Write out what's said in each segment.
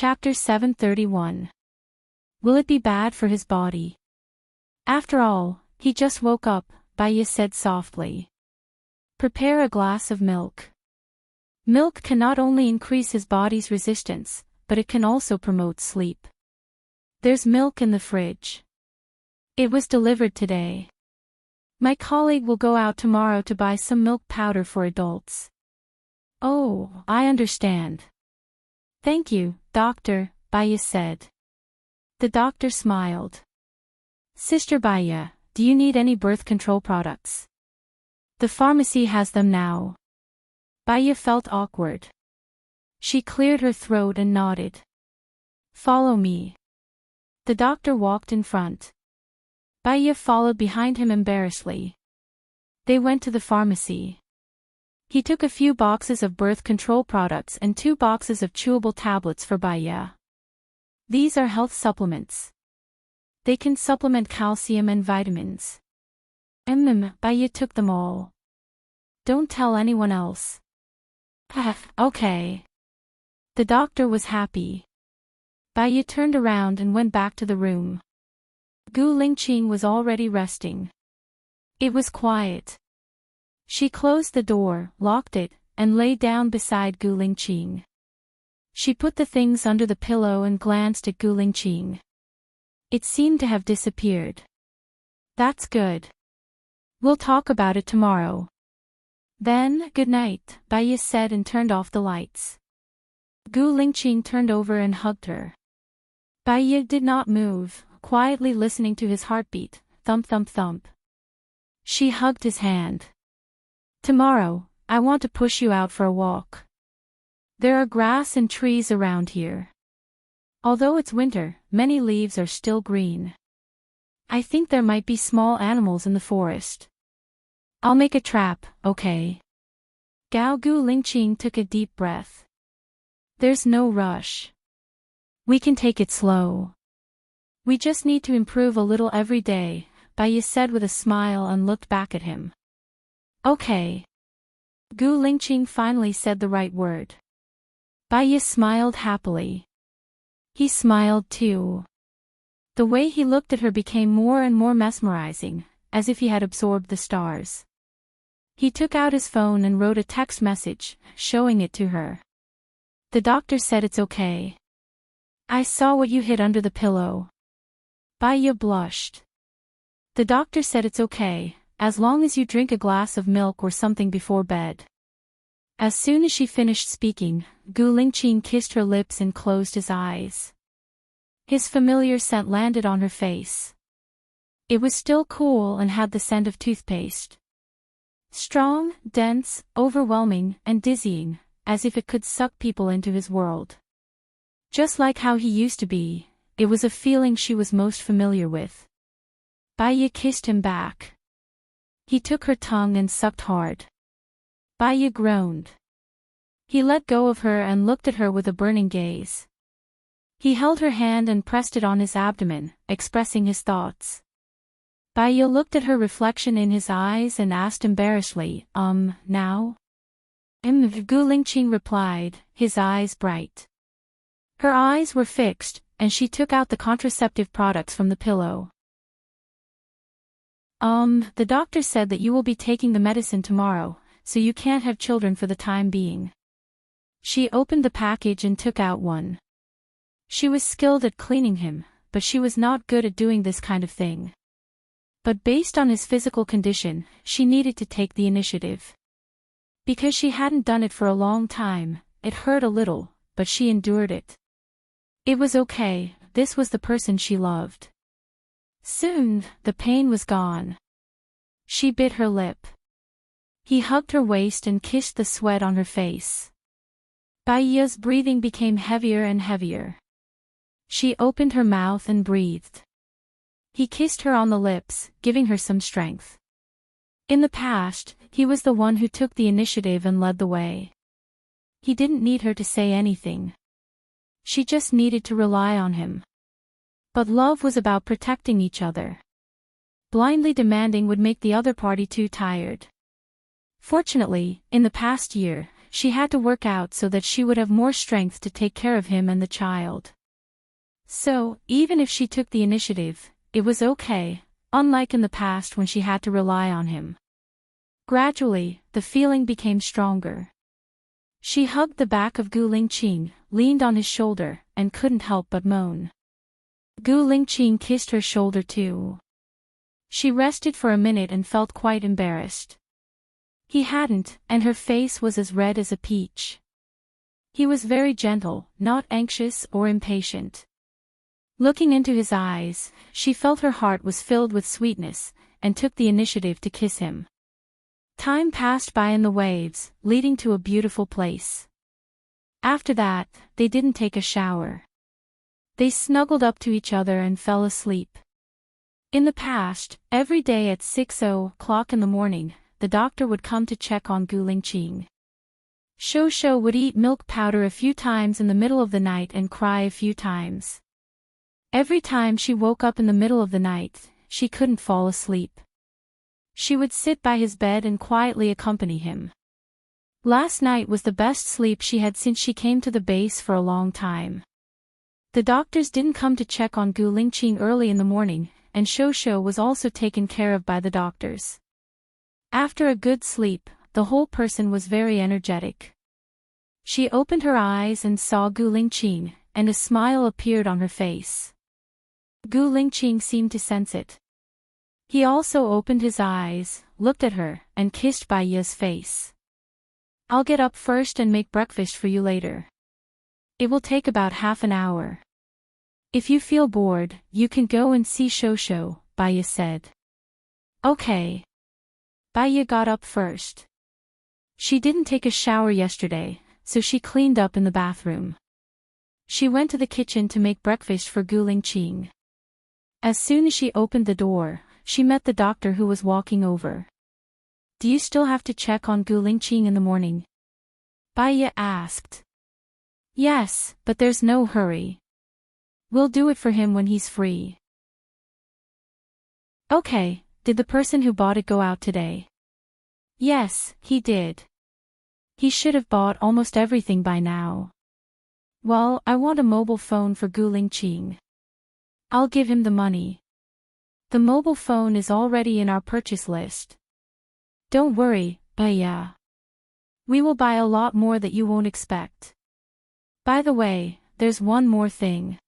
Chapter 731. Will it be bad for his body? After all, he just woke up, Baya said softly. Prepare a glass of milk. Milk can not only increase his body's resistance, but it can also promote sleep. There's milk in the fridge. It was delivered today. My colleague will go out tomorrow to buy some milk powder for adults. Oh, I understand. Thank you, doctor, Baya said. The doctor smiled. Sister Baya, do you need any birth control products? The pharmacy has them now. Baya felt awkward. She cleared her throat and nodded. Follow me. The doctor walked in front. Baya followed behind him embarrassedly. They went to the pharmacy. He took a few boxes of birth control products and 2 boxes of chewable tablets for Baya. These are health supplements. They can supplement calcium and vitamins. Baya took them all. Don't tell anyone else. Okay. The doctor was happy. Baya turned around and went back to the room. Gu Lingqing was already resting. It was quiet. She closed the door, locked it, and lay down beside Gu Lingqing. She put the things under the pillow and glanced at Gu Lingqing. It seemed to have disappeared. That's good. We'll talk about it tomorrow. Then, good night, Baya said and turned off the lights. Gu Lingqing turned over and hugged her. Baya did not move, quietly listening to his heartbeat, thump thump thump. She hugged his hand. Tomorrow, I want to push you out for a walk. There are grass and trees around here. Although it's winter, many leaves are still green. I think there might be small animals in the forest. I'll make a trap, okay? Gao Gu Lingqing took a deep breath. There's no rush. We can take it slow. We just need to improve a little every day, Baya said with a smile and looked back at him. Okay. Gu Lingqing finally said the right word. Baya smiled happily. He smiled too. The way he looked at her became more and more mesmerizing, as if he had absorbed the stars. He took out his phone and wrote a text message, showing it to her. The doctor said it's okay. I saw what you hid under the pillow. Baya blushed. The doctor said it's okay, as long as you drink a glass of milk or something before bed. As soon as she finished speaking, Gu Lingqing kissed her lips and closed his eyes. His familiar scent landed on her face. It was still cool and had the scent of toothpaste. Strong, dense, overwhelming, and dizzying, as if it could suck people into his world. Just like how he used to be, it was a feeling she was most familiar with. Baya kissed him back. He took her tongue and sucked hard. Baya groaned. He let go of her and looked at her with a burning gaze. He held her hand and pressed it on his abdomen, expressing his thoughts. Baya looked at her reflection in his eyes and asked embarrassedly, now? Gu Lingqing replied, his eyes bright. Her eyes were fixed, and she took out the contraceptive products from the pillow. The doctor said that you will be taking the medicine tomorrow, so you can't have children for the time being. She opened the package and took out one. She was skilled at cleaning him, but she was not good at doing this kind of thing. But based on his physical condition, she needed to take the initiative. Because she hadn't done it for a long time, it hurt a little, but she endured it. It was okay, this was the person she loved. Soon, the pain was gone. She bit her lip. He hugged her waist and kissed the sweat on her face. Baya's breathing became heavier and heavier. She opened her mouth and breathed. He kissed her on the lips, giving her some strength. In the past, he was the one who took the initiative and led the way. He didn't need her to say anything. She just needed to rely on him. But love was about protecting each other. Blindly demanding would make the other party too tired. Fortunately, in the past year, she had to work out so that she would have more strength to take care of him and the child. So, even if she took the initiative, it was okay, unlike in the past when she had to rely on him. Gradually, the feeling became stronger. She hugged the back of Gu Lingqing, leaned on his shoulder, and couldn't help but moan. Gu Lingqing kissed her shoulder too. She rested for a minute and felt quite embarrassed. He hadn't, and her face was as red as a peach. He was very gentle, not anxious or impatient. Looking into his eyes, she felt her heart was filled with sweetness, and took the initiative to kiss him. Time passed by in the waves, leading to a beautiful place. After that, they didn't take a shower. They snuggled up to each other and fell asleep. In the past, every day at 6:00 in the morning, the doctor would come to check on Gu Lingqing. Shou would eat milk powder a few times in the middle of the night and cry a few times. Every time she woke up in the middle of the night, she couldn't fall asleep. She would sit by his bed and quietly accompany him. Last night was the best sleep she had since she came to the base for a long time. The doctors didn't come to check on Gu Lingqing early in the morning, and Shou was also taken care of by the doctors. After a good sleep, the whole person was very energetic. She opened her eyes and saw Gu Lingqing, and a smile appeared on her face. Gu Lingqing seemed to sense it. He also opened his eyes, looked at her, and kissed Bai Ye's face. "I'll get up first and make breakfast for you later. It will take about half an hour. If you feel bored, you can go and see Shou," Bai Ye said. "Okay." Bai Ye got up first. She didn't take a shower yesterday, so she cleaned up in the bathroom. She went to the kitchen to make breakfast for Gu Lingqing. As soon as she opened the door, she met the doctor who was walking over. "Do you still have to check on Gu Lingqing in the morning?" Bai Ye asked. "Yes, but there's no hurry. We'll do it for him when he's free." "Okay, did the person who bought it go out today?" "Yes, he did. He should have bought almost everything by now." "Well, I want a mobile phone for Gu Lingqing. I'll give him the money. The mobile phone is already in our purchase list." "Don't worry, Bai Ye. We will buy a lot more that you won't expect. By the way, there's one more thing.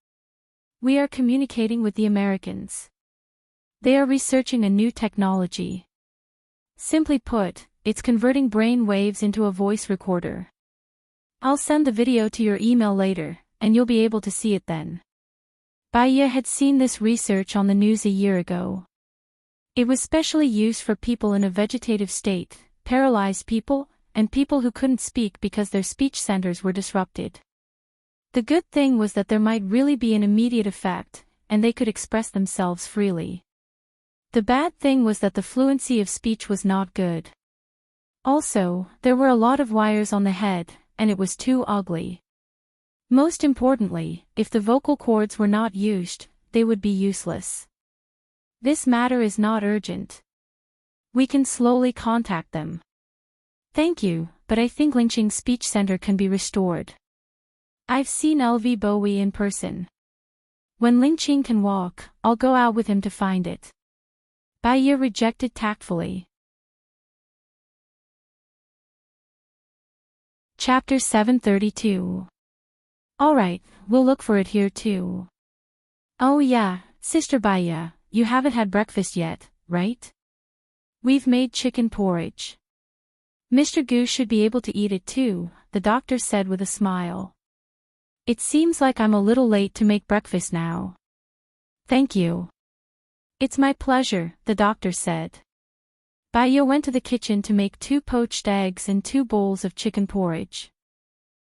We are communicating with the Americans. They are researching a new technology. Simply put, it's converting brain waves into a voice recorder. I'll send the video to your email later, and you'll be able to see it then." Bai Ye had seen this research on the news a year ago. It was specially used for people in a vegetative state, paralyzed people, and people who couldn't speak because their speech centers were disrupted. The good thing was that there might really be an immediate effect, and they could express themselves freely. The bad thing was that the fluency of speech was not good. Also, there were a lot of wires on the head, and it was too ugly. Most importantly, if the vocal cords were not used, they would be useless. This matter is not urgent. We can slowly contact them. Thank you, but I think Lingqing's speech center can be restored. I've seen LV Bowie in person. When Lingqing can walk, I'll go out with him to find it." Bai Ye rejected tactfully. Chapter 732. "Alright, we'll look for it here too." "Oh yeah, Sister Bai Ye, you haven't had breakfast yet, right? We've made chicken porridge. Mr. Gu should be able to eat it too," the doctor said with a smile. "It seems like I'm a little late to make breakfast now." "Thank you." "It's my pleasure," the doctor said. Bai Ye went to the kitchen to make 2 poached eggs and 2 bowls of chicken porridge.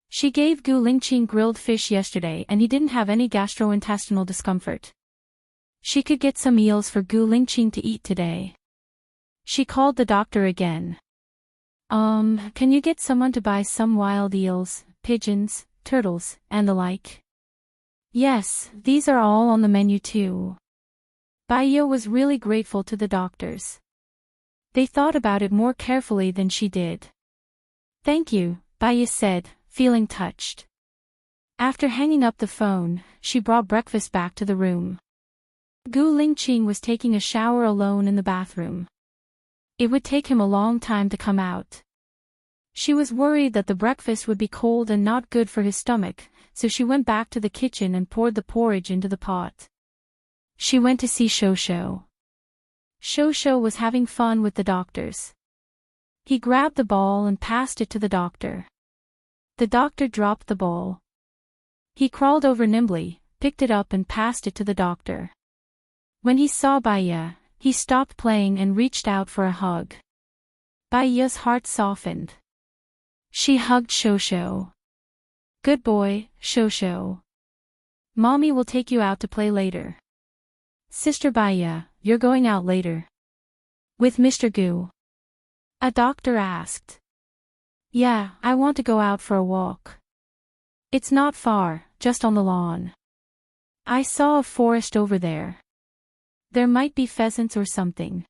She gave Gu Lingqing grilled fish yesterday and he didn't have any gastrointestinal discomfort. She could get some eels for Gu Lingqing to eat today. She called the doctor again. Can you get someone to buy some wild eels, pigeons, turtles, and the like?" "Yes, these are all on the menu too." Bai Ye was really grateful to the doctors. They thought about it more carefully than she did. "Thank you, Baya said, feeling touched. After hanging up the phone, she brought breakfast back to the room. Gu Lingqing was taking a shower alone in the bathroom. It would take him a long time to come out. She was worried that the breakfast would be cold and not good for his stomach, so she went back to the kitchen and poured the porridge into the pot. She went to see Shosho. Shosho was having fun with the doctors. He grabbed the ball and passed it to the doctor. The doctor dropped the ball. He crawled over nimbly, picked it up and passed it to the doctor. When he saw Baya, he stopped playing and reached out for a hug. Baya's heart softened. She hugged Shosho. Good boy, Shosho. Mommy will take you out to play later. Sister Baya, you're going out later. With Mr. Gu? A doctor asked. Yeah, I want to go out for a walk. It's not far, just on the lawn. I saw a forest over there. There might be pheasants or something.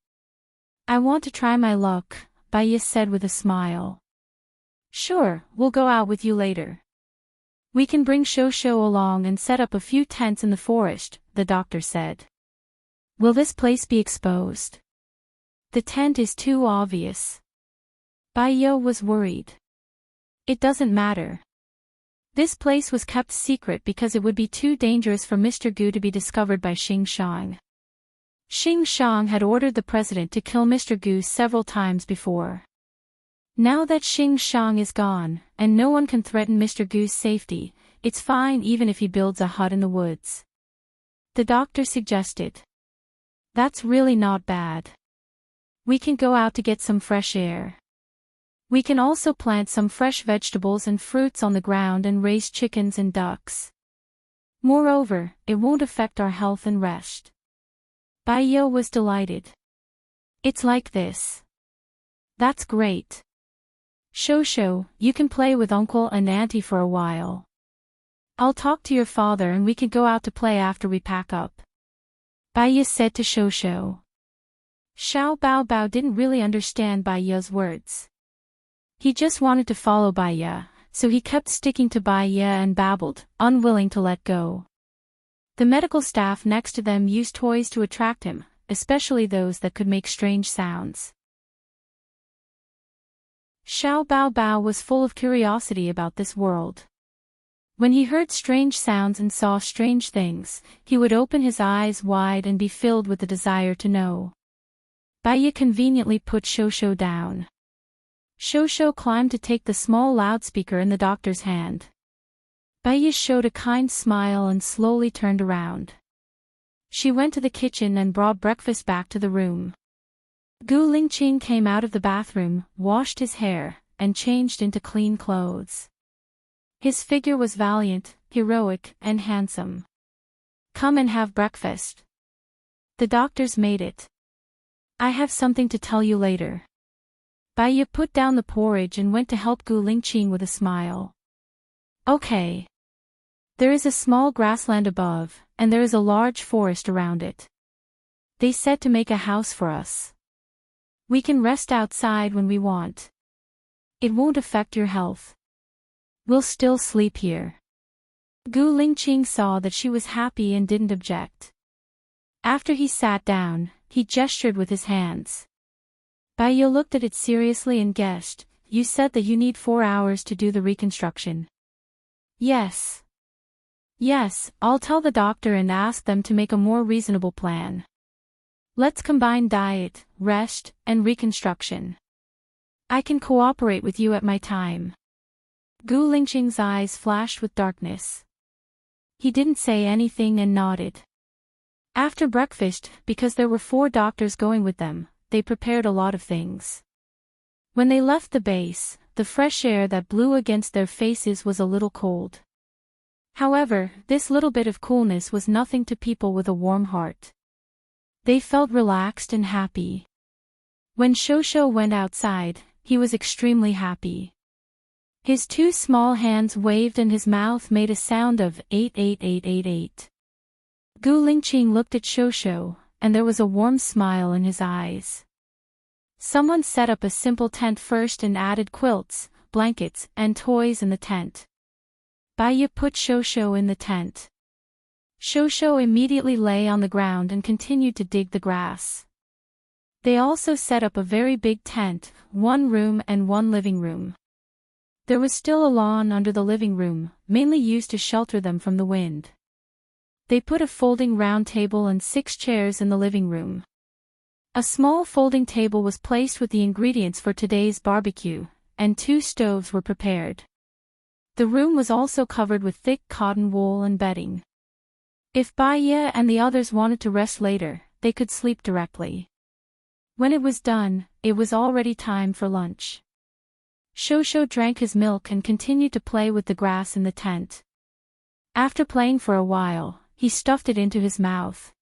I want to try my luck, Baya said with a smile. Sure, we'll go out with you later. We can bring Shosho along and set up a few tents in the forest, the doctor said. Will this place be exposed? The tent is too obvious. Baya was worried. It doesn't matter. This place was kept secret because it would be too dangerous for Mr. Gu to be discovered by Xing Shang. Xing Shang had ordered the president to kill Mr. Gu several times before. Now that Xing Shang is gone, and no one can threaten Mr. Gu's safety, it's fine even if he builds a hut in the woods. The doctor suggested. That's really not bad. We can go out to get some fresh air. We can also plant some fresh vegetables and fruits on the ground and raise chickens and ducks. Moreover, it won't affect our health and rest. Baya was delighted. It's like this. That's great. Shosho, you can play with uncle and auntie for a while. I'll talk to your father and we can go out to play after we pack up. Baya said to Shosho. Xiao Baobao didn't really understand Baya's words. He just wanted to follow Baya, so he kept sticking to Baya and babbled, unwilling to let go. The medical staff next to them used toys to attract him, especially those that could make strange sounds. Xiao Baobao was full of curiosity about this world. When he heard strange sounds and saw strange things, he would open his eyes wide and be filled with the desire to know. Baya conveniently put Shosho down. Shosho climbed to take the small loudspeaker in the doctor's hand. Baya showed a kind smile and slowly turned around. She went to the kitchen and brought breakfast back to the room. Gu Lingqing came out of the bathroom, washed his hair, and changed into clean clothes. His figure was valiant, heroic, and handsome. Come and have breakfast. The doctors made it. I have something to tell you later. Baya put down the porridge and went to help Gu Lingqing with a smile. Okay. There is a small grassland above, and there is a large forest around it. They said to make a house for us. We can rest outside when we want. It won't affect your health. We'll still sleep here. Gu Lingqing saw that she was happy and didn't object. After he sat down, he gestured with his hands. Baya looked at it seriously and guessed, you said that you need 4 hours to do the reconstruction. Yes. Yes, I'll tell the doctor and ask them to make a more reasonable plan. Let's combine diet, rest, and reconstruction. I can cooperate with you at my time. Gu Lingqing's eyes flashed with darkness. He didn't say anything and nodded. After breakfast, because there were 4 doctors going with them, they prepared a lot of things. When they left the base, the fresh air that blew against their faces was a little cold. However, this little bit of coolness was nothing to people with a warm heart. They felt relaxed and happy. When Shosho went outside, he was extremely happy. His 2 small hands waved and his mouth made a sound of 88888. Gu Lingqing looked at Shosho, and there was a warm smile in his eyes. Someone set up a simple tent first and added quilts, blankets, and toys in the tent. Baya put Shosho in the tent. Shosho immediately lay on the ground and continued to dig the grass. They also set up a very big tent, 1 room and 1 living room. There was still a lawn under the living room, mainly used to shelter them from the wind. They put a folding round table and 6 chairs in the living room. A small folding table was placed with the ingredients for today's barbecue, and 2 stoves were prepared. The room was also covered with thick cotton wool and bedding. If Baya and the others wanted to rest later, they could sleep directly. When it was done, it was already time for lunch. Shosho drank his milk and continued to play with the grass in the tent. After playing for a while, he stuffed it into his mouth.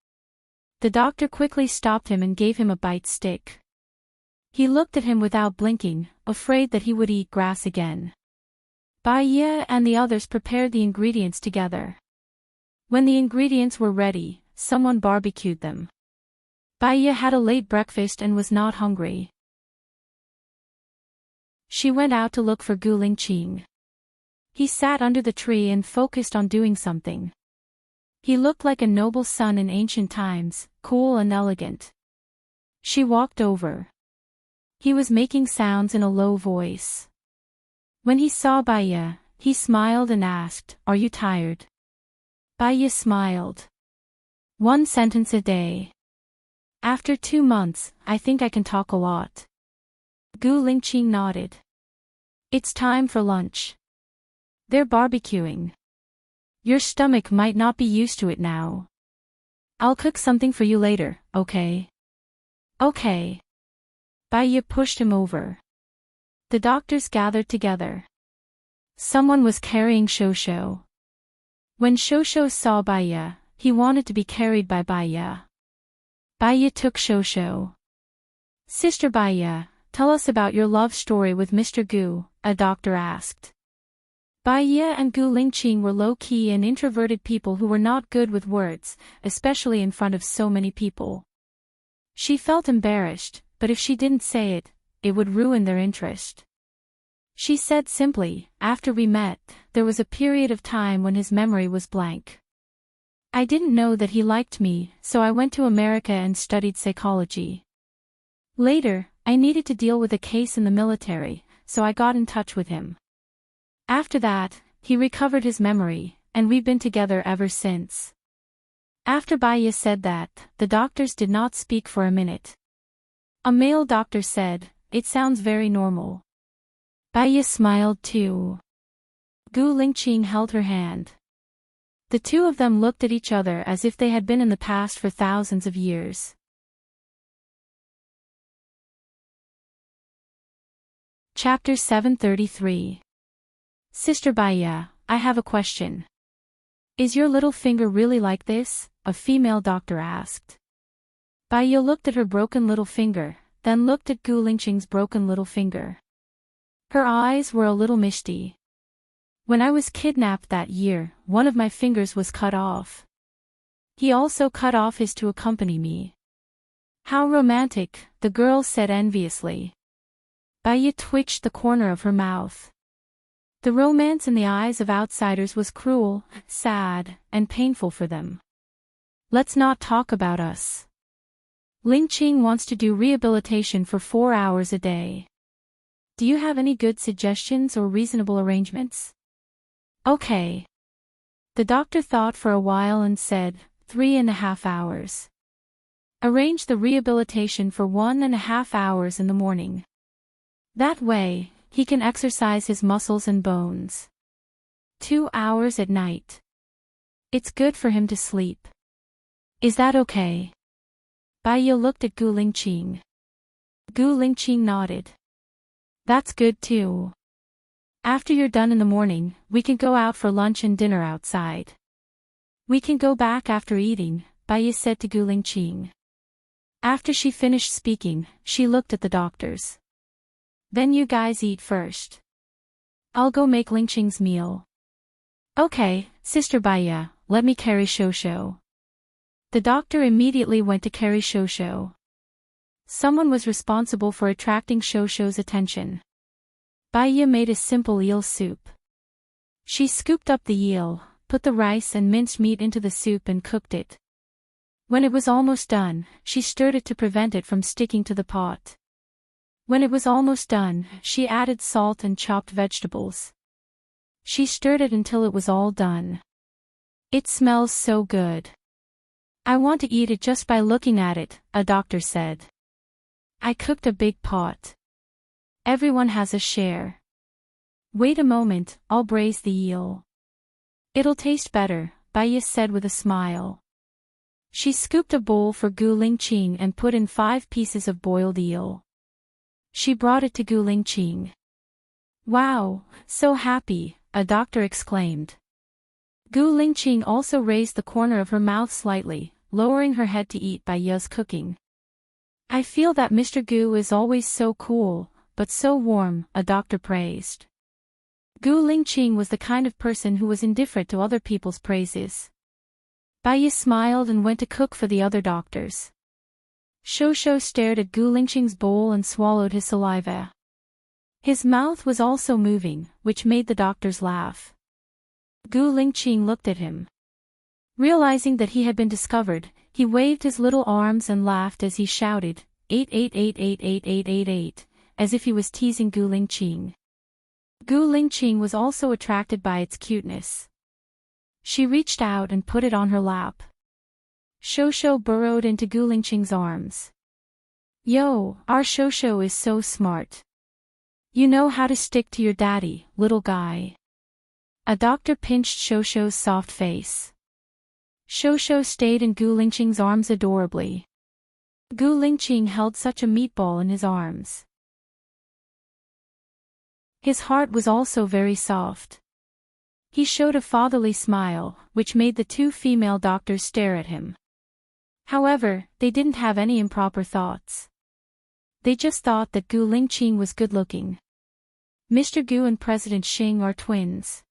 The doctor quickly stopped him and gave him a bite stick. He looked at him without blinking, afraid that he would eat grass again. Baya and the others prepared the ingredients together. When the ingredients were ready, someone barbecued them. Baya had a late breakfast and was not hungry. She went out to look for Gu Lingqing. He sat under the tree and focused on doing something. He looked like a noble son in ancient times, cool and elegant. She walked over. He was making sounds in a low voice. When he saw Baya, he smiled and asked, "Are you tired?" Baya smiled. "1 sentence a day. After 2 months, I think I can talk a lot." Gu Lingqing nodded. "It's time for lunch. They're barbecuing. Your stomach might not be used to it now. I'll cook something for you later, okay?" "Okay." Baya pushed him over. The doctors gathered together. Someone was carrying Shosho. When Shosho saw Baya, he wanted to be carried by Baya. Baya took Shosho. "Sister Baya, tell us about your love story with Mr. Gu," a doctor asked. Baya and Gu Lingqing were low-key and introverted people who were not good with words, especially in front of so many people. She felt embarrassed, but if she didn't say it, it would ruin their interest. She said simply, "After we met, there was a period of time when his memory was blank. I didn't know that he liked me, so I went to America and studied psychology. Later, I needed to deal with a case in the military, so I got in touch with him. After that, he recovered his memory, and we've been together ever since." After Baya said that, the doctors did not speak for a minute. A male doctor said, "It sounds very normal." Baya smiled too. Gu Lingqing held her hand. The two of them looked at each other as if they had been in the past for thousands of years. Chapter 733. "Sister Baya, I have a question. Is your little finger really like this?" a female doctor asked. Baya looked at her broken little finger, then looked at Gu Lingqing's broken little finger. Her eyes were a little misty. "When I was kidnapped that year, one of my fingers was cut off. He also cut off his to accompany me." "How romantic," the girl said enviously. Baya twitched the corner of her mouth. The romance in the eyes of outsiders was cruel, sad, and painful for them. "Let's not talk about us. Lingqing wants to do rehabilitation for 4 hours a day. Do you have any good suggestions or reasonable arrangements?" "Okay." The doctor thought for a while and said, 3.5 hours. Arrange the rehabilitation for 1.5 hours in the morning. That way, he can exercise his muscles and bones. 2 hours at night. It's good for him to sleep. Is that okay?" Baya looked at Gu Lingqing. Gu Lingqing nodded. "That's good too. After you're done in the morning, we can go out for lunch and dinner outside. We can go back after eating," Baya said to Gu Lingqing. After she finished speaking, she looked at the doctors. "Then you guys eat first. I'll go make Lingqing's meal." "Okay, Sister Baya, let me carry Shosho." The doctor immediately went to carry Shosho. Someone was responsible for attracting Shosho's attention. Baiya made a simple eel soup. She scooped up the eel, put the rice and minced meat into the soup and cooked it. When it was almost done, she stirred it to prevent it from sticking to the pot. When it was almost done, she added salt and chopped vegetables. She stirred it until it was all done. It smells so good. I want to eat it just by looking at it, a doctor said. I cooked a big pot. Everyone has a share. Wait a moment, I'll braise the eel. It'll taste better, Baiya said with a smile. She scooped a bowl for Gu Lingqing and put in 5 pieces of boiled eel. She brought it to Gu Lingqing. Wow, so happy, a doctor exclaimed. Gu Lingqing also raised the corner of her mouth slightly, lowering her head to eat Baiya's cooking. I feel that Mr. Gu is always so cool, but so warm, a doctor praised. Gu Lingqing was the kind of person who was indifferent to other people's praises. Baiya smiled and went to cook for the other doctors. Shosho stared at Gu Lingqing's bowl and swallowed his saliva. His mouth was also moving, which made the doctors laugh. Gu Lingqing looked at him. Realizing that he had been discovered, he waved his little arms and laughed as he shouted, 88888888, as if he was teasing Gu Lingqing. Gu Lingqing was also attracted by its cuteness. She reached out and put it on her lap. Shosho burrowed into Gu Lingqing's arms. Yo, our Shosho is so smart. You know how to stick to your daddy, little guy. A doctor pinched Shosho's soft face. Shosho stayed in Gu Lingqing's arms adorably. Gu Lingqing held such a meatball in his arms. His heart was also very soft. He showed a fatherly smile, which made the 2 female doctors stare at him. However, they didn't have any improper thoughts. They just thought that Gu Lingqing was good-looking. Mr. Gu and President Xing are twins.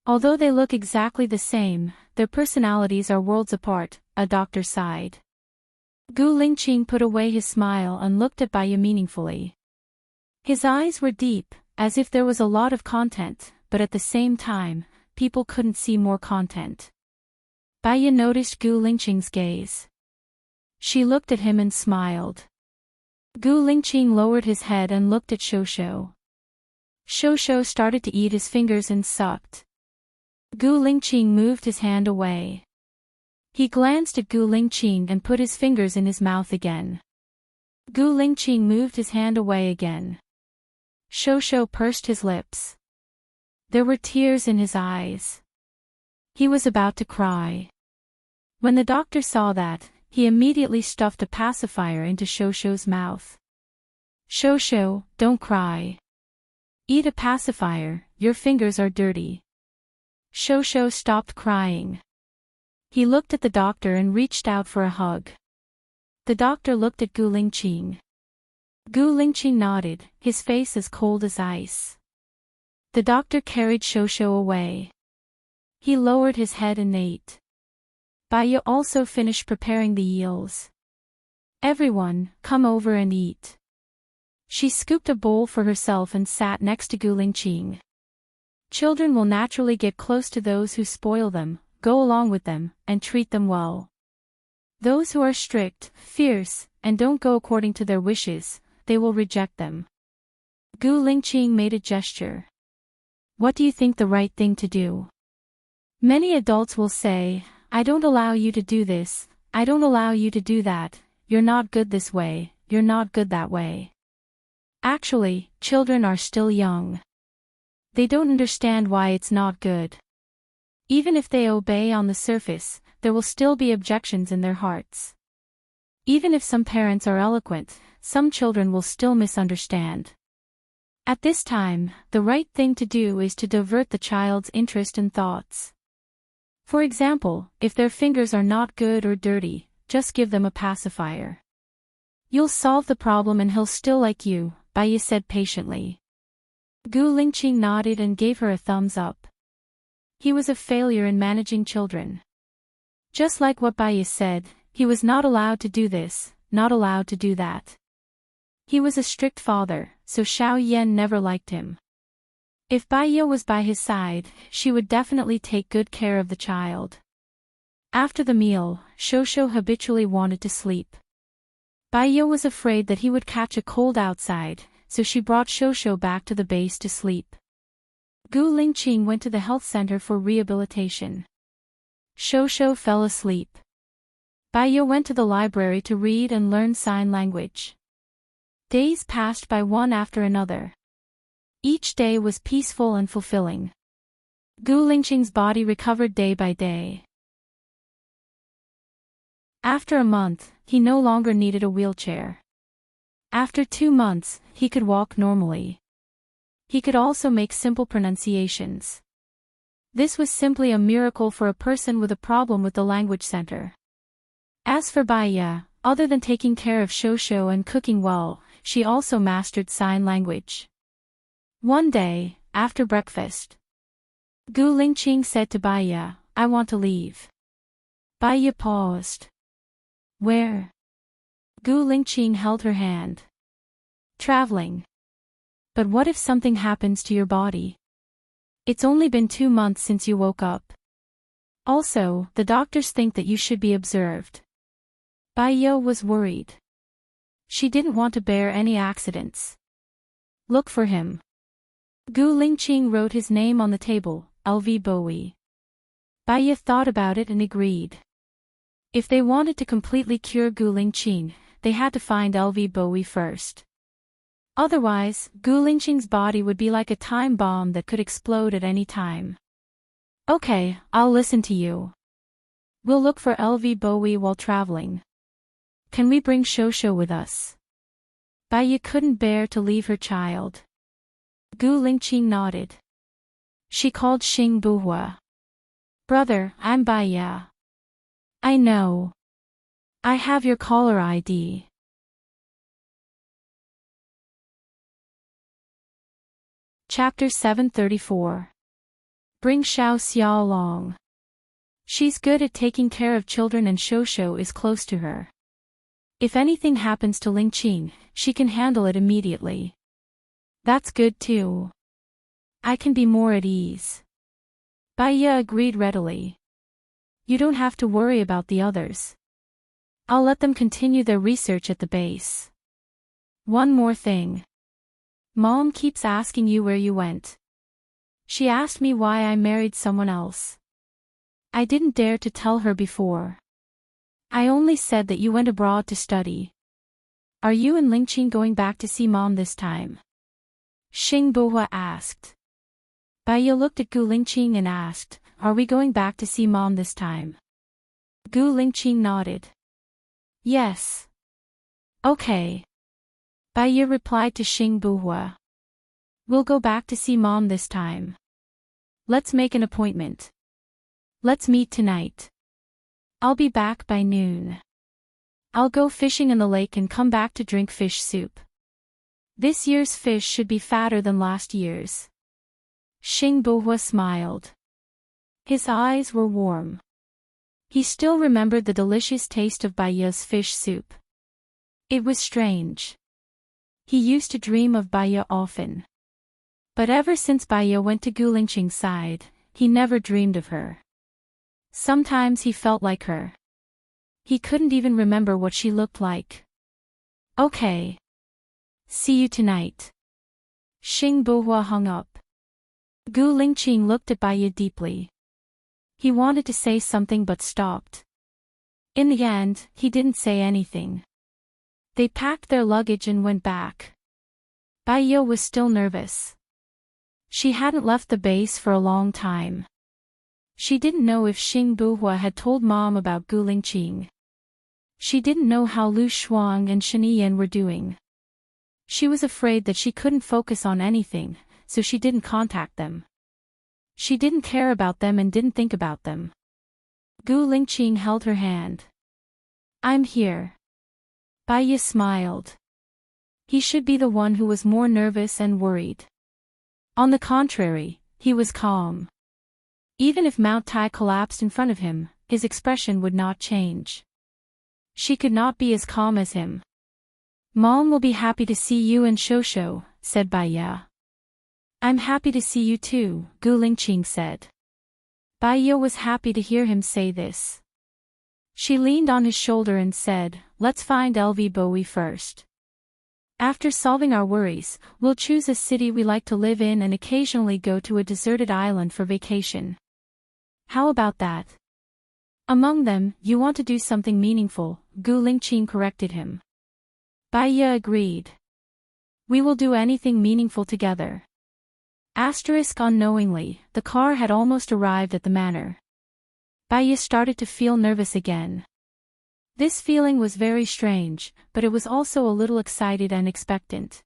Although they look exactly the same, their personalities are worlds apart, a doctor sighed. Gu Lingqing put away his smile and looked at Baiya meaningfully. His eyes were deep, as if there was a lot of content, but at the same time, people couldn't see more content. Baiya noticed Gu Lingqing's gaze. She looked at him and smiled. Gu Lingqing lowered his head and looked at Shosho. Shosho started to eat his fingers and sucked. Gu Lingqing moved his hand away. He glanced at Gu Lingqing and put his fingers in his mouth again. Gu Lingqing moved his hand away again. Shosho pursed his lips. There were tears in his eyes. He was about to cry. When the doctor saw that, he immediately stuffed a pacifier into Shosho's mouth. Shosho, don't cry. Eat a pacifier, your fingers are dirty. Shosho stopped crying. He looked at the doctor and reached out for a hug. The doctor looked at Gu Lingqing. Gu Lingqing nodded, his face as cold as ice. The doctor carried Shosho away. He lowered his head and ate. Baiya also finished preparing the eels. Everyone, come over and eat. She scooped a bowl for herself and sat next to Gu Lingqing. Children will naturally get close to those who spoil them, go along with them, and treat them well. Those who are strict, fierce, and don't go according to their wishes, they will reject them. Gu Lingqing made a gesture. What do you think the right thing to do? Many adults will say, I don't allow you to do this, I don't allow you to do that, you're not good this way, you're not good that way. Actually, children are still young. They don't understand why it's not good. Even if they obey on the surface, there will still be objections in their hearts. Even if some parents are eloquent, some children will still misunderstand. At this time, the right thing to do is to divert the child's interest and thoughts. For example, if their fingers are not good or dirty, just give them a pacifier. You'll solve the problem and he'll still like you, Baiya said patiently. Gu Lingqing nodded and gave her a thumbs up. He was a failure in managing children. Just like what Baiya said, he was not allowed to do this, not allowed to do that. He was a strict father, so Xiao Yan never liked him. If Bai Ye was by his side, she would definitely take good care of the child. After the meal, Shosho habitually wanted to sleep. Bai Ye was afraid that he would catch a cold outside, so she brought Shosho back to the base to sleep. Gu Lingqing went to the health center for rehabilitation. Shosho fell asleep. Bai Ye went to the library to read and learn sign language. Days passed by one after another. Each day was peaceful and fulfilling. Gu Lingqing's body recovered day by day. After a month, he no longer needed a wheelchair. After 2 months, he could walk normally. He could also make simple pronunciations. This was simply a miracle for a person with a problem with the language center. As for Bai Ye, other than taking care of Shosho and cooking well, she also mastered sign language. One day, after breakfast, Gu Lingqing said to Bai Ye, "I want to leave." Bai Ye paused. "Where?" Gu Lingqing held her hand. "Traveling." "But what if something happens to your body? It's only been 2 months since you woke up. Also, the doctors think that you should be observed." Bai Ye was worried. She didn't want to bear any accidents. "Look for him." Gu Lingqing wrote his name on the table, LV Bowie. Bai Ye thought about it and agreed. If they wanted to completely cure Gu Lingqing, they had to find LV Bowie first. Otherwise, Gu Lingqing's body would be like a time bomb that could explode at any time. "Okay, I'll listen to you. We'll look for LV Bowie while traveling. Can we bring Shosho with us?" Bai Ye couldn't bear to leave her child. Gu Lingqing nodded. She called Xing Buhua. "Brother, I'm Bai Ye." "I know. I have your caller ID." Chapter 734. Bring Xiao Xiao along. She's good at taking care of children and Shosho is close to her. If anything happens to Lingqing, she can handle it immediately. That's good too. I can be more at ease. Bai Ye agreed readily. You don't have to worry about the others. I'll let them continue their research at the base. One more thing. Mom keeps asking you where you went. She asked me why I married someone else. I didn't dare to tell her before. I only said that you went abroad to study. Are you and Lingqing going back to see Mom this time? Xing Buhua asked. Bai Ye looked at Gu Lingqing and asked, Are we going back to see Mom this time? Gu Lingqing nodded. Yes. Okay. Bai Ye replied to Xing Buhua. We'll go back to see Mom this time. Let's make an appointment. Let's meet tonight. I'll be back by noon. I'll go fishing in the lake and come back to drink fish soup. This year's fish should be fatter than last year's. Xing Buhua smiled. His eyes were warm. He still remembered the delicious taste of Bai Ye's fish soup. It was strange. He used to dream of Bai Ye often. But ever since Bai Ye went to Gu Lingqing's side, he never dreamed of her. Sometimes he felt like her. He couldn't even remember what she looked like. Okay. See you tonight. Xing Buhua hung up. Gu Lingqing looked at Bai Ye deeply. He wanted to say something but stopped. In the end, he didn't say anything. They packed their luggage and went back. Bai Ye was still nervous. She hadn't left the base for a long time. She didn't know if Xing Buhua had told Mom about Gu Lingqing. She didn't know how Lu Shuang and Shen Yan were doing. She was afraid that she couldn't focus on anything, so she didn't contact them. She didn't care about them and didn't think about them. Gu Lingqing held her hand. I'm here. Bai Ye smiled. He should be the one who was more nervous and worried. On the contrary, he was calm. Even if Mount Tai collapsed in front of him, his expression would not change. She could not be as calm as him. Mom will be happy to see you and Shosho, said Baiya. I'm happy to see you too, Gu Lingqing said. Baiya was happy to hear him say this. She leaned on his shoulder and said, let's find LV Bowie first. After solving our worries, we'll choose a city we like to live in and occasionally go to a deserted island for vacation. How about that? Among them, you want to do something meaningful, Gu Lingqing corrected him. Baiya agreed. We will do anything meaningful together. Unknowingly, the car had almost arrived at the manor. Baiya started to feel nervous again. This feeling was very strange, but it was also a little excited and expectant.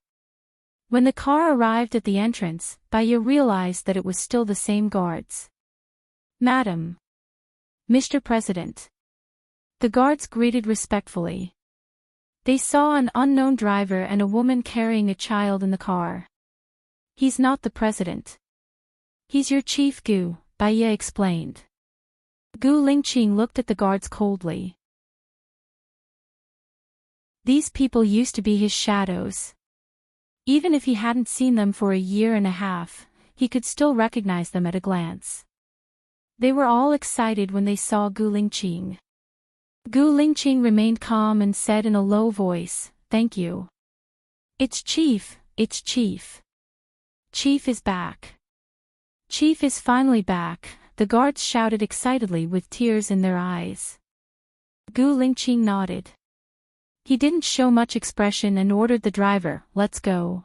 When the car arrived at the entrance, Baiya realized that it was still the same guards. Madam. Mr. President. The guards greeted respectfully. They saw an unknown driver and a woman carrying a child in the car. He's not the president. He's your chief Gu, Baiya explained. Gu Lingqing looked at the guards coldly. These people used to be his shadows. Even if he hadn't seen them for a year and a half, he could still recognize them at a glance. They were all excited when they saw Gu Lingqing. Gu Lingqing remained calm and said in a low voice, thank you. It's Chief, it's Chief. Chief is back. Chief is finally back, the guards shouted excitedly with tears in their eyes. Gu Lingqing nodded. He didn't show much expression and ordered the driver, let's go.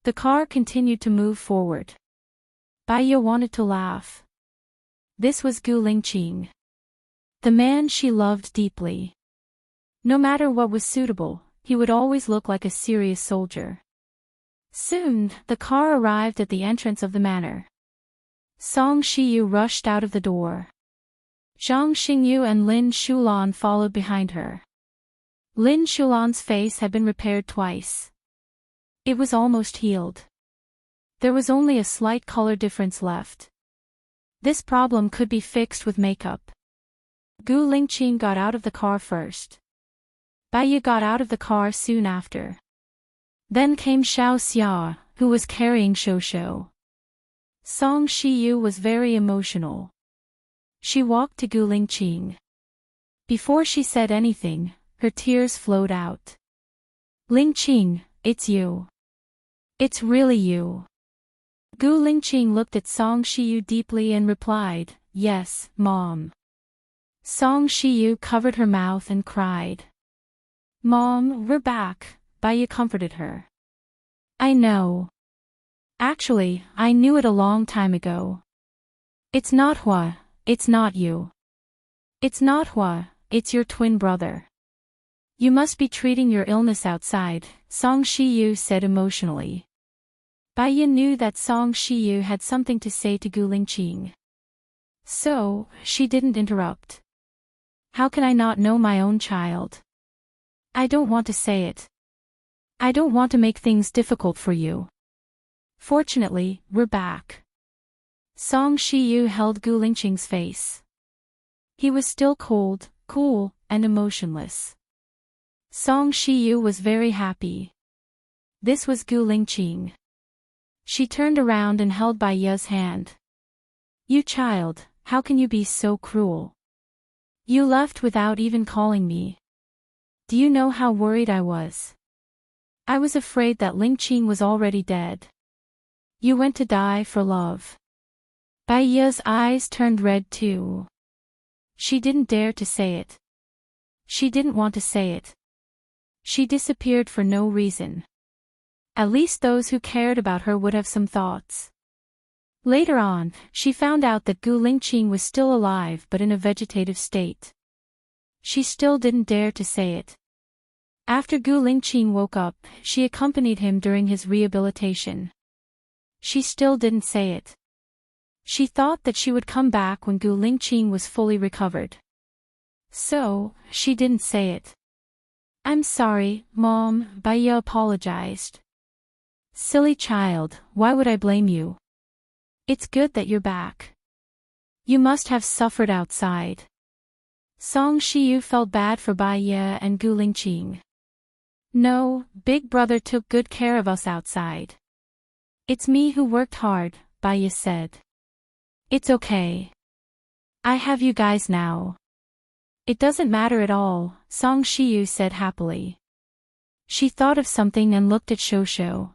The car continued to move forward. Baiya wanted to laugh. This was Gu Lingqing. The man she loved deeply. No matter what was suitable, he would always look like a serious soldier. Soon, the car arrived at the entrance of the manor. Song Shiyu rushed out of the door. Zhang Xingyu and Lin Shulan followed behind her. Lin Shulan's face had been repaired twice. It was almost healed. There was only a slight color difference left. This problem could be fixed with makeup. Gu Lingqing got out of the car first. Baiya got out of the car soon after. Then came Xiao Xia, who was carrying Shosho. Song Shiyu was very emotional. She walked to Gu Lingqing. Before she said anything, her tears flowed out. Lingqing, it's you. It's really you. Gu Lingqing looked at Song Shiyu deeply and replied, yes, Mom. Song Shiyu covered her mouth and cried. Mom, we're back, Baiya comforted her. I know. Actually, I knew it a long time ago. It's not Hua, it's not you. It's not Hua, it's your twin brother. You must be treating your illness outside, Song Shiyu said emotionally. Baiya knew that Song Shiyu had something to say to Gu Lingqing. So, she didn't interrupt. How can I not know my own child? I don't want to say it. I don't want to make things difficult for you. Fortunately, we're back. Song Shiyu held Gu Lingqing's face. He was still cold, cool, and emotionless. Song Shiyu was very happy. This was Gu Lingqing. She turned around and held Baiya's hand. You child, how can you be so cruel? You left without even calling me. Do you know how worried I was? I was afraid that Lingqing was already dead. You went to die for love. Baiya's eyes turned red too. She didn't dare to say it. She didn't want to say it. She disappeared for no reason. At least those who cared about her would have some thoughts. Later on, she found out that Gu Lingqing was still alive but in a vegetative state. She still didn't dare to say it. After Gu Lingqing woke up, she accompanied him during his rehabilitation. She still didn't say it. She thought that she would come back when Gu Lingqing was fully recovered. So, she didn't say it. I'm sorry, Mom, Baiya apologized. Silly child, why would I blame you? It's good that you're back. You must have suffered outside. Song Shiyu felt bad for Baiya and Gu Lingqing. No, Big Brother took good care of us outside. It's me who worked hard, Baya said. It's okay. I have you guys now. It doesn't matter at all, Song Shiyu said happily. She thought of something and looked at Shosho.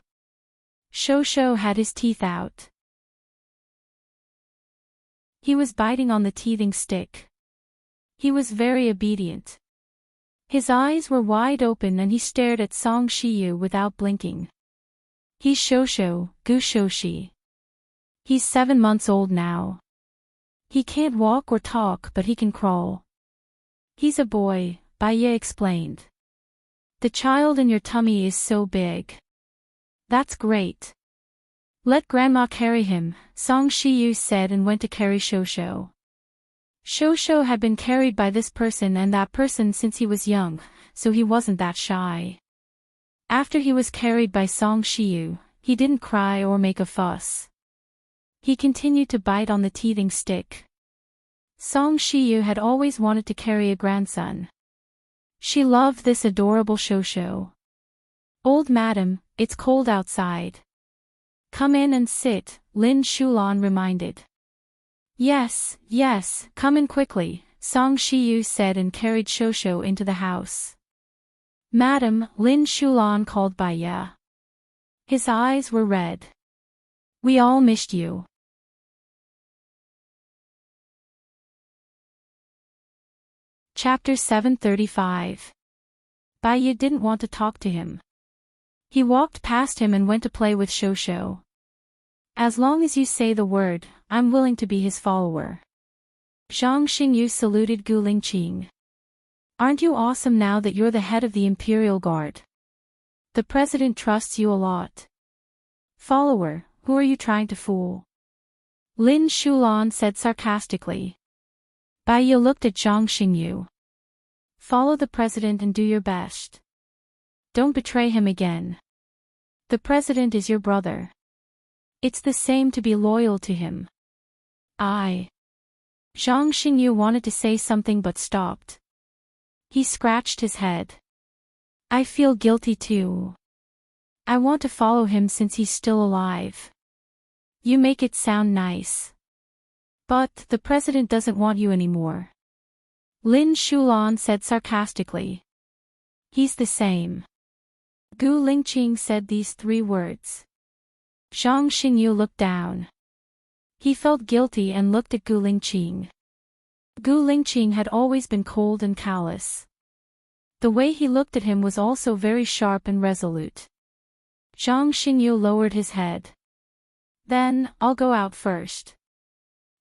Shosho had his teeth out. He was biting on the teething stick. He was very obedient. His eyes were wide open and he stared at Song Shiyu without blinking. He's Shosho, Gu Shoshi. He's 7 months old now. He can't walk or talk but he can crawl. He's a boy, Baya explained. The child in your tummy is so big. That's great. Let Grandma carry him, Song Shiyu said and went to carry Shosho. Shosho had been carried by this person and that person since he was young, so he wasn't that shy. After he was carried by Song Shiyu, he didn't cry or make a fuss. He continued to bite on the teething stick. Song Shiyu had always wanted to carry a grandson. She loved this adorable Shosho. Old madam, it's cold outside. Come in and sit, Lin Shulan reminded. Yes, come in quickly, Song Shiyu said and carried Shosho into the house. Madam, Lin Shulan called Baya. His eyes were red. We all missed you. Chapter 735. Baya didn't want to talk to him. He walked past him and went to play with Shosho. As long as you say the word, I'm willing to be his follower. Zhang Xingyu saluted Gu Lingqing. Aren't you awesome now that you're the head of the Imperial Guard? The president trusts you a lot. Follower, who are you trying to fool? Lin Shulan said sarcastically. Baya looked at Zhang Xingyu. Follow the president and do your best. Don't betray him again. The president is your brother. It's the same to be loyal to him. Zhang Xingyu wanted to say something but stopped. He scratched his head. I feel guilty too. I want to follow him since he's still alive. You make it sound nice. But the president doesn't want you anymore. Lin Shulan said sarcastically. He's the same. Gu Lingqing said these 3 words. Zhang Xingyu looked down. He felt guilty and looked at Gu Lingqing. Gu Lingqing had always been cold and callous. The way he looked at him was also very sharp and resolute. Zhang Xingyu lowered his head. Then, I'll go out first.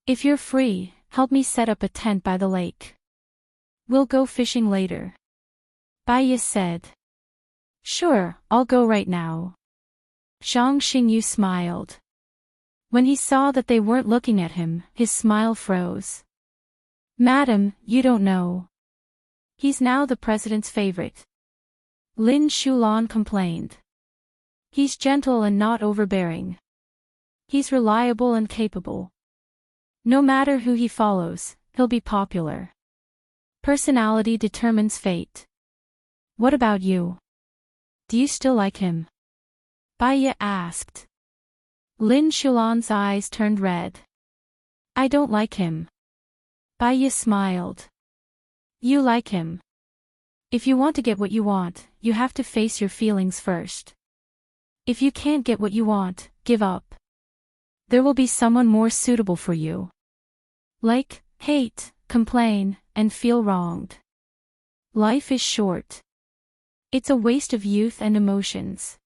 If you're free, help me set up a tent by the lake. We'll go fishing later. Baya said. Sure, I'll go right now. Zhang Xingyu smiled. When he saw that they weren't looking at him, his smile froze. Madam, you don't know. He's now the president's favorite. Lin Shulan complained. He's gentle and not overbearing. He's reliable and capable. No matter who he follows, he'll be popular. Personality determines fate. What about you? Do you still like him? Baya asked. Lin Shulan's eyes turned red. I don't like him. Baya smiled. You like him. If you want to get what you want, you have to face your feelings first. If you can't get what you want, give up. There will be someone more suitable for you. Like, hate, complain, and feel wronged. Life is short. It's a waste of youth and emotions.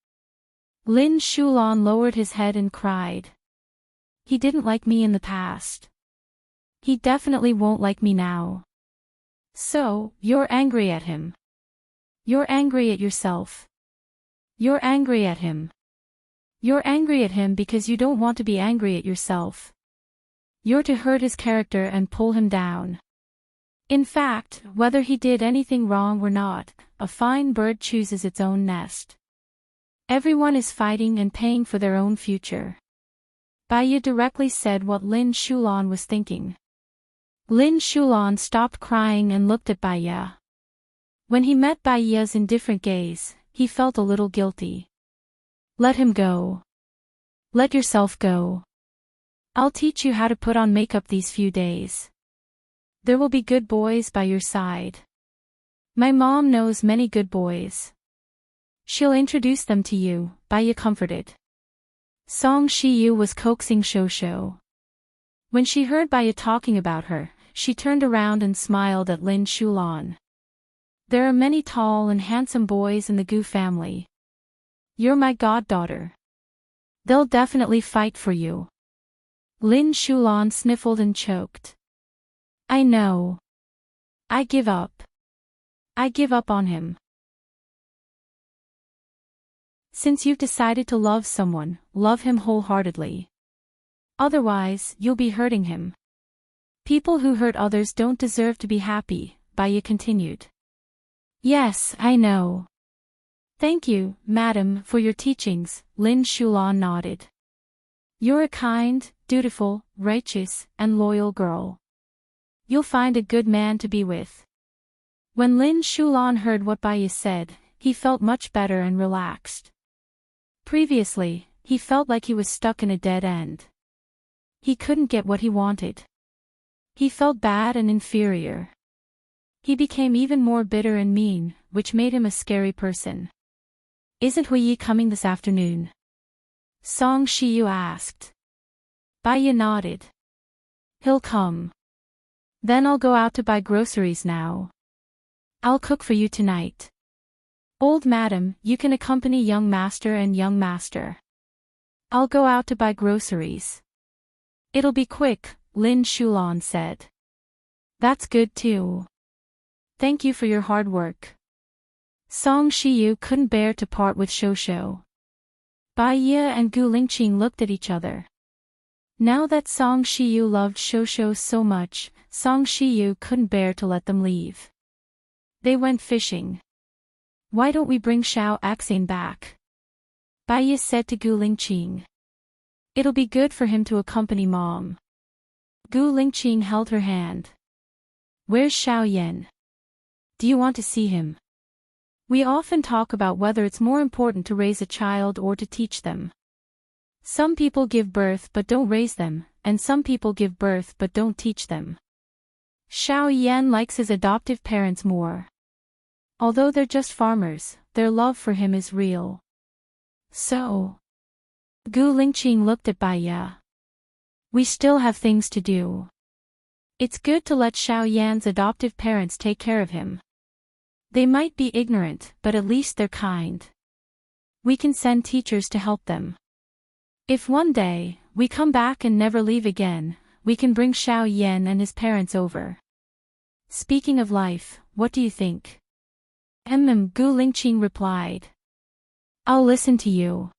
Lin Shulan lowered his head and cried. He didn't like me in the past. He definitely won't like me now. So, you're angry at him. You're angry at yourself. You're angry at him. You're angry at him because you don't want to be angry at yourself. You're to hurt his character and pull him down. In fact, whether he did anything wrong or not, a fine bird chooses its own nest. Everyone is fighting and paying for their own future. Baya directly said what Lin Shulan was thinking. Lin Shulan stopped crying and looked at Baya. When he met Baya's indifferent gaze, he felt a little guilty. Let him go. Let yourself go. I'll teach you how to put on makeup these few days. There will be good boys by your side. My mom knows many good boys. She'll introduce them to you, Baiya comforted. Song Shiyu was coaxing Shosho. When she heard Baiya talking about her, she turned around and smiled at Lin Shulan. There are many tall and handsome boys in the Gu family. You're my goddaughter. They'll definitely fight for you. Lin Shulan sniffled and choked. I know. I give up. I give up on him. Since you've decided to love someone, love him wholeheartedly. Otherwise, you'll be hurting him. People who hurt others don't deserve to be happy, Baiya continued. Yes, I know. Thank you, madam, for your teachings, Lin Shulan nodded. You're a kind, dutiful, righteous, and loyal girl. You'll find a good man to be with. When Lin Shulan heard what Baiya said, he felt much better and relaxed. Previously, he felt like he was stuck in a dead end. He couldn't get what he wanted. He felt bad and inferior. He became even more bitter and mean, which made him a scary person. Isn't Huiyi coming this afternoon? Song Shiyu asked. Baiya nodded. He'll come. Then I'll go out to buy groceries now. I'll cook for you tonight. Old madam, you can accompany young master and young master. I'll go out to buy groceries. It'll be quick, Lin Shulan said. That's good too. Thank you for your hard work. Song Shiyu couldn't bear to part with Shosho. Baiya and Gu Lingqing looked at each other. Now that Song Shiyu loved Shosho so much, Song Shiyu couldn't bear to let them leave. They went fishing. Why don't we bring Xiao Axane back? Baiya said to Gu Lingqing. It'll be good for him to accompany mom. Gu Lingqing held her hand. Where's Xiao Yan? Do you want to see him? We often talk about whether it's more important to raise a child or to teach them. Some people give birth but don't raise them, and some people give birth but don't teach them. Xiao Yan likes his adoptive parents more. Although they're just farmers, their love for him is real. So. Gu Lingqing looked at Baiya. We still have things to do. It's good to let Xiao Yan's adoptive parents take care of him. They might be ignorant, but at least they're kind. We can send teachers to help them. If one day, we come back and never leave again, we can bring Xiao Yan and his parents over. Speaking of life, what do you think? Gu Lingqing replied. I'll listen to you.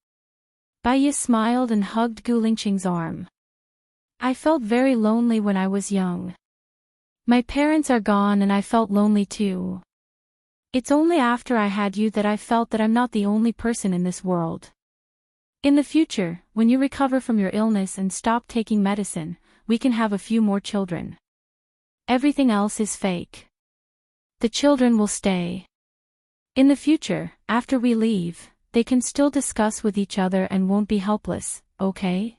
Baiya smiled and hugged Gu Lingqing's arm. I felt very lonely when I was young. My parents are gone and I felt lonely too. It's only after I had you that I felt that I'm not the only person in this world. In the future, when you recover from your illness and stop taking medicine, we can have a few more children. Everything else is fake. The children will stay. In the future, after we leave, they can still discuss with each other and won't be helpless, okay?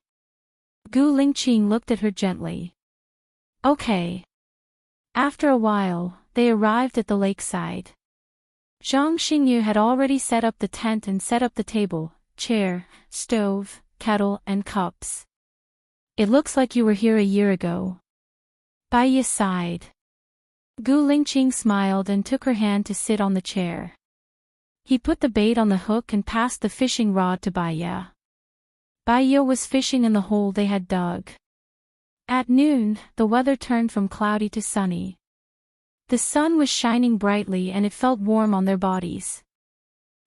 Gu Lingqing looked at her gently. Okay. After a while, they arrived at the lakeside. Zhang Xingyu had already set up the tent and set up the table, chair, stove, kettle, and cups. It looks like you were here a year ago. Baiya sighed. Gu Lingqing smiled and took her hand to sit on the chair. He put the bait on the hook and passed the fishing rod to Baiya. Baiya was fishing in the hole they had dug. At noon, the weather turned from cloudy to sunny. The sun was shining brightly and it felt warm on their bodies.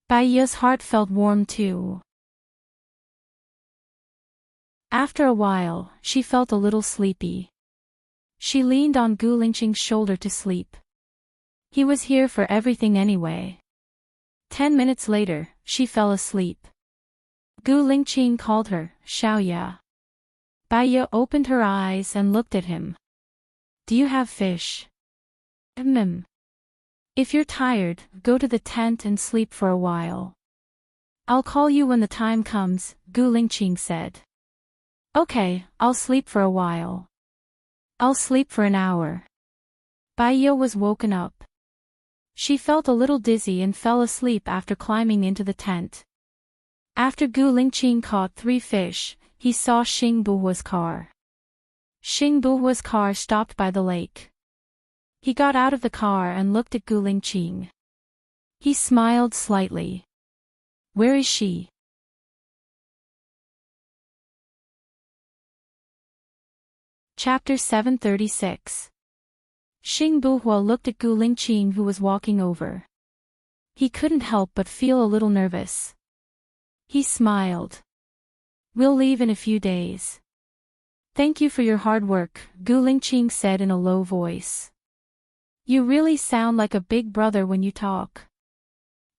Baiya's heart felt warm too. After a while, she felt a little sleepy. She leaned on Gu Lingqing's shoulder to sleep. He was here for everything anyway. 10 minutes later, she fell asleep. Gu Lingqing called her, Xiaoya. Baiya opened her eyes and looked at him. Do you have fish? If you're tired, go to the tent and sleep for a while. I'll call you when the time comes, Gu Lingqing said. Okay, I'll sleep for a while. I'll sleep for an hour. Bai Ye was woken up. She felt a little dizzy and fell asleep after climbing into the tent. After Gu Lingqing caught 3 fish, he saw Xing Buhua's car. Xing Buhua's car stopped by the lake. He got out of the car and looked at Gu Lingqing. He smiled slightly. Where is she? Chapter 736. Xing Buhua looked at Gu Lingqing who was walking over. He couldn't help but feel a little nervous. He smiled. We'll leave in a few days. Thank you for your hard work, Gu Lingqing said in a low voice. You really sound like a big brother when you talk.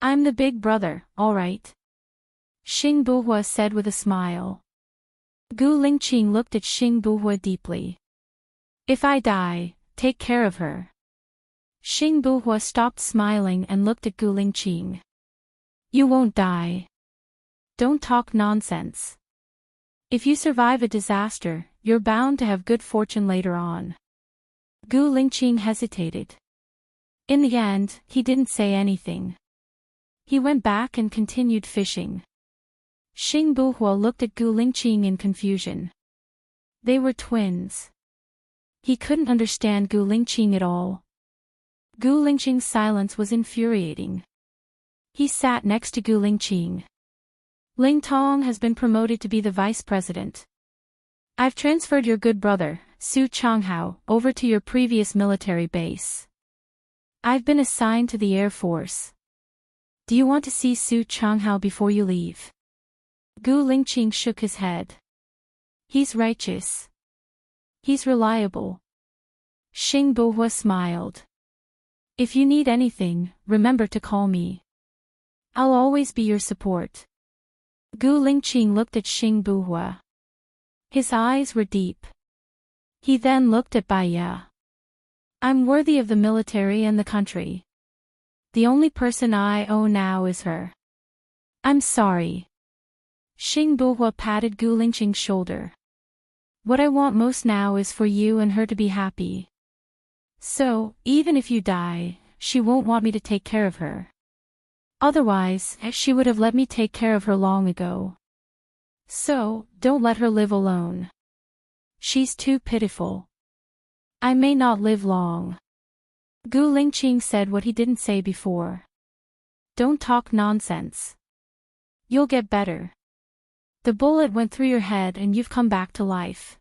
I'm the big brother, all right. Xing Buhua said with a smile. Gu Lingqing looked at Xing Buhua deeply. If I die, take care of her. Xing Buhua stopped smiling and looked at Gu Lingqing. You won't die. Don't talk nonsense. If you survive a disaster, you're bound to have good fortune later on. Gu Lingqing hesitated. In the end, he didn't say anything. He went back and continued fishing. Xing Buhua looked at Gu Lingqing in confusion. They were twins. He couldn't understand Gu Lingqing at all. Gu Lingqing's silence was infuriating. He sat next to Gu Lingqing. Ling Tong has been promoted to be the vice president. I've transferred your good brother, Su Changhao, over to your previous military base. I've been assigned to the Air Force. Do you want to see Su Changhao before you leave? Gu Lingqing shook his head. He's righteous. He's reliable. Xing Buhua smiled. If you need anything, remember to call me. I'll always be your support. Gu Lingqing looked at Xing Buhua. His eyes were deep. He then looked at Bai Ye. I'm worthy of the military and the country. The only person I owe now is her. I'm sorry. Xing Buhua patted Gu Lingqing's shoulder. What I want most now is for you and her to be happy. So, even if you die, she won't want me to take care of her. Otherwise, she would have let me take care of her long ago. So, don't let her live alone. She's too pitiful. I may not live long. Gu Lingqing said what he didn't say before. Don't talk nonsense. You'll get better. The bullet went through your head and you've come back to life.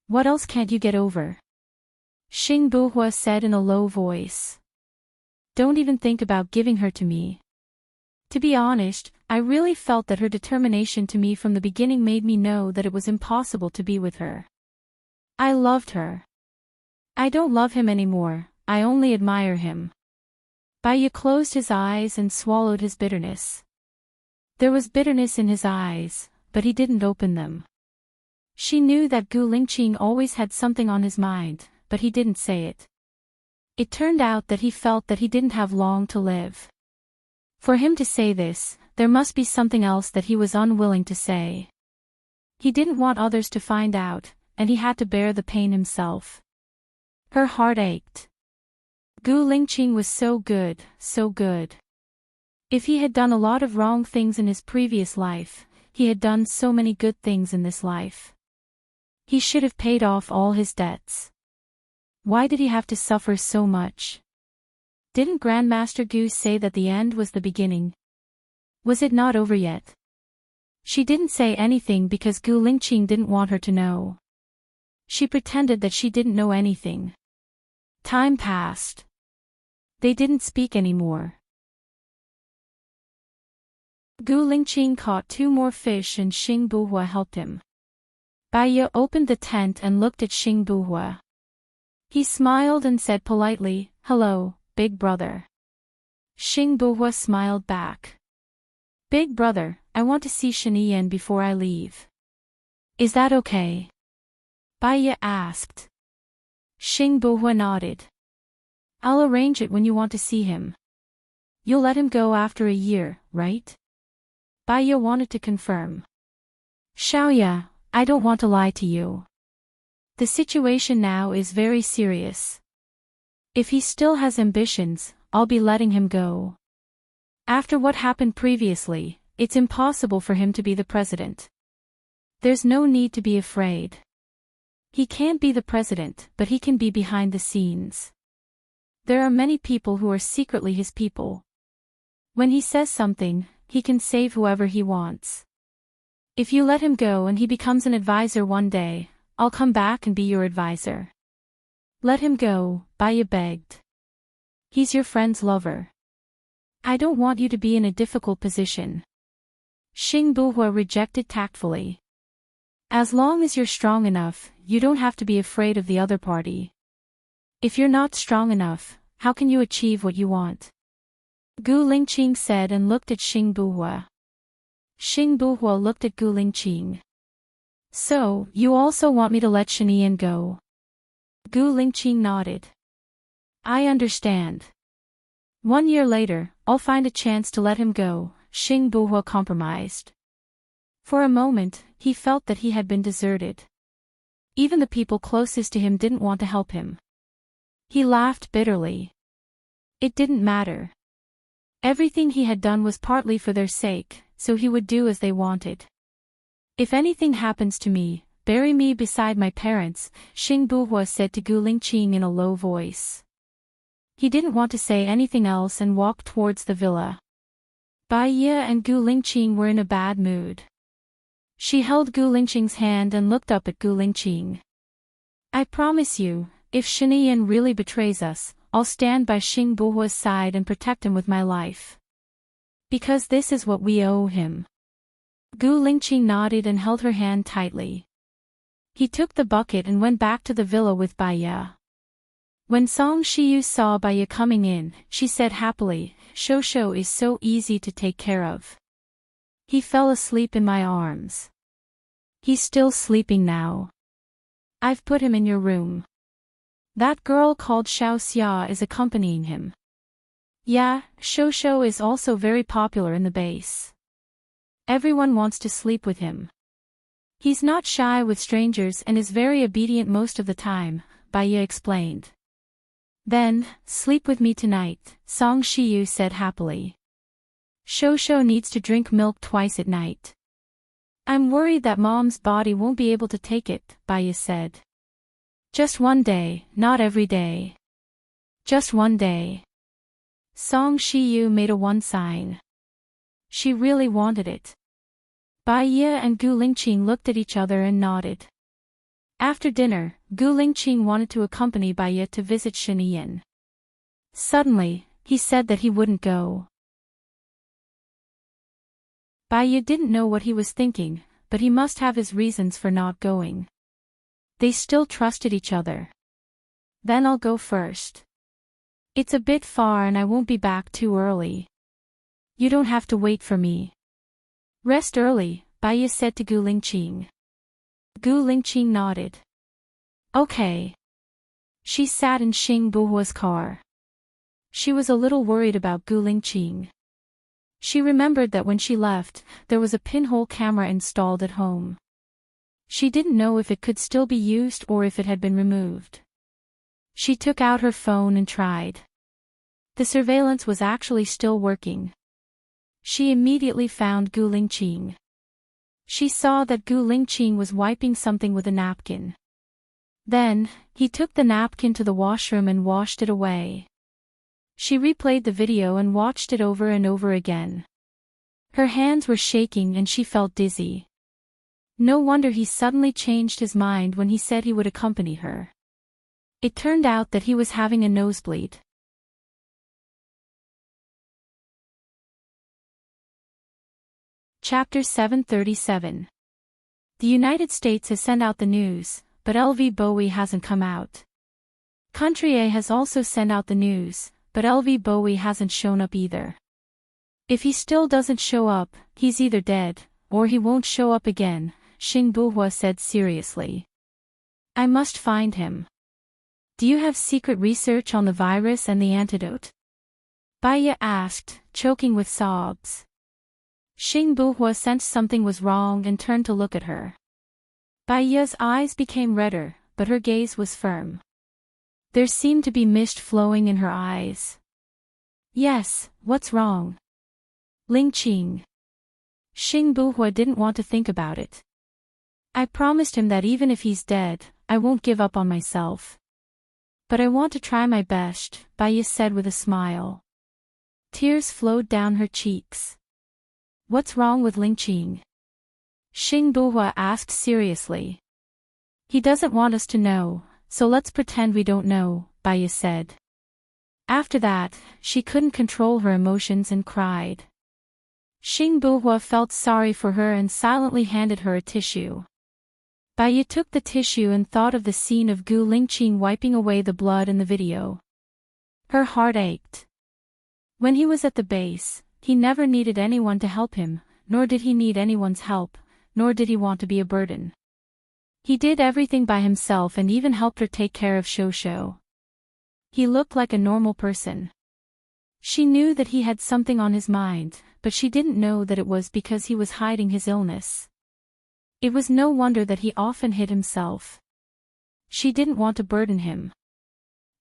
What else can't you get over? Xing Buhua said in a low voice. Don't even think about giving her to me. To be honest, I really felt that her determination to me from the beginning made me know that it was impossible to be with her. I loved her. I don't love him anymore, I only admire him. Bai Ye closed his eyes and swallowed his bitterness. There was bitterness in his eyes, but he didn't open them. She knew that Gu Lingqing always had something on his mind, but he didn't say it. It turned out that he felt that he didn't have long to live. For him to say this, there must be something else that he was unwilling to say. He didn't want others to find out, and he had to bear the pain himself. Her heart ached. Gu Lingqing was so good, so good. If he had done a lot of wrong things in his previous life, he had done so many good things in this life. He should have paid off all his debts. Why did he have to suffer so much? Didn't Grandmaster Gu say that the end was the beginning? Was it not over yet? She didn't say anything because Gu Lingqing didn't want her to know. She pretended that she didn't know anything. Time passed. They didn't speak anymore. Gu Lingqing caught 2 more fish and Xing Buhua helped him. Bai Ye opened the tent and looked at Xing Buhua. He smiled and said politely, "Hello, big brother." Xing Buhua smiled back. "Big brother, I want to see Shiniyan before I leave. Is that okay?" Bai Ye asked. Xing Buhua nodded. I'll arrange it when you want to see him. You'll let him go after a year, right? Baiya wanted to confirm. Xiaoya, I don't want to lie to you. The situation now is very serious. If he still has ambitions, I'll be letting him go. After what happened previously, it's impossible for him to be the president. There's no need to be afraid. He can't be the president, but he can be behind the scenes. There are many people who are secretly his people. When he says something, he can save whoever he wants. If you let him go and he becomes an advisor one day, I'll come back and be your advisor. Let him go, Baiya begged. He's your friend's lover. I don't want you to be in a difficult position. Xing Buhua rejected tactfully. As long as you're strong enough, you don't have to be afraid of the other party. If you're not strong enough, how can you achieve what you want? Gu Lingqing said and looked at Xing Buhua. Xing Buhua looked at Gu Lingqing. So, you also want me to let Shinian go? Gu Lingqing nodded. I understand. 1 year later, I'll find a chance to let him go, Xing Buhua compromised. For a moment, he felt that he had been deserted. Even the people closest to him didn't want to help him. He laughed bitterly. It didn't matter. Everything he had done was partly for their sake, so he would do as they wanted. If anything happens to me, bury me beside my parents, Xing Buhua said to Gu Lingqing in a low voice. He didn't want to say anything else and walked towards the villa. Baiya and Gu Lingqing were in a bad mood. She held Gu Lingqing's hand and looked up at Gu Lingqing. I promise you, if Shinian really betrays us, I'll stand by Xing Buhua's side and protect him with my life. Because this is what we owe him. Gu Lingqing nodded and held her hand tightly. He took the bucket and went back to the villa with Baiya. When Song Shiyu saw Baiya coming in, she said happily, Shosho is so easy to take care of. He fell asleep in my arms. He's still sleeping now. I've put him in your room. That girl called Xiao Xia is accompanying him. Yeah, Shosho is also very popular in the base. Everyone wants to sleep with him. He's not shy with strangers and is very obedient most of the time, Baiya explained. Then, sleep with me tonight, Song Shiyu said happily. Shosho needs to drink milk twice at night. I'm worried that mom's body won't be able to take it, Baiya said. Just one day, not every day. Just one day. Song Shiyu made a one sign. She really wanted it. Baiya and Gu Lingqing looked at each other and nodded. After dinner, Gu Lingqing wanted to accompany Baiya to visit Shinian. Suddenly, he said that he wouldn't go. Baiya didn't know what he was thinking, but he must have his reasons for not going. They still trusted each other. Then I'll go first. It's a bit far and I won't be back too early. You don't have to wait for me. Rest early, Baiya said to Gu Lingqing. Gu Lingqing nodded. Okay. She sat in Xing Buhua's car. She was a little worried about Gu Lingqing. She remembered that when she left, there was a pinhole camera installed at home. She didn't know if it could still be used or if it had been removed. She took out her phone and tried. The surveillance was actually still working. She immediately found Gu Lingqing. She saw that Gu Lingqing was wiping something with a napkin. Then, he took the napkin to the washroom and washed it away. She replayed the video and watched it over and over again. Her hands were shaking and she felt dizzy. No wonder he suddenly changed his mind when he said he would accompany her. It turned out that he was having a nosebleed. Chapter 737. The United States has sent out the news, but LV Bowie hasn't come out. Country A has also sent out the news, but LV Bowie hasn't shown up either. If he still doesn't show up, he's either dead, or he won't show up again, Xing Buhua said seriously. I must find him. Do you have secret research on the virus and the antidote? Baiya asked, choking with sobs. Xing Buhua sensed something was wrong and turned to look at her. Baiya's eyes became redder, but her gaze was firm. There seemed to be mist flowing in her eyes. Yes, what's wrong? Ling Qing. Xing Buhua didn't want to think about it. I promised him that even if he's dead, I won't give up on myself. But I want to try my best, Baiya said with a smile. Tears flowed down her cheeks. What's wrong with Ling Qing? Xing Buhua asked seriously. He doesn't want us to know, so let's pretend we don't know, Baiya said. After that, she couldn't control her emotions and cried. Xing Buhua felt sorry for her and silently handed her a tissue. Baiya took the tissue and thought of the scene of Gu Lingqing wiping away the blood in the video. Her heart ached. When he was at the base, he never needed anyone to help him, nor did he need anyone's help, nor did he want to be a burden. He did everything by himself and even helped her take care of Shosho. He looked like a normal person. She knew that he had something on his mind, but she didn't know that it was because he was hiding his illness. It was no wonder that he often hid himself. She didn't want to burden him.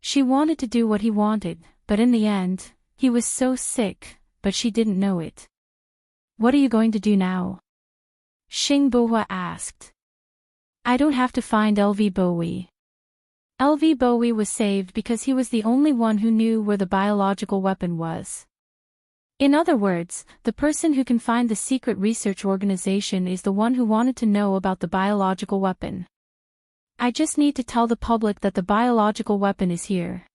She wanted to do what he wanted, but in the end, he was so sick, but she didn't know it. What are you going to do now? Xing Buhua asked. I don't have to find LV Bowie. LV Bowie was saved because he was the only one who knew where the biological weapon was. In other words, the person who can find the secret research organization is the one who wanted to know about the biological weapon. I just need to tell the public that the biological weapon is here.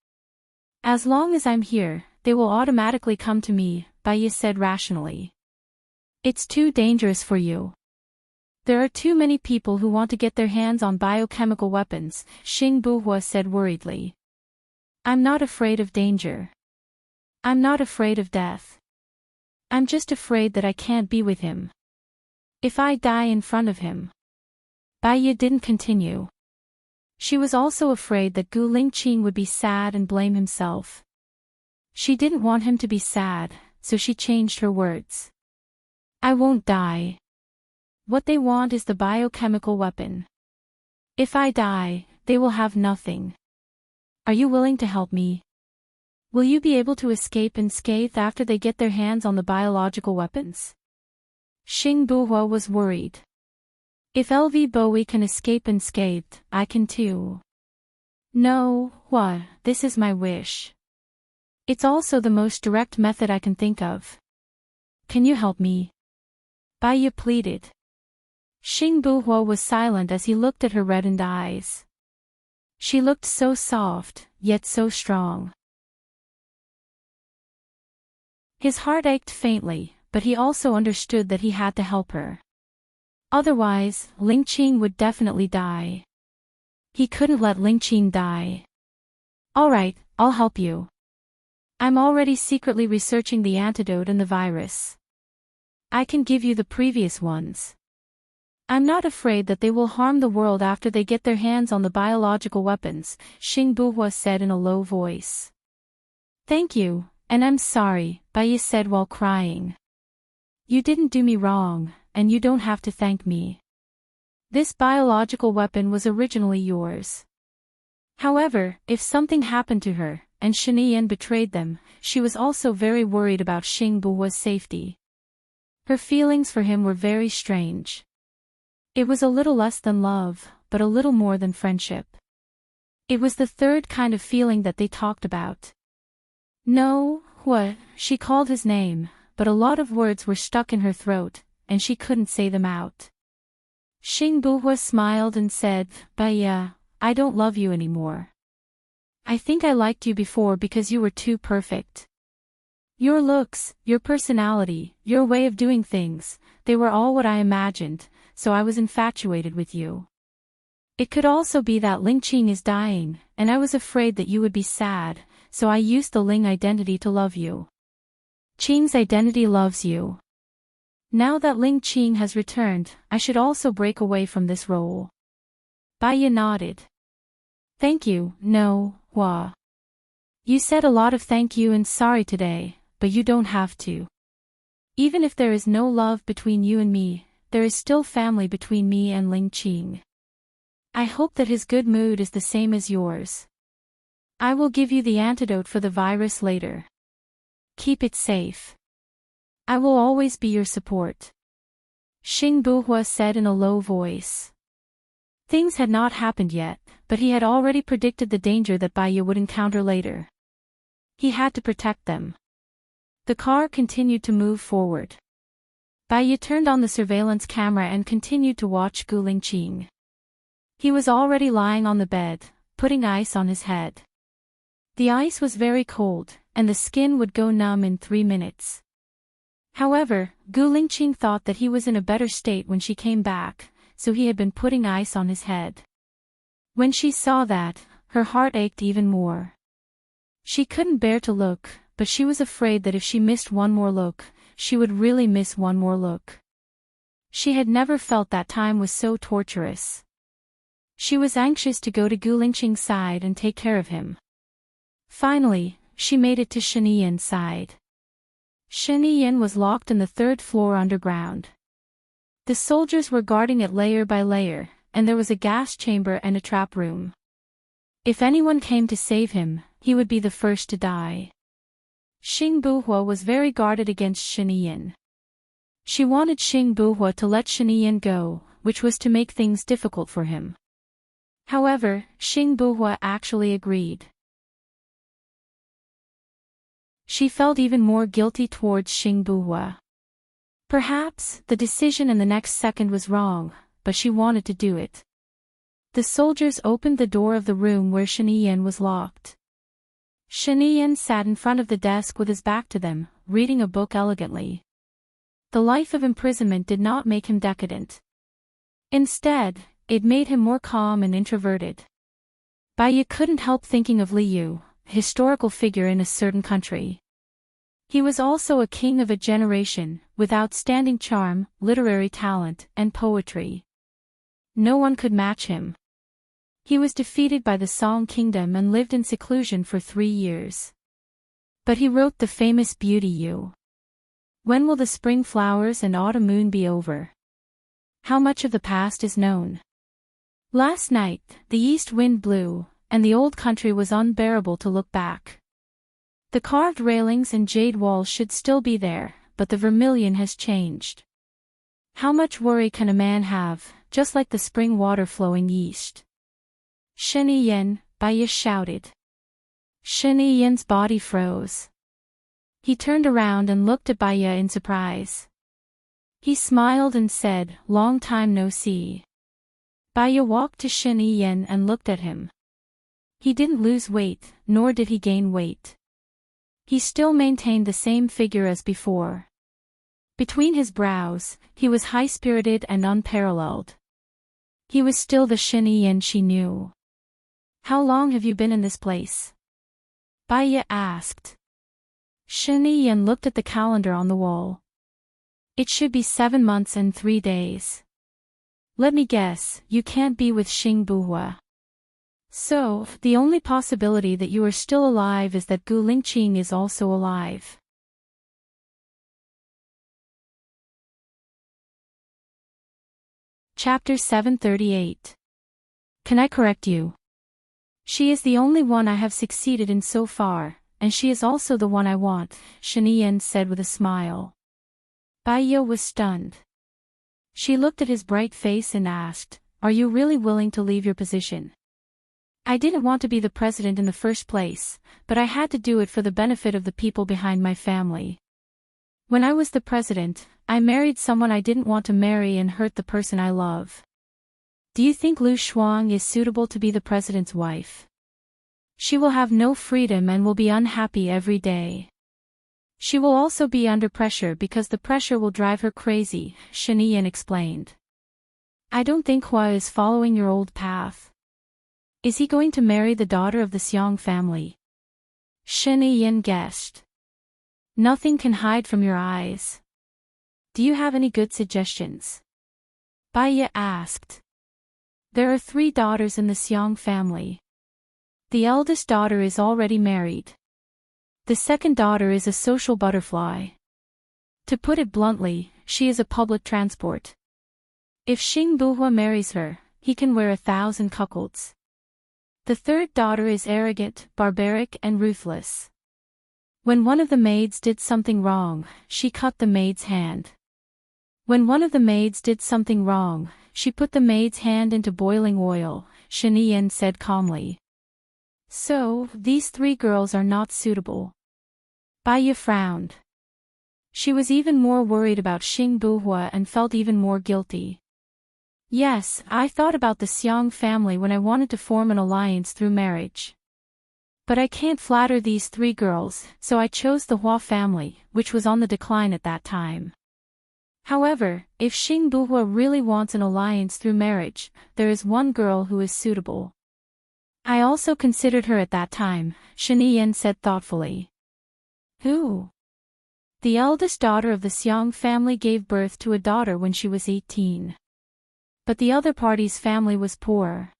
As long as I'm here, they will automatically come to me, Baiya said rationally. It's too dangerous for you. There are too many people who want to get their hands on biochemical weapons, Xing Buhua said worriedly. I'm not afraid of danger. I'm not afraid of death. I'm just afraid that I can't be with him. If I die in front of him. Baiya didn't continue. She was also afraid that Gu Lingqing would be sad and blame himself. She didn't want him to be sad, so she changed her words. I won't die. What they want is the biochemical weapon. If I die, they will have nothing. Are you willing to help me? Will you be able to escape unscathed after they get their hands on the biological weapons? Xing Buhua was worried. If LV Bowie can escape unscathed, I can too. No, Hua, this is my wish. It's also the most direct method I can think of. Can you help me? Baiya pleaded. Xing Buhua was silent as he looked at her reddened eyes. She looked so soft, yet so strong. His heart ached faintly, but he also understood that he had to help her. Otherwise, Lingqing would definitely die. He couldn't let Lingqing die. All right, I'll help you. I'm already secretly researching the antidote and the virus. I can give you the previous ones. I'm not afraid that they will harm the world after they get their hands on the biological weapons, Xing Buhua said in a low voice. Thank you, and I'm sorry, Baiya said while crying. You didn't do me wrong, and you don't have to thank me. This biological weapon was originally yours. However, if something happened to her, and Shinian betrayed them, she was also very worried about Xing Buhua's safety. Her feelings for him were very strange. It was a little less than love, but a little more than friendship. It was the third kind of feeling that they talked about. No, Hua, she called his name, but a lot of words were stuck in her throat, and she couldn't say them out. Xing Buhua smiled and said, Baiya, I don't love you anymore. I think I liked you before because you were too perfect. Your looks, your personality, your way of doing things, they were all what I imagined, so I was infatuated with you. It could also be that Lingqing is dying, and I was afraid that you would be sad, so I used the Ling identity to love you. Qing's identity loves you. Now that Lingqing has returned, I should also break away from this role. Baiya nodded. Thank you, no, Hua. You said a lot of thank you and sorry today, but you don't have to. Even if there is no love between you and me, there is still family between me and Ling Qing. I hope that his good mood is the same as yours. I will give you the antidote for the virus later. Keep it safe. I will always be your support. Xing Buhua said in a low voice. Things had not happened yet, but he had already predicted the danger that Baiya would encounter later. He had to protect them. The car continued to move forward. Baiya turned on the surveillance camera and continued to watch Gu Lingqing. He was already lying on the bed, putting ice on his head. The ice was very cold, and the skin would go numb in 3 minutes. However, Gu Lingqing thought that he was in a better state when she came back, so he had been putting ice on his head. When she saw that, her heart ached even more. She couldn't bear to look, but she was afraid that if she missed one more look, she would really miss one more look. She had never felt that time was so torturous. She was anxious to go to Gu Lingqing's side and take care of him. Finally, she made it to Sheniyan's side. Sheniyan was locked in the 3rd floor underground. The soldiers were guarding it layer by layer, and there was a gas chamber and a trap room. If anyone came to save him, he would be the first to die. Xing Buhua was very guarded against Sheniyan. She wanted Xing Buhua to let Sheniyan go, which was to make things difficult for him. However, Xing Buhua actually agreed. She felt even more guilty towards Xing Buhua. Perhaps, the decision in the next second was wrong, but she wanted to do it. The soldiers opened the door of the room where Sheniyan was locked. Sheniyan sat in front of the desk with his back to them, reading a book elegantly. The life of imprisonment did not make him decadent. Instead, it made him more calm and introverted. Baiya couldn't help thinking of Liu, a historical figure in a certain country. He was also a king of a generation, with outstanding charm, literary talent, and poetry. No one could match him. He was defeated by the Song Kingdom and lived in seclusion for 3 years. But he wrote the famous Beauty You. When will the spring flowers and autumn moon be over? How much of the past is known? Last night, the east wind blew, and the old country was unbearable to look back. The carved railings and jade walls should still be there, but the vermilion has changed. How much worry can a man have, just like the spring water flowing east? Sheniyan, Baiya shouted. Sheniyan's body froze. He turned around and looked at Baiya in surprise. He smiled and said, "Long time no see." Baiya walked to Sheniyan and looked at him. He didn't lose weight, nor did he gain weight. He still maintained the same figure as before. Between his brows, he was high-spirited and unparalleled. He was still the Sheniyan she knew. "How long have you been in this place?" Baiya asked. Sheniyan looked at the calendar on the wall. "It should be 7 months and 3 days. Let me guess, you can't be with Xing Buhua. So, the only possibility that you are still alive is that Gu Lingqing is also alive." Chapter 738. Can I correct you? She is the only one I have succeeded in so far, and she is also the one I want, Sheniyan said with a smile. Baiya was stunned. She looked at his bright face and asked, "Are you really willing to leave your position?" "I didn't want to be the president in the first place, but I had to do it for the benefit of the people behind my family. When I was the president, I married someone I didn't want to marry and hurt the person I love. Do you think Lu Shuang is suitable to be the president's wife? She will have no freedom and will be unhappy every day. She will also be under pressure because the pressure will drive her crazy," Sheniyan explained. "I don't think Hua is following your old path. Is he going to marry the daughter of the Xiong family?" Sheniyan guessed. "Nothing can hide from your eyes. Do you have any good suggestions?" Baiya asked. "There are 3 daughters in the Xiong family. The eldest daughter is already married. The second daughter is a social butterfly. To put it bluntly, she is a public transport. If Xing Buhua marries her, he can wear 1,000 cuckolds. The third daughter is arrogant, barbaric and ruthless. When one of the maids did something wrong, she cut the maid's hand. When one of the maids did something wrong, she put the maid's hand into boiling oil, Shen Yin said calmly. So, these 3 girls are not suitable. Bai Ye frowned. She was even more worried about Xing Buhua and felt even more guilty. Yes, I thought about the Xiang family when I wanted to form an alliance through marriage. But I can't flatter these 3 girls, so I chose the Hua family, which was on the decline at that time. However, if Xing Buhua really wants an alliance through marriage, there is one girl who is suitable. I also considered her at that time, Shen Yin said thoughtfully. Who? The eldest daughter of the Xiang family gave birth to a daughter when she was 18. But the other party's family was poor.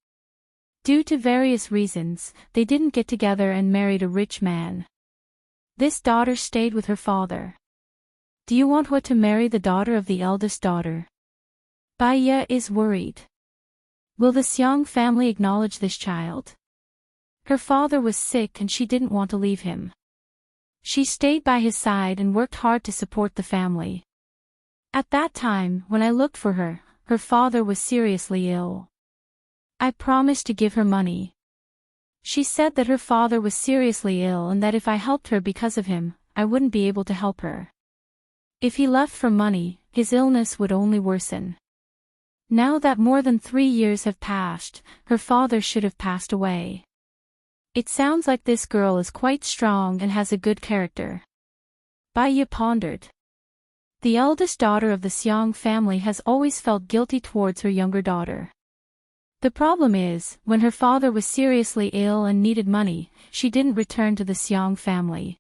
Due to various reasons, they didn't get together and married a rich man. This daughter stayed with her father. Do you want Hua to marry the daughter of the eldest daughter? Bai Ye is worried. Will the Xiang family acknowledge this child? Her father was sick and she didn't want to leave him. She stayed by his side and worked hard to support the family. At that time, when I looked for her, her father was seriously ill. I promised to give her money. She said that her father was seriously ill and that if I helped her because of him, I wouldn't be able to help her. If he left for money, his illness would only worsen. Now that more than 3 years have passed, her father should have passed away. It sounds like this girl is quite strong and has a good character. Bai Ye pondered. The eldest daughter of the Xiang family has always felt guilty towards her younger daughter. The problem is, when her father was seriously ill and needed money, she didn't return to the Xiang family.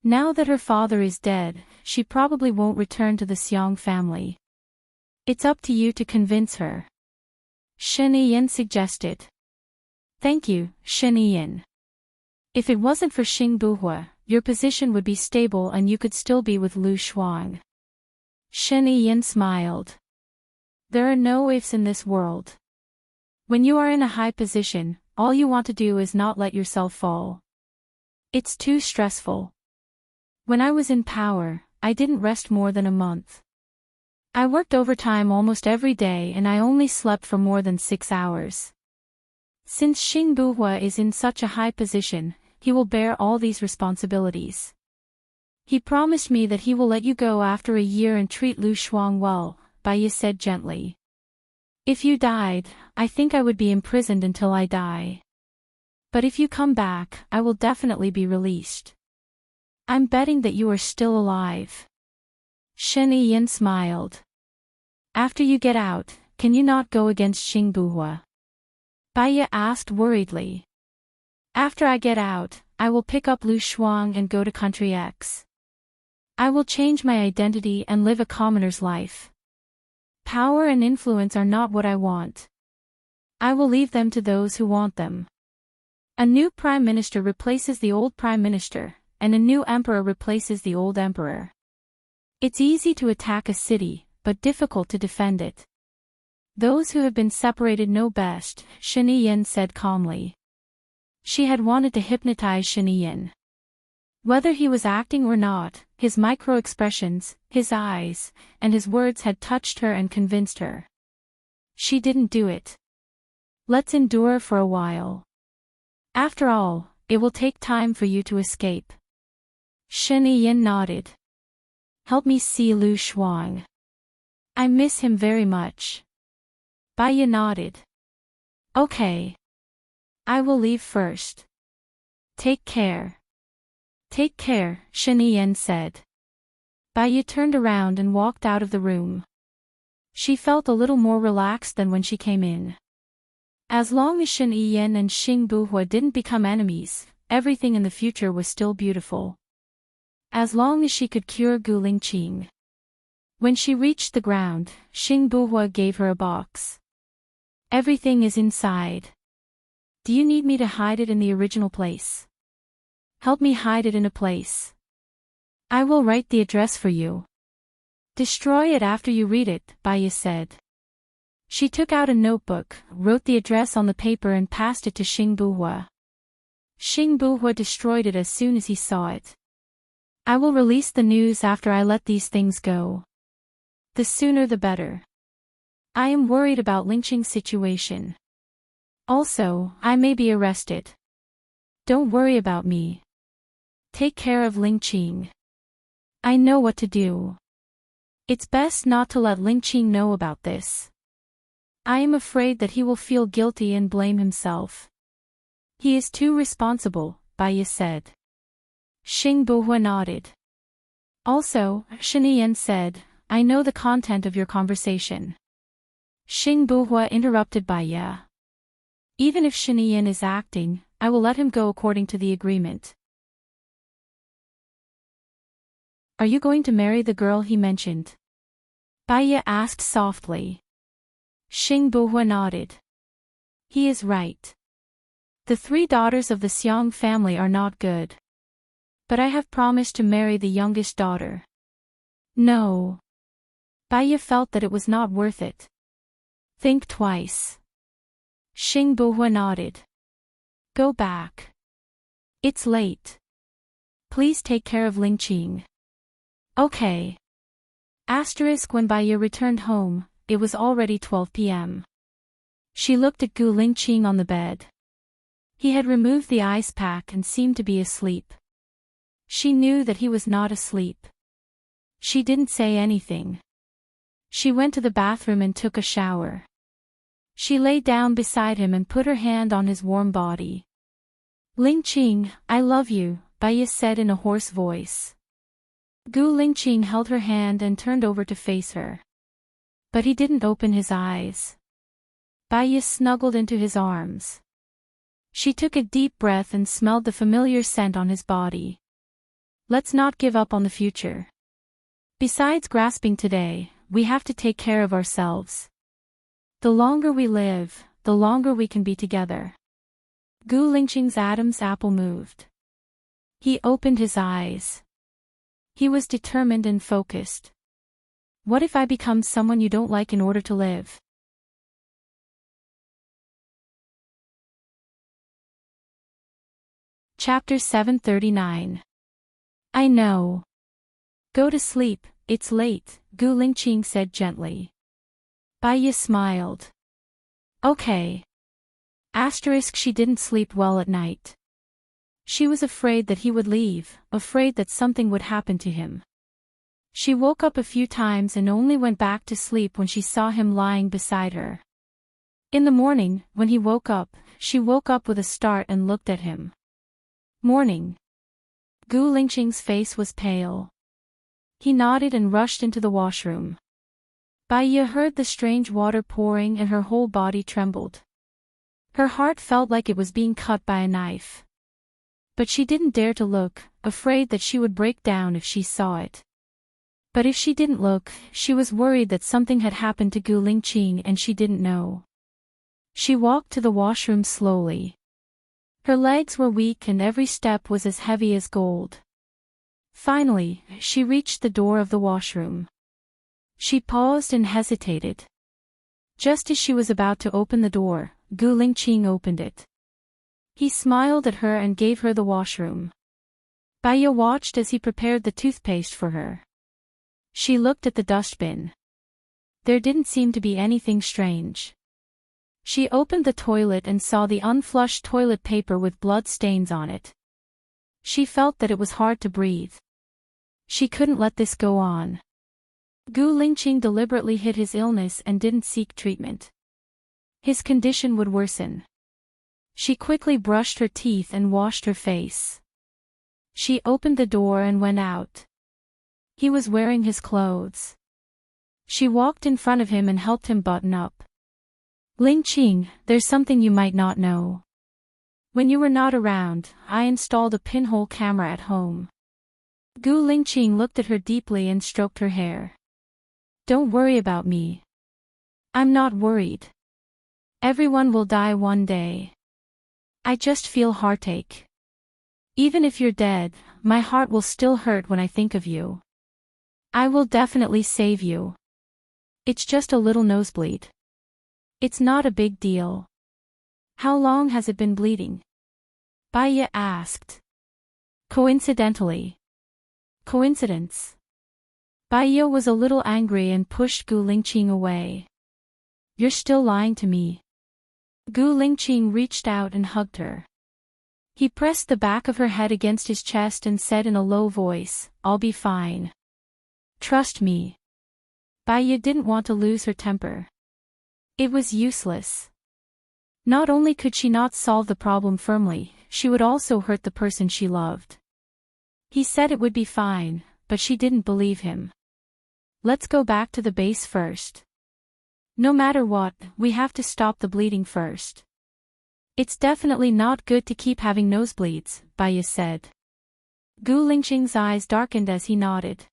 Now that her father is dead, she probably won't return to the Xiang family. It's up to you to convince her. Shen Yin suggested. Thank you, Shen Yin. If it wasn't for Xing Buhua, your position would be stable and you could still be with Lu Shuang. Shen Yin smiled. There are no ifs in this world. When you are in a high position, all you want to do is not let yourself fall. It's too stressful. When I was in power, I didn't rest more than a month. I worked overtime almost every day and I only slept for more than 6 hours. Since Xing Buhua is in such a high position, he will bear all these responsibilities. He promised me that he will let you go after a year and treat Lu Shuang well, Bai Ye said gently. If you died, I think I would be imprisoned until I die. But if you come back, I will definitely be released. I'm betting that you are still alive. Shen Yin smiled. After you get out, can you not go against Xing Buhua? Bai Ye asked worriedly. After I get out, I will pick up Lu Shuang and go to Country X. I will change my identity and live a commoner's life. Power and influence are not what I want. I will leave them to those who want them. A new prime minister replaces the old prime minister, and a new emperor replaces the old emperor. It's easy to attack a city, but difficult to defend it. Those who have been separated know best, Shen Yin said calmly. She had wanted to hypnotize Shen Yin. Whether he was acting or not, his micro-expressions, his eyes, and his words had touched her and convinced her. She didn't do it. Let's endure for a while. After all, it will take time for you to escape. Shen Yin nodded. Help me see Lu Shuang. I miss him very much. Bai Ye nodded. Okay. I will leave first. Take care. Take care, Shen Yin said. Bai Ye turned around and walked out of the room. She felt a little more relaxed than when she came in. As long as Shen Yin and Xing Buhua didn't become enemies, everything in the future was still beautiful. As long as she could cure Gu Lingqing. When she reached the ground, Xing Buhua gave her a box. Everything is inside. Do you need me to hide it in the original place? Help me hide it in a place. I will write the address for you. Destroy it after you read it, Baya said. She took out a notebook, wrote the address on the paper and passed it to Xing Buhua. Xing Buhua destroyed it as soon as he saw it. I will release the news after I let these things go. The sooner the better. I am worried about Lingqing's situation. Also, I may be arrested. Don't worry about me. Take care of Lingqing. I know what to do. It's best not to let Lingqing know about this. I am afraid that he will feel guilty and blame himself. He is too responsible, Baya said. Xing Buhua nodded. Also, Shinian said, I know the content of your conversation. Xing Buhua interrupted Baya. Even if Shinian is acting, I will let him go according to the agreement. Are you going to marry the girl he mentioned? Baya asked softly. Xing Buhua nodded. He is right. The 3 daughters of the Xiang family are not good. But I have promised to marry the youngest daughter. No. Baya felt that it was not worth it. Think twice. Xing Buhua nodded. Go back. It's late. Please take care of Lingqing. Okay. When Baya returned home, it was already 12 p.m. She looked at Gu Lingqing on the bed. He had removed the ice pack and seemed to be asleep. She knew that he was not asleep. She didn't say anything. She went to the bathroom and took a shower. She lay down beside him and put her hand on his warm body. Lingqing, I love you, Baya said in a hoarse voice. Gu Lingqing held her hand and turned over to face her. But he didn't open his eyes. Baya snuggled into his arms. She took a deep breath and smelled the familiar scent on his body. Let's not give up on the future. Besides grasping today, we have to take care of ourselves. The longer we live, the longer we can be together. Gu Lingqing's Adam's apple moved. He opened his eyes. He was determined and focused. What if I become someone you don't like in order to live? Chapter 739. I know. Go to sleep, it's late, Gu Lingqing said gently. Baya smiled. Okay. She didn't sleep well at night. She was afraid that he would leave, afraid that something would happen to him. She woke up a few times and only went back to sleep when she saw him lying beside her. In the morning, when he woke up, she woke up with a start and looked at him. Morning. Gu Lingqing's face was pale. He nodded and rushed into the washroom. Baya heard the strange water pouring and her whole body trembled. Her heart felt like it was being cut by a knife. But she didn't dare to look, afraid that she would break down if she saw it. But if she didn't look, she was worried that something had happened to Gu Lingqing and she didn't know. She walked to the washroom slowly. Her legs were weak and every step was as heavy as gold. Finally, she reached the door of the washroom. She paused and hesitated. Just as she was about to open the door, Gu Lingqing opened it. He smiled at her and gave her the washroom. Baya watched as he prepared the toothpaste for her. She looked at the dustbin. There didn't seem to be anything strange. She opened the toilet and saw the unflushed toilet paper with blood stains on it. She felt that it was hard to breathe. She couldn't let this go on. Gu Lingqing deliberately hid his illness and didn't seek treatment. His condition would worsen. She quickly brushed her teeth and washed her face. She opened the door and went out. He was wearing his clothes. She walked in front of him and helped him button up. Lingqing, there's something you might not know. When you were not around, I installed a pinhole camera at home. Gu Lingqing looked at her deeply and stroked her hair. Don't worry about me. I'm not worried. Everyone will die one day. I just feel heartache. Even if you're dead, my heart will still hurt when I think of you. I will definitely save you. It's just a little nosebleed. It's not a big deal. How long has it been bleeding? Baya asked. Coincidentally. Coincidence. Baya was a little angry and pushed Gu Lingqing away. You're still lying to me. Gu Lingqing reached out and hugged her. He pressed the back of her head against his chest and said in a low voice, I'll be fine. Trust me. Baya didn't want to lose her temper. It was useless. Not only could she not solve the problem firmly, she would also hurt the person she loved. He said it would be fine, but she didn't believe him. Let's go back to the base first. No matter what, we have to stop the bleeding first. It's definitely not good to keep having nosebleeds, Baya said. Gu Lingqing's eyes darkened as he nodded.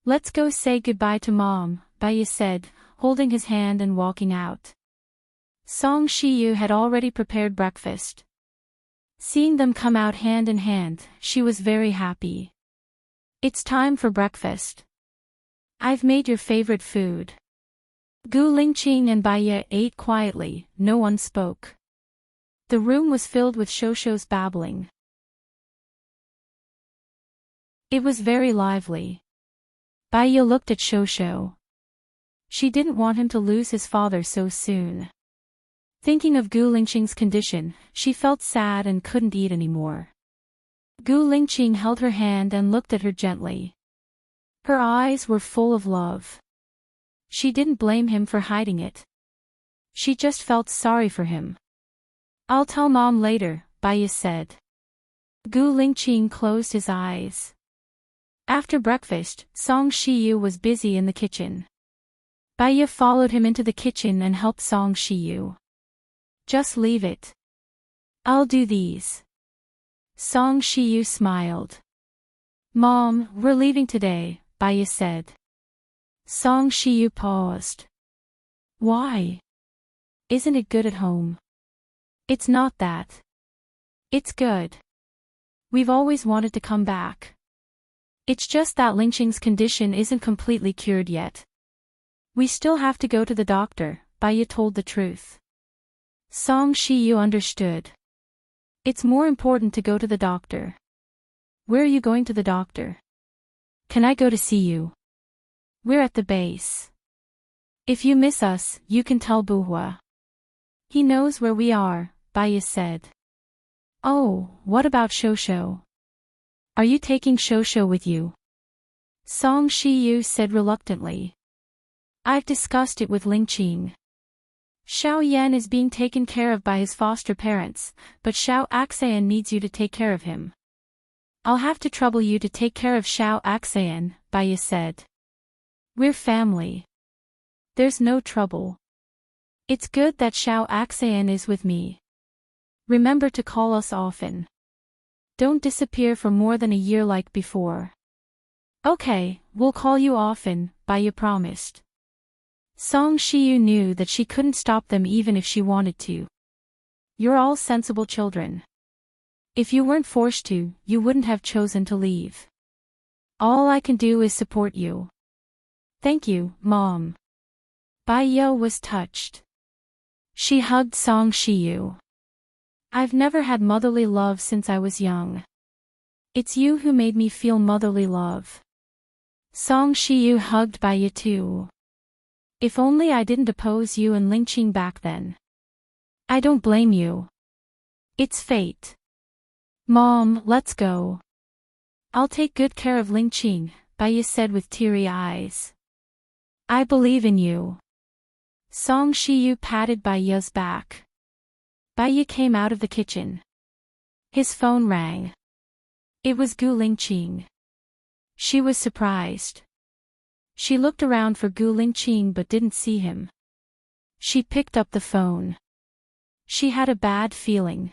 Let's go say goodbye to Mom, Baya said, holding his hand and walking out. Song Shiyu had already prepared breakfast. Seeing them come out hand in hand, she was very happy. It's time for breakfast. I've made your favorite food. Gu Lingqing and Baya ate quietly, no one spoke. The room was filled with Shosho's babbling. It was very lively. Baya looked at Shosho. She didn't want him to lose his father so soon. Thinking of Gu Lingqing's condition, she felt sad and couldn't eat anymore. Gu Lingqing held her hand and looked at her gently. Her eyes were full of love. She didn't blame him for hiding it. She just felt sorry for him. I'll tell Mom later, Baya said. Gu Lingqing closed his eyes. After breakfast, Song Shiyu was busy in the kitchen. Baya followed him into the kitchen and helped Song Shiyu. Just leave it. I'll do these. Song Shiyu smiled. Mom, we're leaving today, Baya said. Song Shiyu paused. Why? Isn't it good at home? It's not that. It's good. We've always wanted to come back. It's just that Lingqing's condition isn't completely cured yet. We still have to go to the doctor, Baya told the truth. Song Shiyu understood. It's more important to go to the doctor. Where are you going to the doctor? Can I go to see you? We're at the base. If you miss us, you can tell Buhua. He knows where we are, Baya said. Oh, what about Shosho? Are you taking Shosho with you? Song Shiyu said reluctantly. I've discussed it with Lingqing. Xiao Yan is being taken care of by his foster parents, but Xiao Axayan needs you to take care of him. I'll have to trouble you to take care of Xiao Axayan, Baya said. We're family. There's no trouble. It's good that Xiao Axayan is with me. Remember to call us often. Don't disappear for more than a year like before. Okay, we'll call you often, Baya promised. Song Shiyu knew that she couldn't stop them even if she wanted to. You're all sensible children. If you weren't forced to, you wouldn't have chosen to leave. All I can do is support you. Thank you, Mom. Baya was touched. She hugged Song Shiyu. I've never had motherly love since I was young. It's you who made me feel motherly love. Song Shiyu hugged Baya too. If only I didn't oppose you and Lingqing back then. I don't blame you. It's fate. Mom, let's go. I'll take good care of Lingqing, Baya said with teary eyes. I believe in you. Song Shiyu patted Baya's back. Baya came out of the kitchen. His phone rang. It was Gu Lingqing. She was surprised. She looked around for Gu Lingqing but didn't see him. She picked up the phone. She had a bad feeling.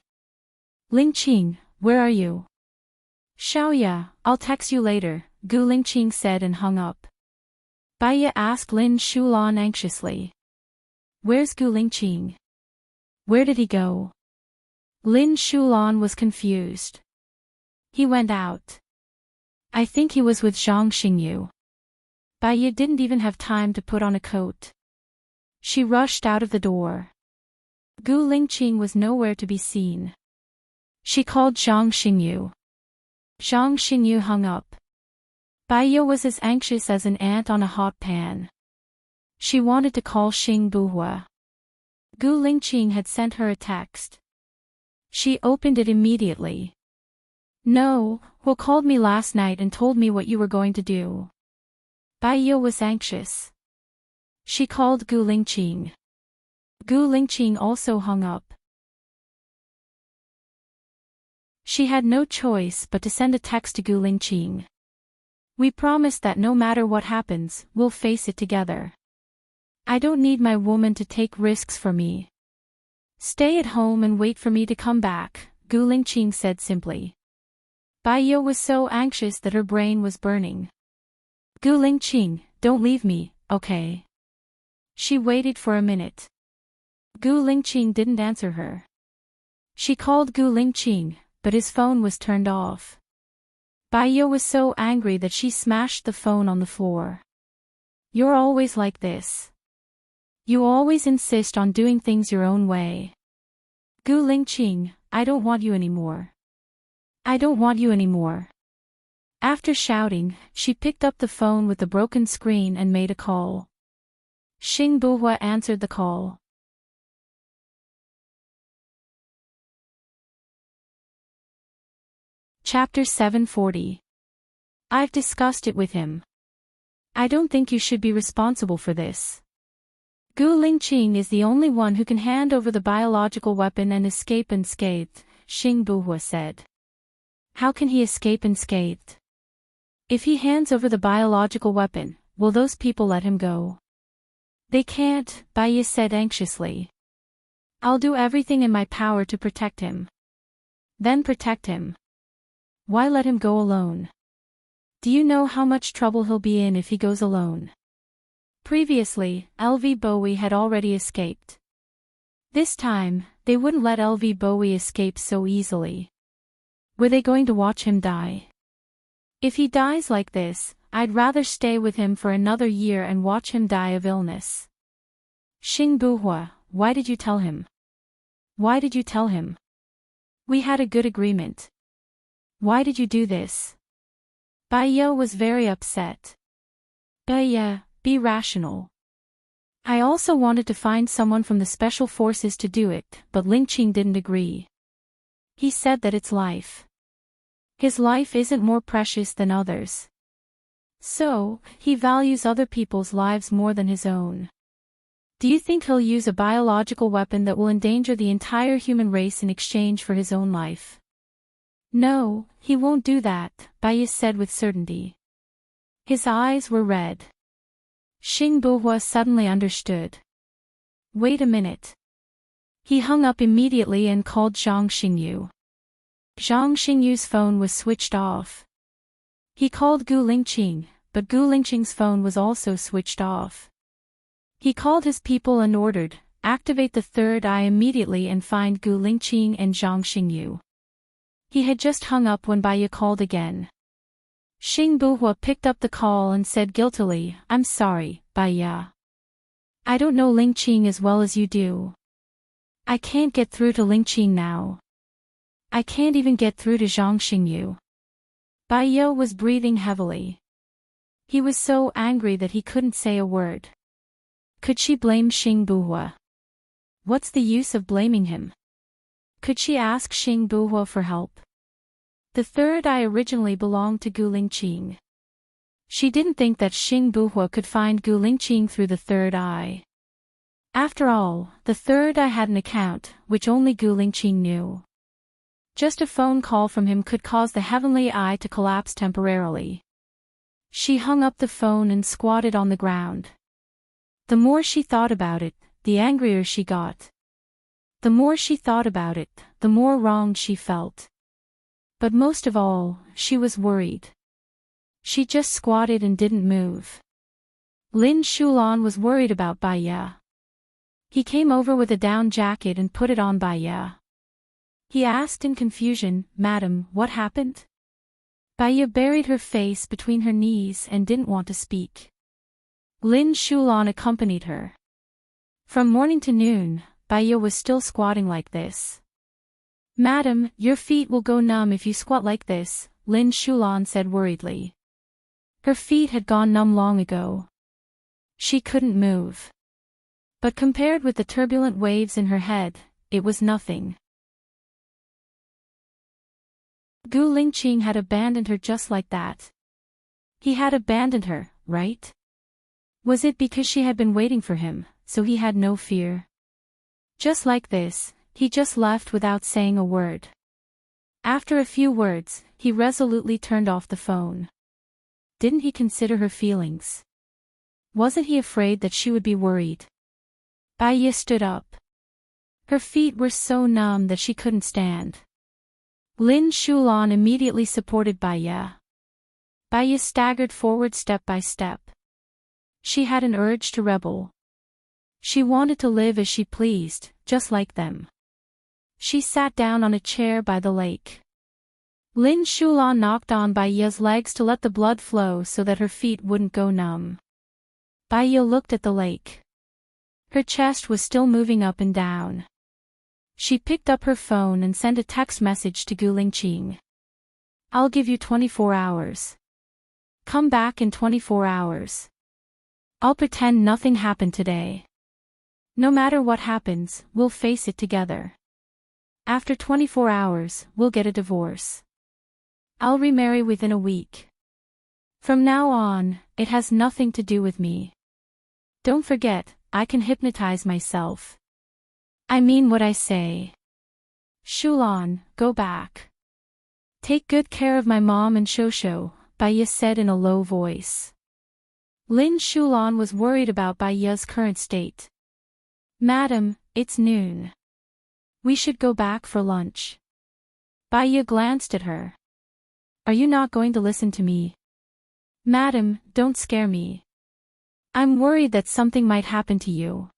Lingqing, where are you? Xiaoya, I'll text you later, Gu Lingqing said and hung up. Baya asked Lin Shulan anxiously. Where's Gu Lingqing? Where did he go? Lin Shulan was confused. He went out. I think he was with Zhang Xingyu. Bai Yi didn't even have time to put on a coat. She rushed out of the door. Gu Lingqing was nowhere to be seen. She called Zhang Xingyu. Zhang Xingyu hung up. Bai Yi was as anxious as an ant on a hot pan. She wanted to call Xing Buhua. Gu Lingqing had sent her a text. She opened it immediately. No, Hu called me last night and told me what you were going to do. Bai Yi was anxious. She called Gu Lingqing. Gu Lingqing also hung up. She had no choice but to send a text to Gu Lingqing. We promised that no matter what happens, we'll face it together. I don't need my woman to take risks for me. Stay at home and wait for me to come back, Gu Lingqing said simply. Bai Yi was so anxious that her brain was burning. Gu Lingqing, don't leave me, okay? She waited for a minute. Gu Lingqing didn't answer her. She called Gu Lingqing, but his phone was turned off. Bai Yi was so angry that she smashed the phone on the floor. You're always like this. You always insist on doing things your own way. Gu Lingqing, I don't want you anymore. I don't want you anymore. After shouting, she picked up the phone with the broken screen and made a call. Xing Buhua answered the call. Chapter 740. I've discussed it with him. I don't think you should be responsible for this. Gu Lingqing is the only one who can hand over the biological weapon and escape unscathed, Xing Buhua said. How can he escape unscathed? If he hands over the biological weapon, will those people let him go? They can't, Bai Yi said anxiously. I'll do everything in my power to protect him. Then protect him. Why let him go alone? Do you know how much trouble he'll be in if he goes alone? Previously, LV Bowie had already escaped. This time, they wouldn't let LV Bowie escape so easily. Were they going to watch him die? If he dies like this, I'd rather stay with him for another year and watch him die of illness. Xing Buhua, why did you tell him? Why did you tell him? We had a good agreement. Why did you do this? Bai Yi was very upset. Bai Yi, be rational. I also wanted to find someone from the special forces to do it, but Lingqing didn't agree. He said that it's life. His life isn't more precious than others. So, he values other people's lives more than his own. Do you think he'll use a biological weapon that will endanger the entire human race in exchange for his own life? No, he won't do that, Bai Yi said with certainty. His eyes were red. Xing Buhua suddenly understood. Wait a minute. He hung up immediately and called Zhang Xingyu. Zhang Xingyu's phone was switched off. He called Gu Lingqing, but Gu Lingqing's phone was also switched off. He called his people and ordered, activate the third eye immediately and find Gu Lingqing and Zhang Xingyu. He had just hung up when Bai Yi called again. Xing Buhua picked up the call and said guiltily, I'm sorry, Bai Yi. I don't know Lingqing as well as you do. I can't get through to Lingqing now. I can't even get through to Zhang Xingyu. Bai Yi was breathing heavily. He was so angry that he couldn't say a word. Could she blame Xing Buhua? What's the use of blaming him? Could she ask Xing Buhua for help? The third eye originally belonged to Gu Lingqing. She didn't think that Xing Buhua could find Gu Lingqing through the third eye. After all, the third eye had an account, which only Gu Lingqing knew. Just a phone call from him could cause the heavenly eye to collapse temporarily. She hung up the phone and squatted on the ground. The more she thought about it, the angrier she got. The more she thought about it, the more wronged she felt. But most of all, she was worried. She just squatted and didn't move. Lin Shulan was worried about Bai Yi. He came over with a down jacket and put it on Baya. He asked in confusion, "Madam, what happened?" Baya buried her face between her knees and didn't want to speak. Lin Shulan accompanied her. From morning to noon, Baya was still squatting like this. "Madam, your feet will go numb if you squat like this," Lin Shulan said worriedly. Her feet had gone numb long ago. She couldn't move. But compared with the turbulent waves in her head, it was nothing. Gu Lingqing had abandoned her just like that. He had abandoned her, right? Was it because she had been waiting for him, so he had no fear? Just like this, he just left without saying a word. After a few words, he resolutely turned off the phone. Didn't he consider her feelings? Wasn't he afraid that she would be worried? Baya stood up. Her feet were so numb that she couldn't stand. Lin Shulan immediately supported Baya. Baya staggered forward step by step. She had an urge to rebel. She wanted to live as she pleased, just like them. She sat down on a chair by the lake. Lin Shulan knocked on Baya's legs to let the blood flow so that her feet wouldn't go numb. Baya looked at the lake. Her chest was still moving up and down. She picked up her phone and sent a text message to Gu Lingqing. "I'll give you 24 hours. Come back in 24 hours. I'll pretend nothing happened today. No matter what happens, we'll face it together. After 24 hours, we'll get a divorce. I'll remarry within a week. From now on, it has nothing to do with me. Don't forget, I can hypnotize myself. I mean what I say. Shulan, go back. Take good care of my mom and Shosho," Baya said in a low voice. Lin Shulan was worried about Baya's current state. "Madam, it's noon. We should go back for lunch." Baya glanced at her. "Are you not going to listen to me?" "Madam, don't scare me. I'm worried that something might happen to you."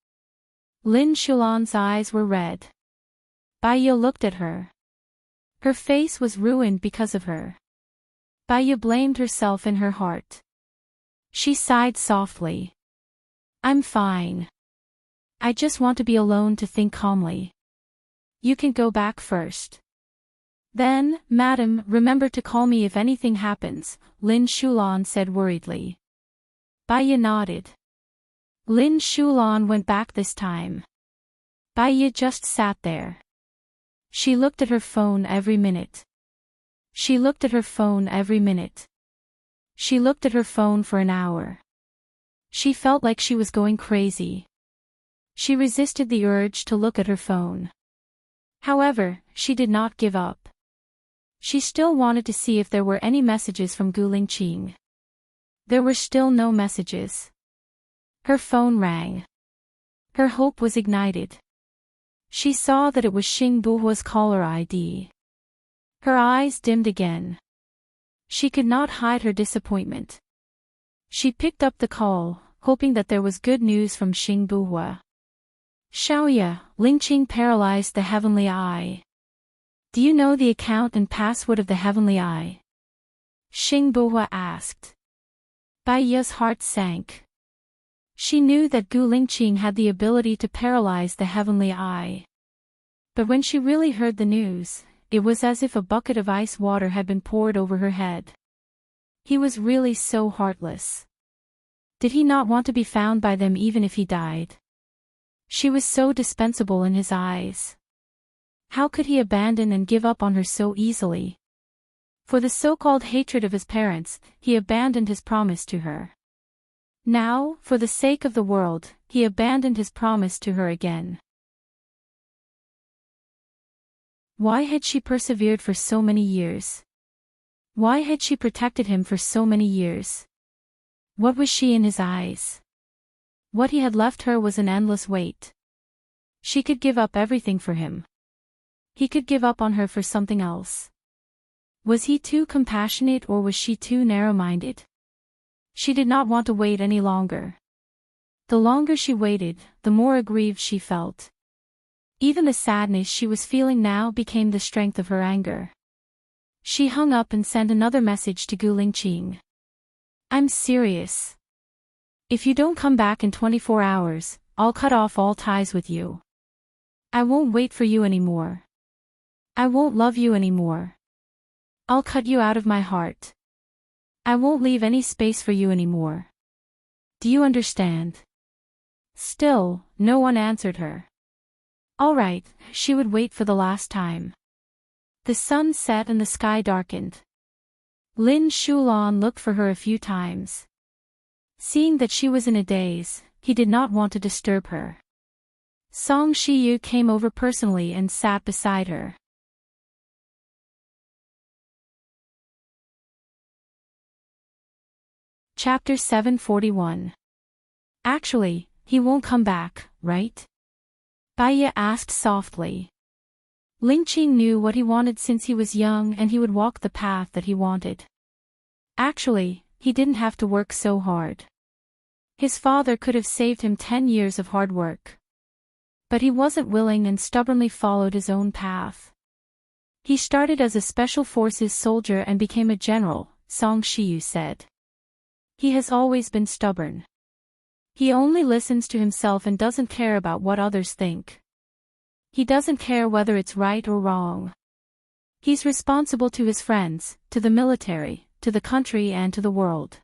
Lin Shulan's eyes were red. Baya looked at her. Her face was ruined because of her. Baya blamed herself in her heart. She sighed softly. "I'm fine. I just want to be alone to think calmly. You can go back first. Then, madam, remember to call me if anything happens," Lin Shulan said worriedly. Baya nodded. Lin Shulan went back this time. Baya just sat there. She looked at her phone every minute. She looked at her phone every minute. She looked at her phone for an hour. She felt like she was going crazy. She resisted the urge to look at her phone. However, she did not give up. She still wanted to see if there were any messages from Gu Lingqing. There were still no messages. Her phone rang. Her hope was ignited. She saw that it was Xing Buhua's caller ID. Her eyes dimmed again. She could not hide her disappointment. She picked up the call, hoping that there was good news from Xing Buhua. "Xiaoya, Lingqing paralyzed the Heavenly Eye. Do you know the account and password of the Heavenly Eye?" Xing Buhua asked. Baya's heart sank. She knew that Gu Lingqing had the ability to paralyze the Heavenly Eye. But when she really heard the news, it was as if a bucket of ice water had been poured over her head. He was really so heartless. Did he not want to be found by them even if he died? She was so dispensable in his eyes. How could he abandon and give up on her so easily? For the so-called hatred of his parents, he abandoned his promise to her. Now, for the sake of the world, he abandoned his promise to her again. Why had she persevered for so many years? Why had she protected him for so many years? What was she in his eyes? What he had left her was an endless weight. She could give up everything for him. He could give up on her for something else. Was he too compassionate or was she too narrow-minded? She did not want to wait any longer. The longer she waited, the more aggrieved she felt. Even the sadness she was feeling now became the strength of her anger. She hung up and sent another message to Gu Lingqing. I'm serious. If you don't come back in 24 hours, I'll cut off all ties with you. I won't wait for you anymore. I won't love you anymore. I'll cut you out of my heart. I won't leave any space for you anymore. Do you understand? Still, no one answered her. All right, she would wait for the last time. The sun set and the sky darkened. Lin Shulan looked for her a few times. Seeing that she was in a daze, he did not want to disturb her. Song Shiyu came over personally and sat beside her. Chapter 741. Actually, he won't come back, right? Baiya asked softly. Lingqing knew what he wanted since he was young and he would walk the path that he wanted. Actually, he didn't have to work so hard. His father could have saved him 10 years of hard work. But he wasn't willing and stubbornly followed his own path. He started as a special forces soldier and became a general, Song Shiyu said. He has always been stubborn. He only listens to himself and doesn't care about what others think. He doesn't care whether it's right or wrong. He's responsible to his friends, to the military, to the country and to the world.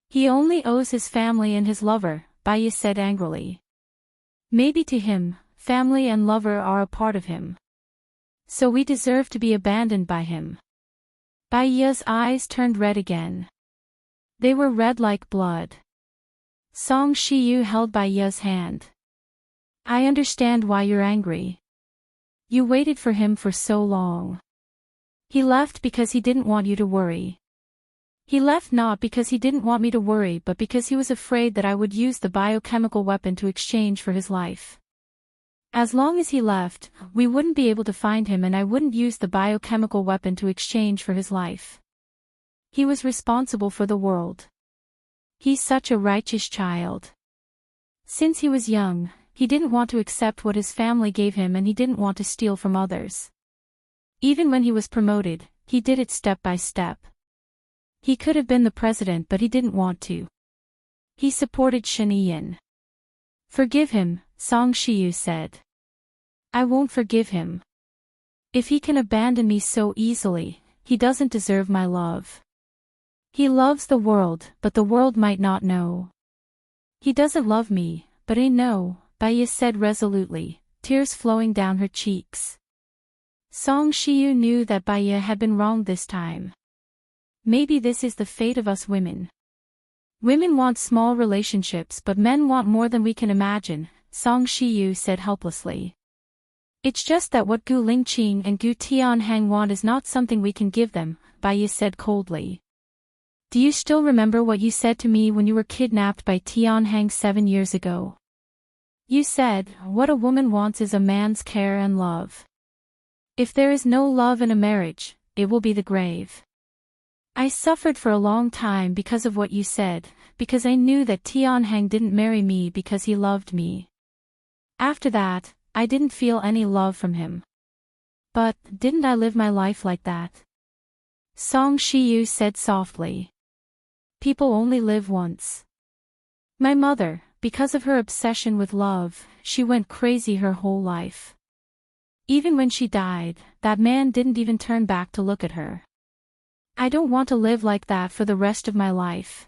He only owes his family and his lover, Baiya said angrily. Maybe to him, family and lover are a part of him. So we deserve to be abandoned by him. Baiya's eyes turned red again. They were red like blood. Song Shiyu held Baiya's hand. I understand why you're angry. You waited for him for so long. He left because he didn't want you to worry. He left not because he didn't want me to worry but because he was afraid that I would use the biochemical weapon to exchange for his life. As long as he left, we wouldn't be able to find him and I wouldn't use the biochemical weapon to exchange for his life. He was responsible for the world. He's such a righteous child. Since he was young, he didn't want to accept what his family gave him and he didn't want to steal from others. Even when he was promoted, he did it step by step. He could have been the president but he didn't want to. He supported Shinian. Forgive him, Song Shiyu said. I won't forgive him. If he can abandon me so easily, he doesn't deserve my love. He loves the world, but the world might not know. He doesn't love me, but I know, Baiya said resolutely, tears flowing down her cheeks. Song Shiyu knew that Baiya had been wrong this time. Maybe this is the fate of us women. Women want small relationships but men want more than we can imagine, Song Shiyu said helplessly. It's just that what Gu Lingqing and Gu Tianhang want is not something we can give them, Baiya said coldly. Do you still remember what you said to me when you were kidnapped by Tianhang 7 years ago? You said, what a woman wants is a man's care and love. If there is no love in a marriage, it will be the grave. I suffered for a long time because of what you said, because I knew that Tianhang didn't marry me because he loved me. After that, I didn't feel any love from him. But, didn't I live my life like that? Song Shiyu said softly. People only live once. My mother, because of her obsession with love, she went crazy her whole life. Even when she died, that man didn't even turn back to look at her. I don't want to live like that for the rest of my life.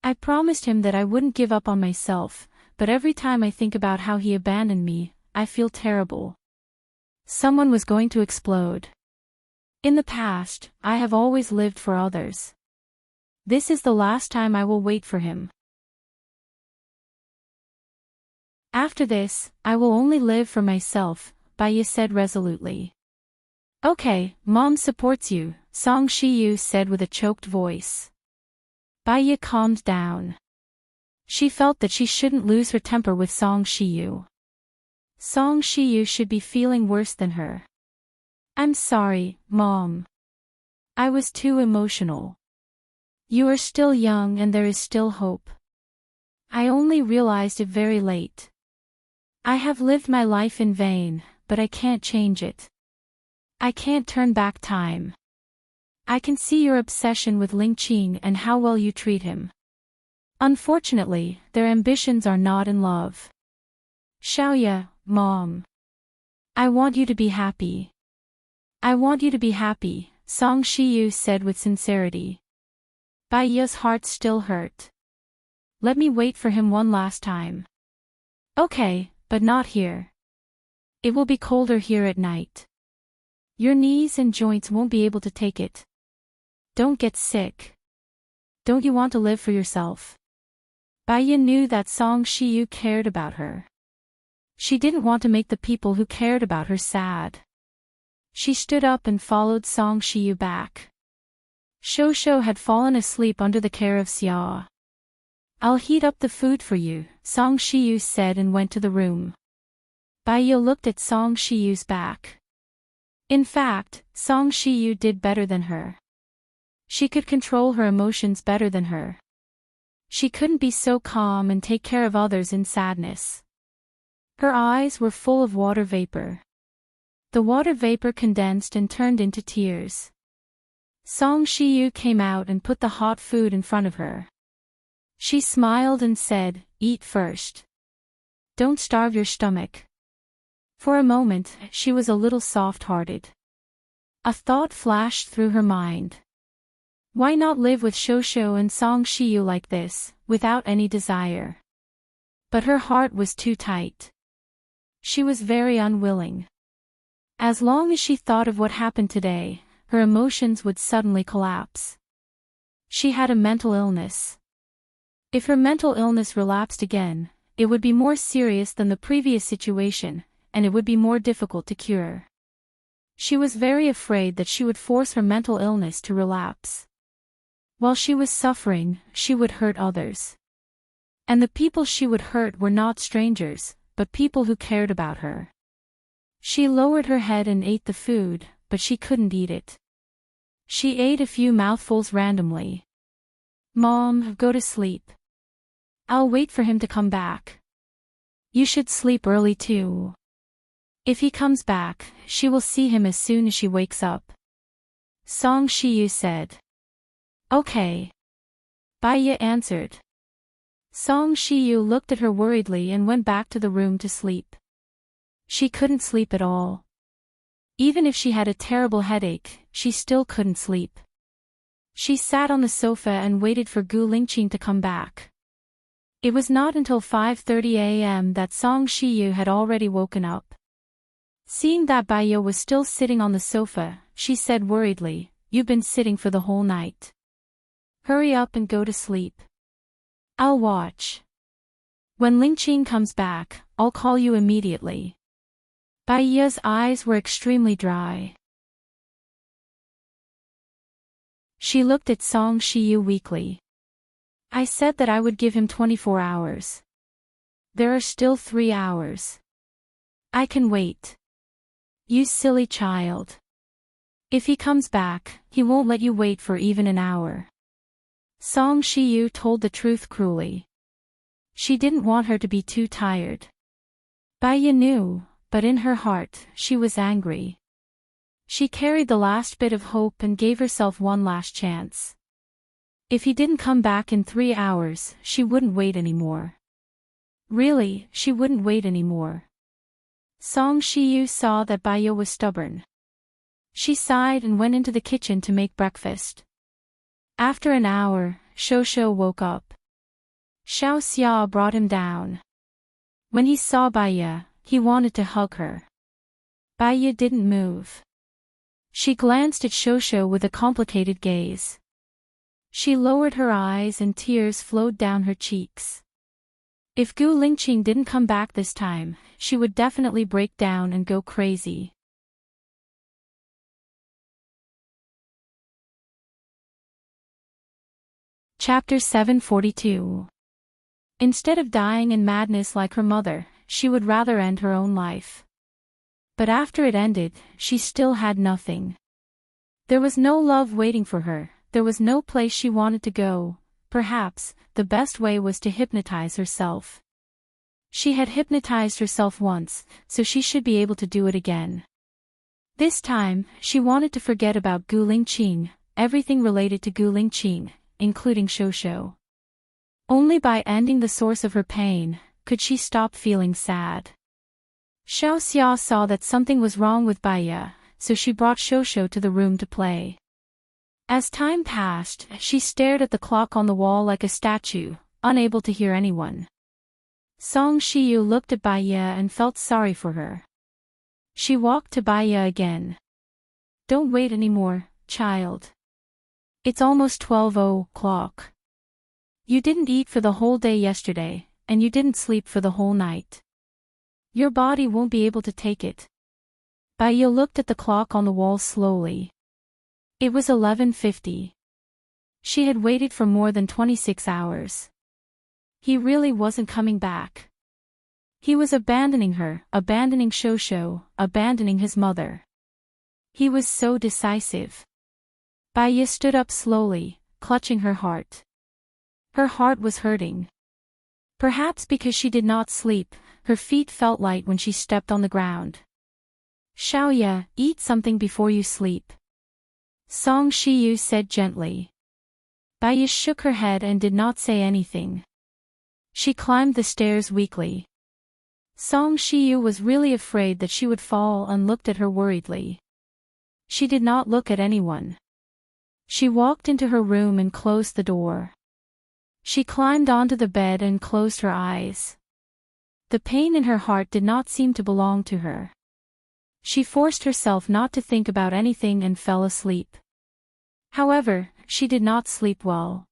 I promised him that I wouldn't give up on myself, but every time I think about how he abandoned me, I feel terrible. Someone was going to explode. In the past, I have always lived for others. This is the last time I will wait for him. After this, I will only live for myself, Baiya said resolutely. Okay, Mom supports you, Song Shiyu said with a choked voice. Baiya calmed down. She felt that she shouldn't lose her temper with Song Shiyu. Song Shiyu should be feeling worse than her. I'm sorry, Mom. I was too emotional. You are still young and there is still hope. I only realized it very late. I have lived my life in vain, but I can't change it. I can't turn back time. I can see your obsession with Lingqing and how well you treat him. Unfortunately, their ambitions are not in love. Xiaoya, Mom. I want you to be happy. I want you to be happy, Song Shiyu said with sincerity. Bai Ye's heart still hurt. Let me wait for him one last time. Okay, but not here. It will be colder here at night. Your knees and joints won't be able to take it. Don't get sick. Don't you want to live for yourself? Bai Ye knew that Song Shiyu cared about her. She didn't want to make the people who cared about her sad. She stood up and followed Song Shiyu back. Shosho had fallen asleep under the care of Xia. I'll heat up the food for you, Song Shiyu said and went to the room. Bai Ye looked at Song Shiyu's back. In fact, Song Shiyu did better than her. She could control her emotions better than her. She couldn't be so calm and take care of others in sadness. Her eyes were full of water vapor. The water vapor condensed and turned into tears. Song Shiyu came out and put the hot food in front of her. She smiled and said, "Eat first. Don't starve your stomach." For a moment, she was a little soft-hearted. A thought flashed through her mind. Why not live with Shosho and Song Shiyu like this, without any desire? But her heart was too tight. She was very unwilling. As long as she thought of what happened today, her emotions would suddenly collapse. She had a mental illness. If her mental illness relapsed again, it would be more serious than the previous situation, and it would be more difficult to cure. She was very afraid that she would force her mental illness to relapse. While she was suffering, she would hurt others. And the people she would hurt were not strangers, but people who cared about her. She lowered her head and ate the food, but she couldn't eat it. She ate a few mouthfuls randomly. Mom, go to sleep. I'll wait for him to come back. You should sleep early too. If he comes back, she will see him as soon as she wakes up. Song Shiyu said. Okay. Bai Ye answered. Song Shiyu looked at her worriedly and went back to the room to sleep. She couldn't sleep at all. Even if she had a terrible headache, she still couldn't sleep. She sat on the sofa and waited for Gu Lingqing to come back. It was not until 5:30 a.m. that Song Shiyu had already woken up. Seeing that Bai Ye was still sitting on the sofa, she said worriedly, "You've been sitting for the whole night. Hurry up and go to sleep. I'll watch. When Lingqing comes back, I'll call you immediately." Bai Ye's eyes were extremely dry. She looked at Song Shiyu weakly. I said that I would give him 24 hours. There are still 3 hours. I can wait. You silly child. If he comes back, he won't let you wait for even an hour. Song Shiyu told the truth cruelly. She didn't want her to be too tired. Bai Ye knew, but in her heart, she was angry. She carried the last bit of hope and gave herself one last chance. If he didn't come back in 3 hours, she wouldn't wait anymore. Really, she wouldn't wait anymore. Song Shiyu saw that Bai Ye was stubborn. She sighed and went into the kitchen to make breakfast. After an hour, Shosho woke up. Xiao Xia brought him down. When he saw Bai Ye, he wanted to hug her. Bai Ye didn't move. She glanced at Shosho with a complicated gaze. She lowered her eyes and tears flowed down her cheeks. If Gu Lingqing didn't come back this time, she would definitely break down and go crazy. Chapter 742. Instead of dying in madness like her mother, she would rather end her own life. But after it ended, she still had nothing. There was no love waiting for her, there was no place she wanted to go, perhaps, the best way was to hypnotize herself. She had hypnotized herself once, so she should be able to do it again. This time, she wanted to forget about Gu Lingqing, everything related to Gu Lingqing, including Shosho. Only by ending the source of her pain, could she stop feeling sad. Xiao Xia saw that something was wrong with Baiya, so she brought Shosho to the room to play. As time passed, she stared at the clock on the wall like a statue, unable to hear anyone. Song Shiyu looked at Baiya and felt sorry for her. She walked to Baiya again. Don't wait anymore, child. It's almost 12 o'clock. You didn't eat for the whole day yesterday, and you didn't sleep for the whole night. Your body won't be able to take it. Baiya looked at the clock on the wall slowly. It was 11:50. She had waited for more than 26 hours. He really wasn't coming back. He was abandoning her, abandoning Shosho, abandoning his mother. He was so decisive. Baiya stood up slowly, clutching her heart. Her heart was hurting. Perhaps because she did not sleep, her feet felt light when she stepped on the ground. Xiaoya, eat something before you sleep. Song Shiyu said gently. Baiya shook her head and did not say anything. She climbed the stairs weakly. Song Shiyu was really afraid that she would fall and looked at her worriedly. She did not look at anyone. She walked into her room and closed the door. She climbed onto the bed and closed her eyes. The pain in her heart did not seem to belong to her. She forced herself not to think about anything and fell asleep. However, she did not sleep well.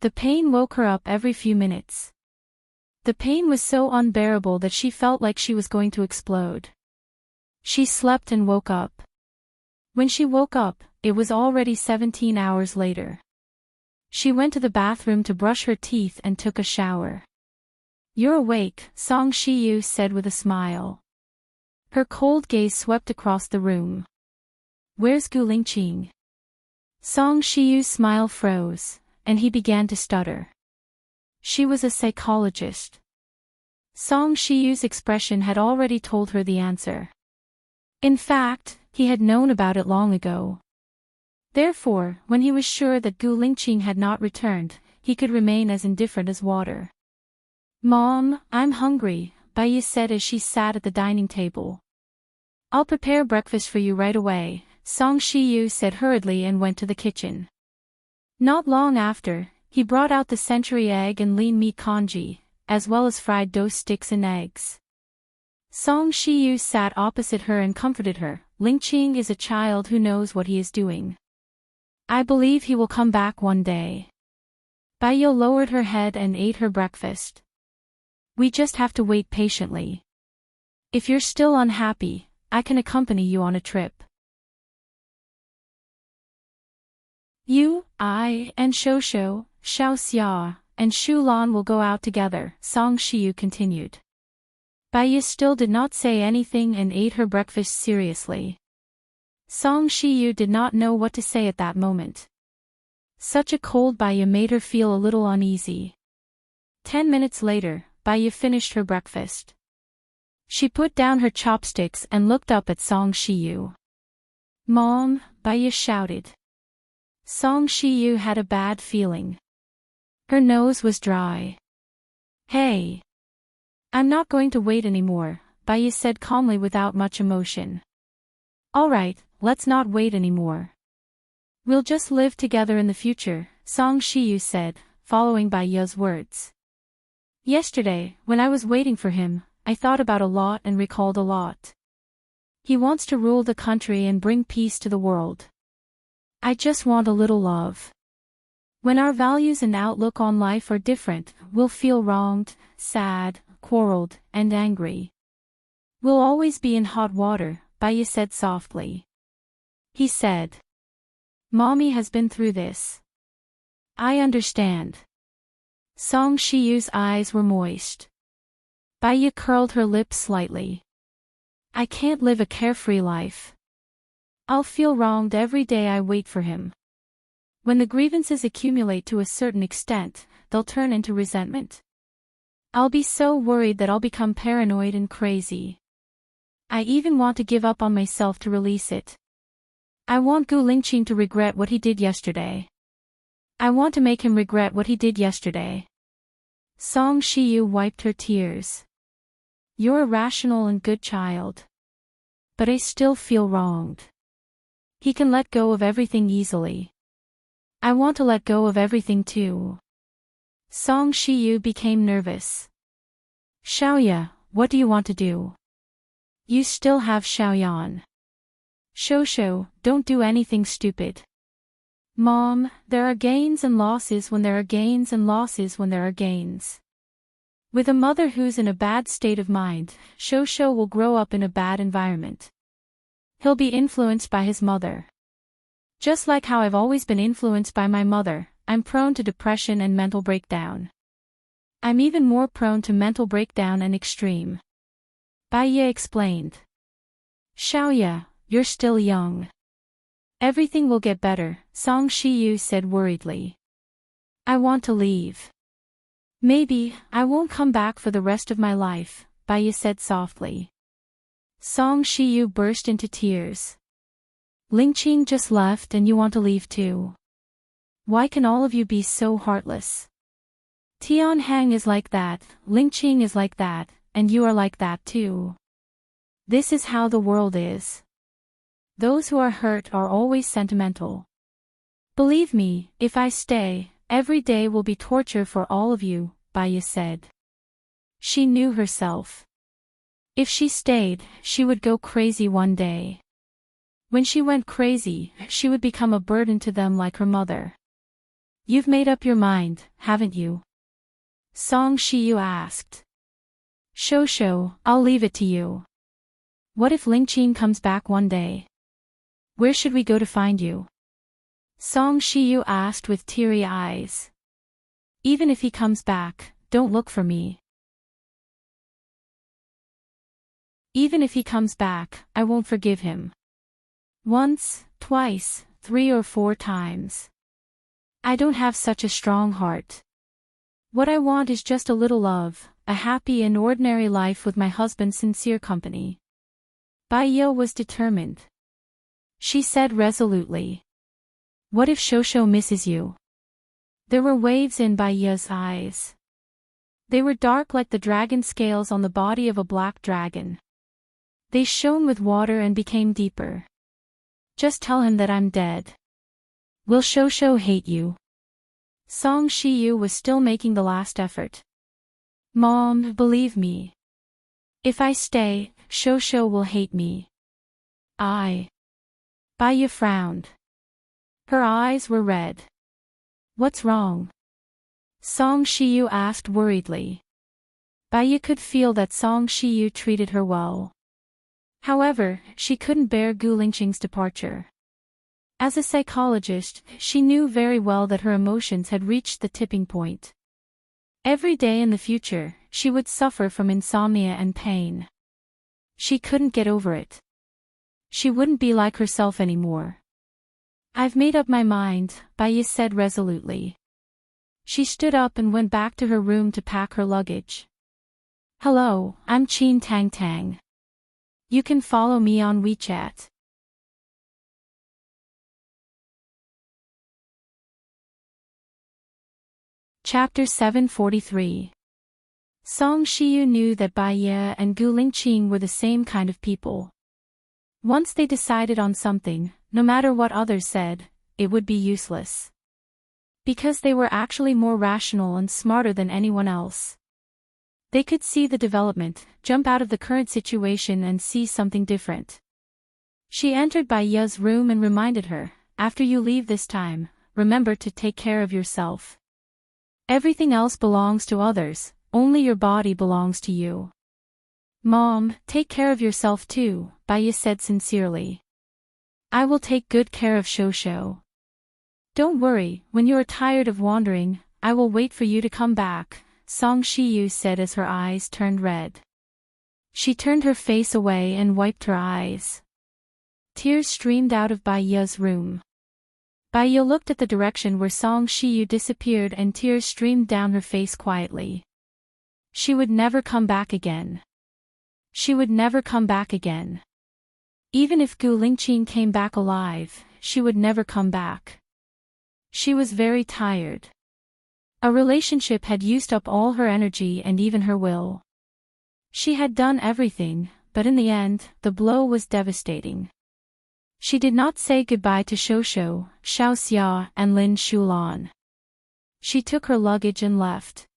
The pain woke her up every few minutes. The pain was so unbearable that she felt like she was going to explode. She slept and woke up. When she woke up, it was already 17 hours later. She went to the bathroom to brush her teeth and took a shower. You're awake, Song Shiyu said with a smile. Her cold gaze swept across the room. Where's Gu Lingqing? Song Shiyu's smile froze, and he began to stutter. She was a psychologist. Song Shiyu's expression had already told her the answer. In fact, he had known about it long ago. Therefore, when he was sure that Gu Lingqing had not returned, he could remain as indifferent as water. Mom, I'm hungry, Baiya said as she sat at the dining table. I'll prepare breakfast for you right away, Song Shiyu said hurriedly and went to the kitchen. Not long after, he brought out the century egg and lean meat congee, as well as fried dough sticks and eggs. Song Shiyu sat opposite her and comforted her. Lingqing is a child who knows what he is doing. I believe he will come back one day. Baiya lowered her head and ate her breakfast. We just have to wait patiently. If you're still unhappy, I can accompany you on a trip. You, I, and Shosho, Xiao Xia, and Shu Lan will go out together, Song Shiyu continued. Baiya still did not say anything and ate her breakfast seriously. Song Shiyu did not know what to say at that moment. Such a cold Baiya made her feel a little uneasy. 10 minutes later, Baiya finished her breakfast. She put down her chopsticks and looked up at Song Shiyu. Mom, Baiya shouted. Song Shiyu had a bad feeling. Her nose was dry. Hey! I'm not going to wait anymore, Baiya said calmly without much emotion. Alright, let's not wait anymore. We'll just live together in the future, Song Shiyu said, following Baiya's words. Yesterday, when I was waiting for him, I thought about a lot and recalled a lot. He wants to rule the country and bring peace to the world. I just want a little love. When our values and outlook on life are different, we'll feel wronged, sad, quarreled, and angry. We'll always be in hot water, Baiya said softly. He said. Mommy has been through this. I understand. Song Shiyu's eyes were moist. Baiya curled her lips slightly. I can't live a carefree life. I'll feel wronged every day I wait for him. When the grievances accumulate to a certain extent, they'll turn into resentment. I'll be so worried that I'll become paranoid and crazy. I even want to give up on myself to release it. I want Gu Lingqing to regret what he did yesterday. I want to make him regret what he did yesterday. Song Shiyu wiped her tears. You're a rational and good child. But I still feel wronged. He can let go of everything easily. I want to let go of everything too. Song Shiyu became nervous. Xiaoya, what do you want to do? You still have Xiaoyan. Shosho, don't do anything stupid. Mom, there are gains and losses when there are gains and losses when there are gains. With a mother who's in a bad state of mind, Shosho will grow up in a bad environment. He'll be influenced by his mother. Just like how I've always been influenced by my mother, I'm prone to depression and mental breakdown. I'm even more prone to mental breakdown and extreme. Bai Ye explained. Xiaoya, you're still young. Everything will get better, Song Shiyu said worriedly. I want to leave. Maybe, I won't come back for the rest of my life, Bai Ye said softly. Song Shiyu burst into tears. Lingqing just left and you want to leave too. Why can all of you be so heartless? Tianhang is like that, Lingqing is like that, and you are like that too. This is how the world is. Those who are hurt are always sentimental. Believe me, if I stay, every day will be torture for all of you, Bai Ye said. She knew herself. If she stayed, she would go crazy one day. When she went crazy, she would become a burden to them like her mother. You've made up your mind, haven't you? Song Shiyu asked. Shosho, I'll leave it to you. What if Lingqing comes back one day? Where should we go to find you? Song Shiyu asked with teary eyes. Even if he comes back, don't look for me. Even if he comes back, I won't forgive him. Once, twice, 3 or 4 times. I don't have such a strong heart. What I want is just a little love, a happy and ordinary life with my husband's sincere company. Bai Ye was determined. She said resolutely. What if Shosho misses you? There were waves in Bai Ye's eyes. They were dark like the dragon scales on the body of a black dragon. They shone with water and became deeper. Just tell him that I'm dead. Will Shosho hate you? Song Shiyu was still making the last effort. Mom, believe me. If I stay, Shosho will hate me. Bai Ye frowned. Her eyes were red. What's wrong? Song Shiyu asked worriedly. Bai Ye could feel that Song Shiyu treated her well. However, she couldn't bear Gu Lingqing's departure. As a psychologist, she knew very well that her emotions had reached the tipping point. Every day in the future, she would suffer from insomnia and pain. She couldn't get over it. She wouldn't be like herself anymore. I've made up my mind, Bai Ye said resolutely. She stood up and went back to her room to pack her luggage. Hello, I'm Qin Tang Tang. You can follow me on WeChat. Chapter 743. Song Shiyu knew that Bai Ye and Gu Lingqing were the same kind of people. Once they decided on something, no matter what others said, it would be useless. Because they were actually more rational and smarter than anyone else. They could see the development, jump out of the current situation and see something different. She entered Bai Ye's room and reminded her, after you leave this time, remember to take care of yourself. Everything else belongs to others, only your body belongs to you. Mom, take care of yourself too, Bai Ye said sincerely. I will take good care of Shosho. Don't worry, when you are tired of wandering, I will wait for you to come back, Song Shiyu said as her eyes turned red. She turned her face away and wiped her eyes. Tears streamed out of Bai Ye's room. Baya looked at the direction where Song Shiyu disappeared and tears streamed down her face quietly. She would never come back again. She would never come back again. Even if Gu Lingqing came back alive, she would never come back. She was very tired. A relationship had used up all her energy and even her will. She had done everything, but in the end, the blow was devastating. She did not say goodbye to Shoushou, Xiaoxia, and Lin Shulan. She took her luggage and left.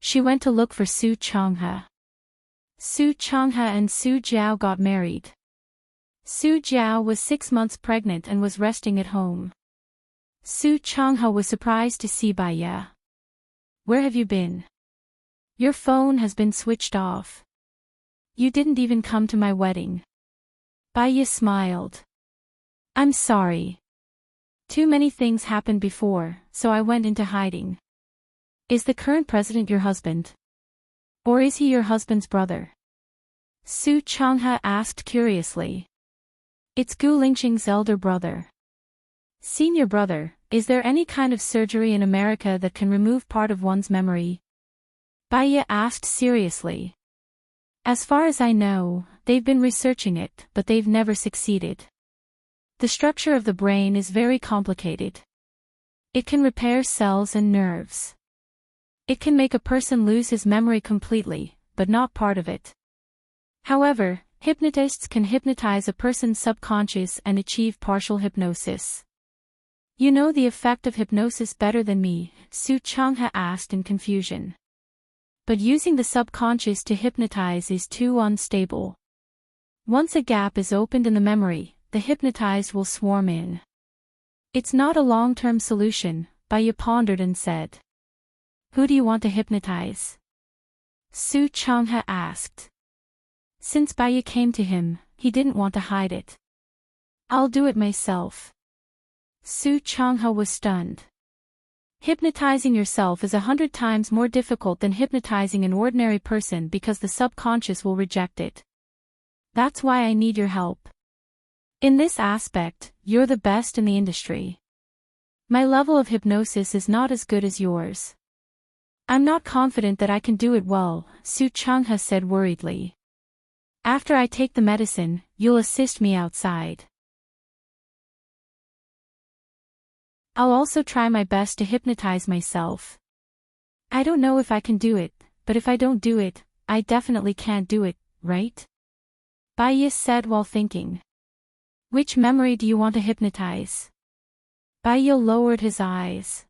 She went to look for Su Changhe. Su Changhe and Su Jiao got married. Su Jiao was 6 months pregnant and was resting at home. Su Changhe was surprised to see Baya. "Where have you been? Your phone has been switched off. You didn't even come to my wedding." Baya smiled. "I'm sorry. Too many things happened before, so I went into hiding." "Is the current president your husband? Or is he your husband's brother?" Su Changhe asked curiously. "It's Gu Lingqing's elder brother." "Senior brother, is there any kind of surgery in America that can remove part of one's memory?" Baya asked seriously. "As far as I know, they've been researching it, but they've never succeeded. The structure of the brain is very complicated. It can repair cells and nerves. It can make a person lose his memory completely, but not part of it. However, hypnotists can hypnotize a person's subconscious and achieve partial hypnosis." "You know the effect of hypnosis better than me," Su Changhe asked in confusion. "But using the subconscious to hypnotize is too unstable. Once a gap is opened in the memory, the hypnotized will swarm in. It's not a long-term solution," Baya pondered and said. "Who do you want to hypnotize?" Su Changhe asked. Since Baya came to him, he didn't want to hide it. "I'll do it myself." Su Changhe was stunned. Hypnotizing yourself is 100 times more difficult than hypnotizing an ordinary person because the subconscious will reject it. "That's why I need your help. In this aspect, you're the best in the industry. My level of hypnosis is not as good as yours." "I'm not confident that I can do it well," Su Changhe said worriedly. "After I take the medicine, you'll assist me outside. I'll also try my best to hypnotize myself. I don't know if I can do it, but if I don't do it, I definitely can't do it, right?" Baya said while thinking. "Which memory do you want to hypnotize?" Baya lowered his eyes.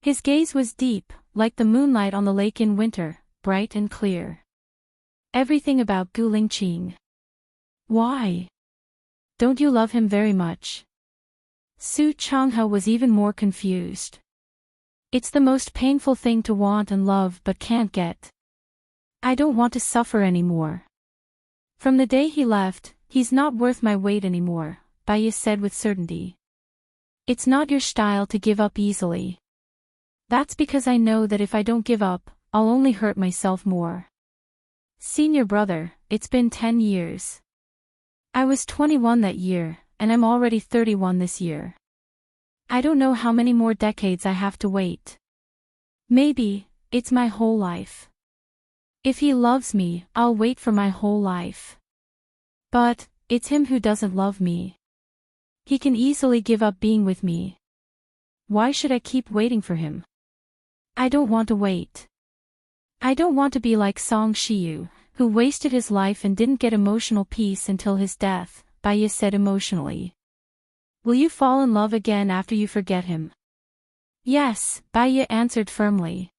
His gaze was deep, like the moonlight on the lake in winter, bright and clear. "Everything about Gu Lingqing." "Why? Don't you love him very much?" Su Changhe was even more confused. "It's the most painful thing to want and love but can't get. I don't want to suffer anymore. From the day he left, he's not worth my weight anymore," Baya said with certainty. "It's not your style to give up easily. That's because I know that if I don't give up, I'll only hurt myself more. Senior brother, it's been 10 years. I was 21 that year, and I'm already 31 this year. I don't know how many more decades I have to wait. Maybe, it's my whole life. If he loves me, I'll wait for my whole life. But, it's him who doesn't love me. He can easily give up being with me. Why should I keep waiting for him? I don't want to wait. I don't want to be like Song Shiyu, who wasted his life and didn't get emotional peace until his death," Baya said emotionally. "Will you fall in love again after you forget him?" "Yes," Baya answered firmly.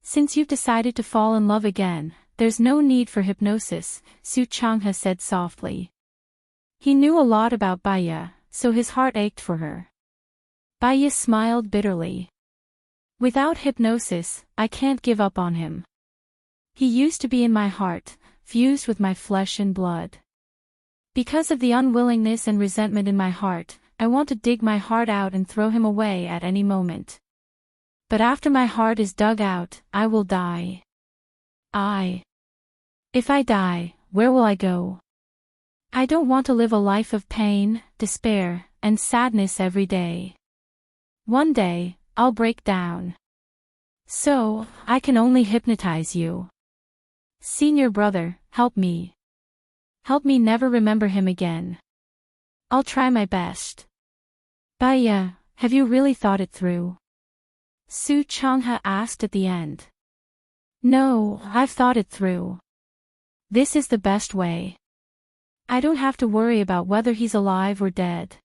"Since you've decided to fall in love again, there's no need for hypnosis," Su Changhe said softly. He knew a lot about Baya, so his heart ached for her. Baya smiled bitterly. "Without hypnosis, I can't give up on him. He used to be in my heart, fused with my flesh and blood. Because of the unwillingness and resentment in my heart, I want to dig my heart out and throw him away at any moment. But after my heart is dug out, I will die. If I die, where will I go? I don't want to live a life of pain, despair, and sadness every day. One day, I'll break down. So, I can only hypnotize you. Senior brother, help me. Help me never remember him again. I'll try my best. Baya, have you really thought it through? Su Changha asked at the end. No, I've thought it through. This is the best way. I don't have to worry about whether he's alive or dead.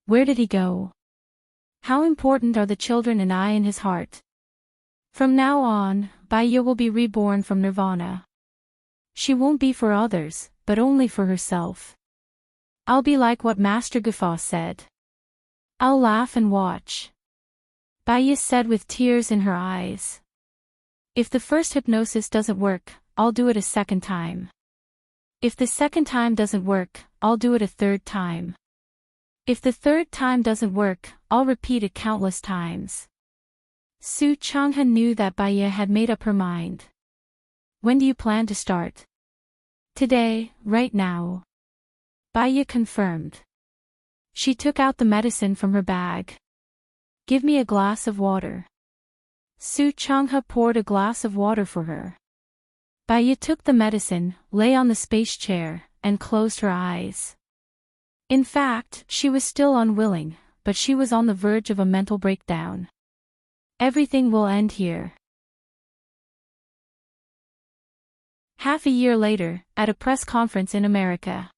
Where did he go? How important are the children and I in his heart? From now on, Baya will be reborn from nirvana. She won't be for others, but only for herself. I'll be like what Master Guffaw said. I'll laugh and watch. Baya said with tears in her eyes. If the first hypnosis doesn't work, I'll do it a second time. If the second time doesn't work, I'll do it a third time. If the third time doesn't work, I'll repeat it countless times. Su Changha knew that Baya had made up her mind. When do you plan to start? Today, right now. Baya confirmed. She took out the medicine from her bag. Give me a glass of water. Su Changha poured a glass of water for her. Baya took the medicine, lay on the space chair, and closed her eyes. In fact, she was still unwilling, but she was on the verge of a mental breakdown. Everything will end here. Half a year later, at a press conference in America.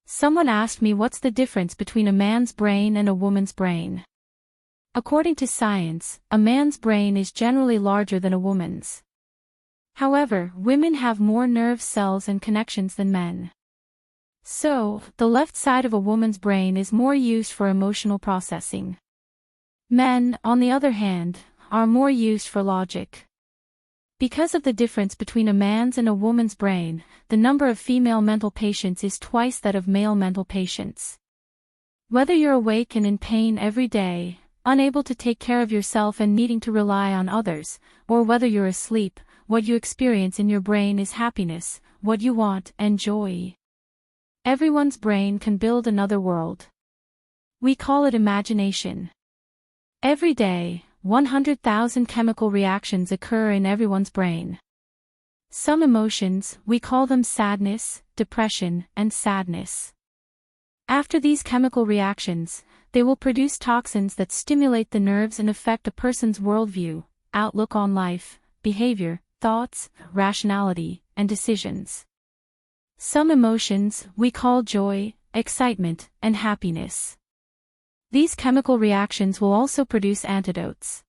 Someone asked me what's the difference between a man's brain and a woman's brain. According to science, a man's brain is generally larger than a woman's. However, women have more nerve cells and connections than men. So, the left side of a woman's brain is more used for emotional processing. Men, on the other hand, are more used for logic. Because of the difference between a man's and a woman's brain, the number of female mental patients is twice that of male mental patients. Whether you're awake and in pain every day, unable to take care of yourself and needing to rely on others, or whether you're asleep, what you experience in your brain is happiness, what you want, and joy. Everyone's brain can build another world. We call it imagination. Every day, 100,000 chemical reactions occur in everyone's brain. Some emotions, we call them sadness, depression, and sadness. After these chemical reactions, they will produce toxins that stimulate the nerves and affect a person's worldview, outlook on life, behavior, thoughts, rationality, and decisions. Some emotions, we call joy, excitement, and happiness. These chemical reactions will also produce antidotes.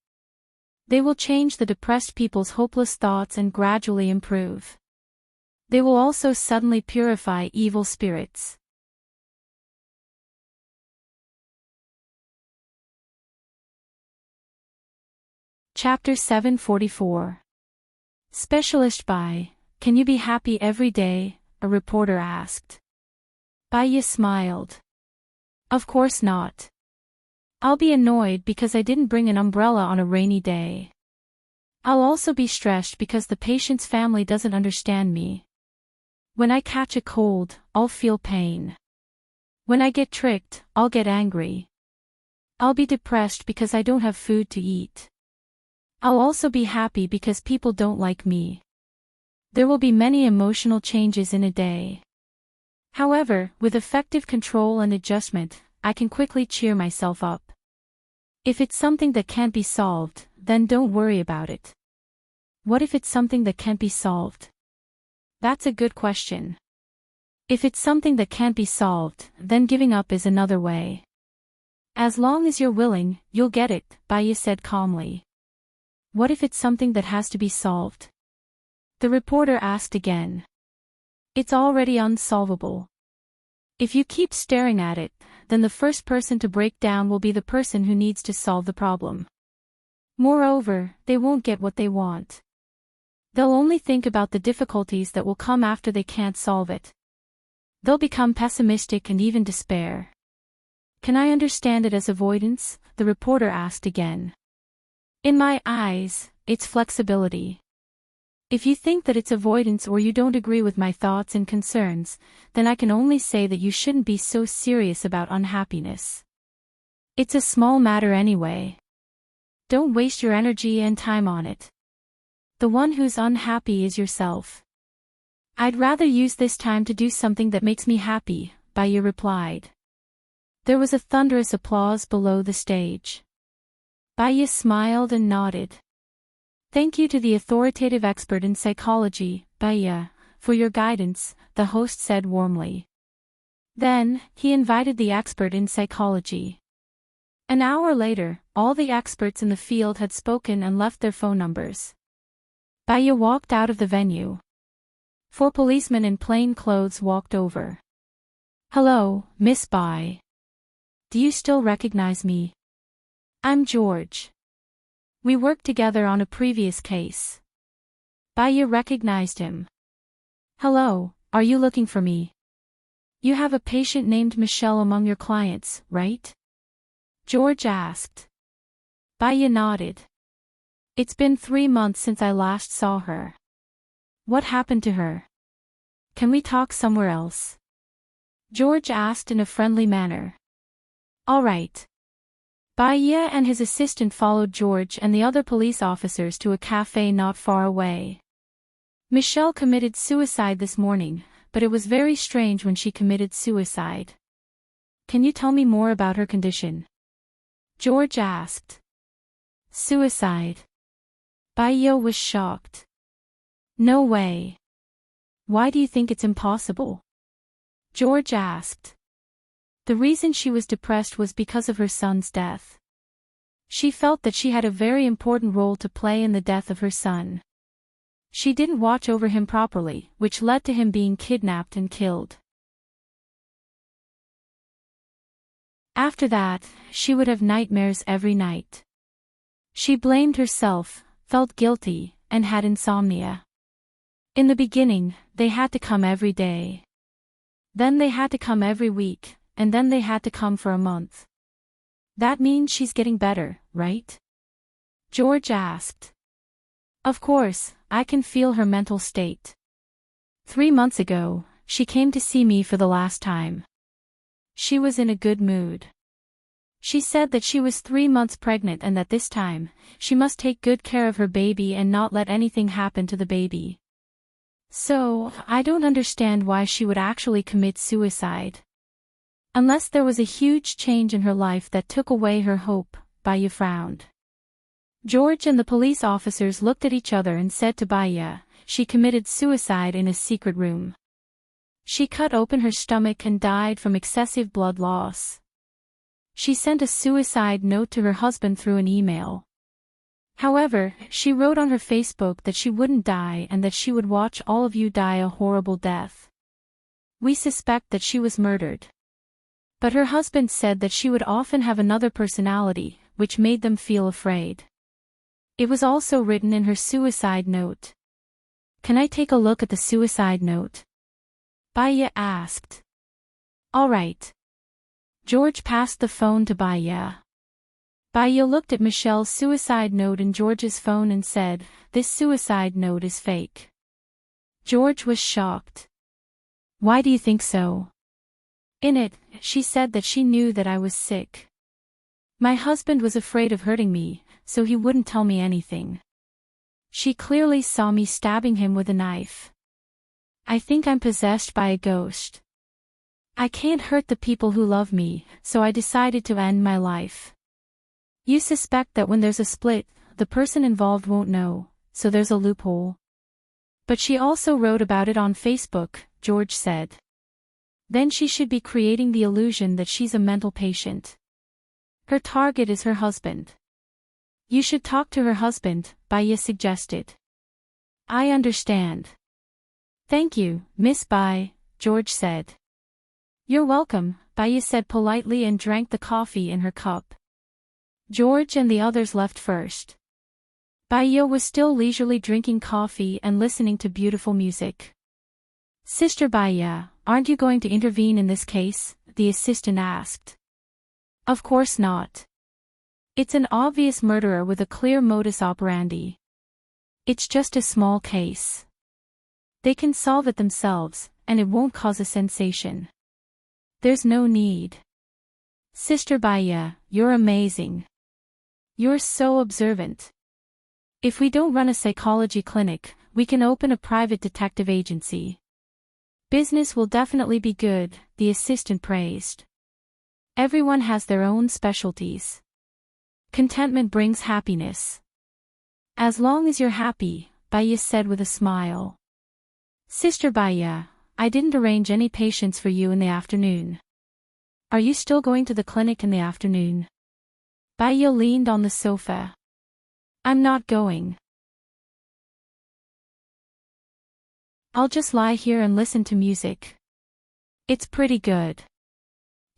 They will change the depressed people's hopeless thoughts and gradually improve. They will also suddenly purify evil spirits. Chapter 744. Specialist by, Can you be happy every day? A reporter asked. Baya smiled. Of course not. I'll be annoyed because I didn't bring an umbrella on a rainy day. I'll also be stressed because the patient's family doesn't understand me. When I catch a cold, I'll feel pain. When I get tricked, I'll get angry. I'll be depressed because I don't have food to eat. I'll also be happy because people don't like me. There will be many emotional changes in a day. However, with effective control and adjustment, I can quickly cheer myself up. If it's something that can't be solved, then don't worry about it. What if it's something that can't be solved? That's a good question. If it's something that can't be solved, then giving up is another way. As long as you're willing, you'll get it, Baya said calmly. What if it's something that has to be solved? The reporter asked again. It's already unsolvable. If you keep staring at it, then the first person to break down will be the person who needs to solve the problem. Moreover, they won't get what they want. They'll only think about the difficulties that will come after they can't solve it. They'll become pessimistic and even despair. Can I understand it as avoidance? The reporter asked again. In my eyes, it's flexibility. If you think that it's avoidance or you don't agree with my thoughts and concerns, then I can only say that you shouldn't be so serious about unhappiness. It's a small matter anyway. Don't waste your energy and time on it. The one who's unhappy is yourself. I'd rather use this time to do something that makes me happy, Baya replied. There was a thunderous applause below the stage. Baya smiled and nodded. Thank you to the authoritative expert in psychology, Baya, for your guidance, the host said warmly. Then, he invited the expert in psychology. An hour later, all the experts in the field had spoken and left their phone numbers. Baya walked out of the venue. 4 policemen in plain clothes walked over. Hello, Miss Bai. Do you still recognize me? I'm George. We worked together on a previous case. Baya recognized him. Hello, are you looking for me? You have a patient named Michelle among your clients, right? George asked. Baya nodded. It's been 3 months since I last saw her. What happened to her? Can we talk somewhere else? George asked in a friendly manner. All right. Baya and his assistant followed George and the other police officers to a cafe not far away. Michelle committed suicide this morning, but it was very strange when she committed suicide. Can you tell me more about her condition? George asked. Suicide. Baya was shocked. No way. Why do you think it's impossible? George asked. The reason she was depressed was because of her son's death. She felt that she had a very important role to play in the death of her son. She didn't watch over him properly, which led to him being kidnapped and killed. After that, she would have nightmares every night. She blamed herself, felt guilty, and had insomnia. In the beginning, they had to come every day. Then they had to come every week, and then they had to come for a month. That means she's getting better, right? George asked. Of course, I can feel her mental state. 3 months ago, she came to see me for the last time. She was in a good mood. She said that she was 3 months pregnant and that this time, she must take good care of her baby and not let anything happen to the baby. So, I don't understand why she would actually commit suicide. Unless there was a huge change in her life that took away her hope, Baya frowned. George and the police officers looked at each other and said to Baya, she committed suicide in a secret room. She cut open her stomach and died from excessive blood loss. She sent a suicide note to her husband through an email. However, she wrote on her Facebook that she wouldn't die and that she would watch all of you die a horrible death. We suspect that she was murdered. But her husband said that she would often have another personality, which made them feel afraid. It was also written in her suicide note. Can I take a look at the suicide note? Baya asked. All right. George passed the phone to Baya. Baya looked at Michelle's suicide note in George's phone and said, this suicide note is fake. George was shocked. Why do you think so? In it, she said that she knew that I was sick. My husband was afraid of hurting me, so he wouldn't tell me anything. She clearly saw me stabbing him with a knife. I think I'm possessed by a ghost. I can't hurt the people who love me, so I decided to end my life. You suspect that when there's a split, the person involved won't know, so there's a loophole. But she also wrote about it on Facebook, George said. Then she should be creating the illusion that she's a mental patient. Her target is her husband. You should talk to her husband, Baya suggested. I understand. Thank you, Miss Bai, George said. You're welcome, Baya said politely and drank the coffee in her cup. George and the others left first. Baya was still leisurely drinking coffee and listening to beautiful music. Sister Baya, aren't you going to intervene in this case? The assistant asked. Of course not. It's an obvious murderer with a clear modus operandi. It's just a small case. They can solve it themselves, and it won't cause a sensation. There's no need. Sister Baya, you're amazing. You're so observant. If we don't run a psychology clinic, we can open a private detective agency. Business will definitely be good, the assistant praised. Everyone has their own specialties. Contentment brings happiness. As long as you're happy, Baya said with a smile. Sister Baya, I didn't arrange any patients for you in the afternoon. Are you still going to the clinic in the afternoon? Baya leaned on the sofa. I'm not going. I'll just lie here and listen to music. It's pretty good.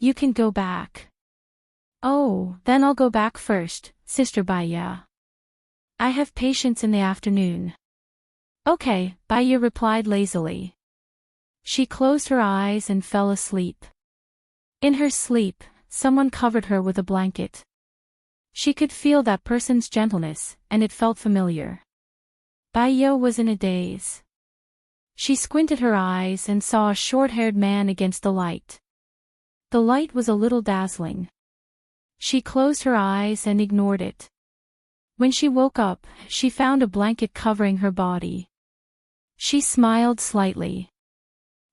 You can go back. Oh, then I'll go back first, Sister Baya. I have patients in the afternoon. Okay, Baya replied lazily. She closed her eyes and fell asleep. In her sleep, someone covered her with a blanket. She could feel that person's gentleness, and it felt familiar. Baya was in a daze. She squinted her eyes and saw a short-haired man against the light. The light was a little dazzling. She closed her eyes and ignored it. When she woke up, she found a blanket covering her body. She smiled slightly.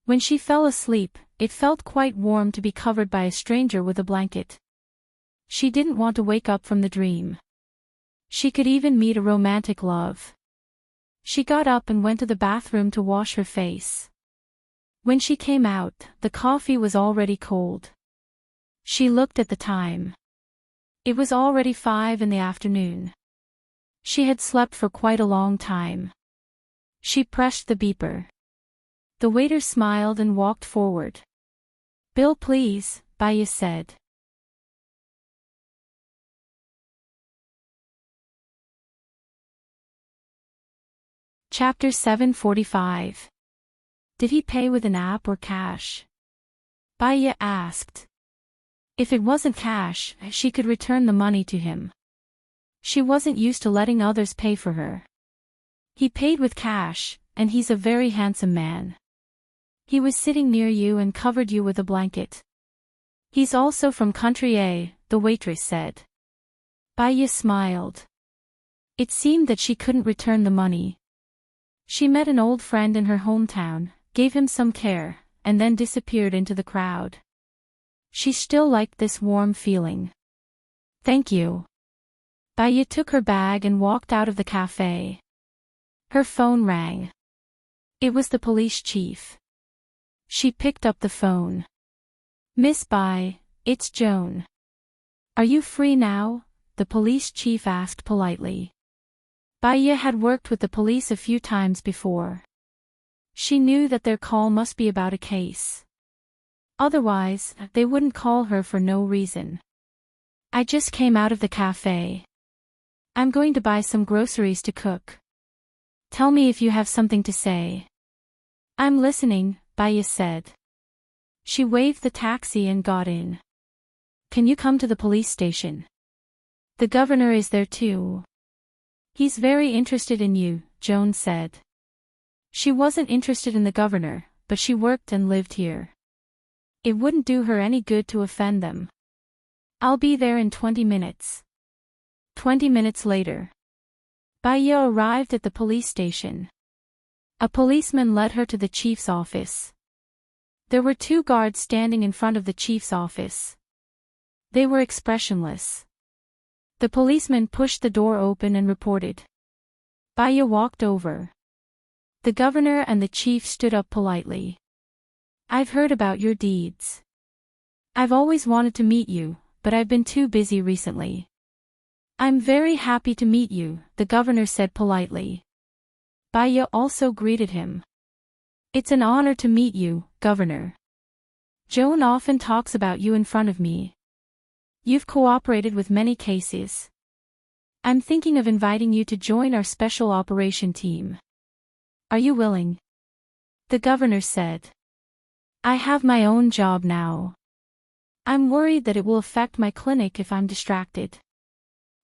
When she fell asleep, it felt quite warm to be covered by a stranger with a blanket. She didn't want to wake up from the dream. She could even meet a romantic love. She got up and went to the bathroom to wash her face. When she came out, the coffee was already cold. She looked at the time. It was already 5 in the afternoon. She had slept for quite a long time. She pressed the beeper. The waiter smiled and walked forward. Bill, please, Baya said. Chapter 745. Did he pay with an app or cash? Baya asked. If it wasn't cash, she could return the money to him. She wasn't used to letting others pay for her. He paid with cash, and he's a very handsome man. He was sitting near you and covered you with a blanket. He's also from country A, the waitress said. Baya smiled. It seemed that she couldn't return the money. She met an old friend in her hometown, gave him some care, and then disappeared into the crowd. She still liked this warm feeling. Thank you. Baya took her bag and walked out of the cafe. Her phone rang. It was the police chief. She picked up the phone. Miss Bai, it's Joan. Are you free now? The police chief asked politely. Baya had worked with the police a few times before. She knew that their call must be about a case. Otherwise, they wouldn't call her for no reason. I just came out of the cafe. I'm going to buy some groceries to cook. Tell me if you have something to say. I'm listening, Baya said. She waved the taxi and got in. Can you come to the police station? The governor is there too. He's very interested in you, Joan said. She wasn't interested in the governor, but she worked and lived here. It wouldn't do her any good to offend them. I'll be there in 20 minutes. 20 minutes later. Baya arrived at the police station. A policeman led her to the chief's office. There were 2 guards standing in front of the chief's office. They were expressionless. The policeman pushed the door open and reported. Baya walked over. The governor and the chief stood up politely. I've heard about your deeds. I've always wanted to meet you, but I've been too busy recently. I'm very happy to meet you, the governor said politely. Baya also greeted him. It's an honor to meet you, Governor. Joan often talks about you in front of me. You've cooperated with many cases. I'm thinking of inviting you to join our special operation team. Are you willing? The governor said. I have my own job now. I'm worried that it will affect my clinic if I'm distracted.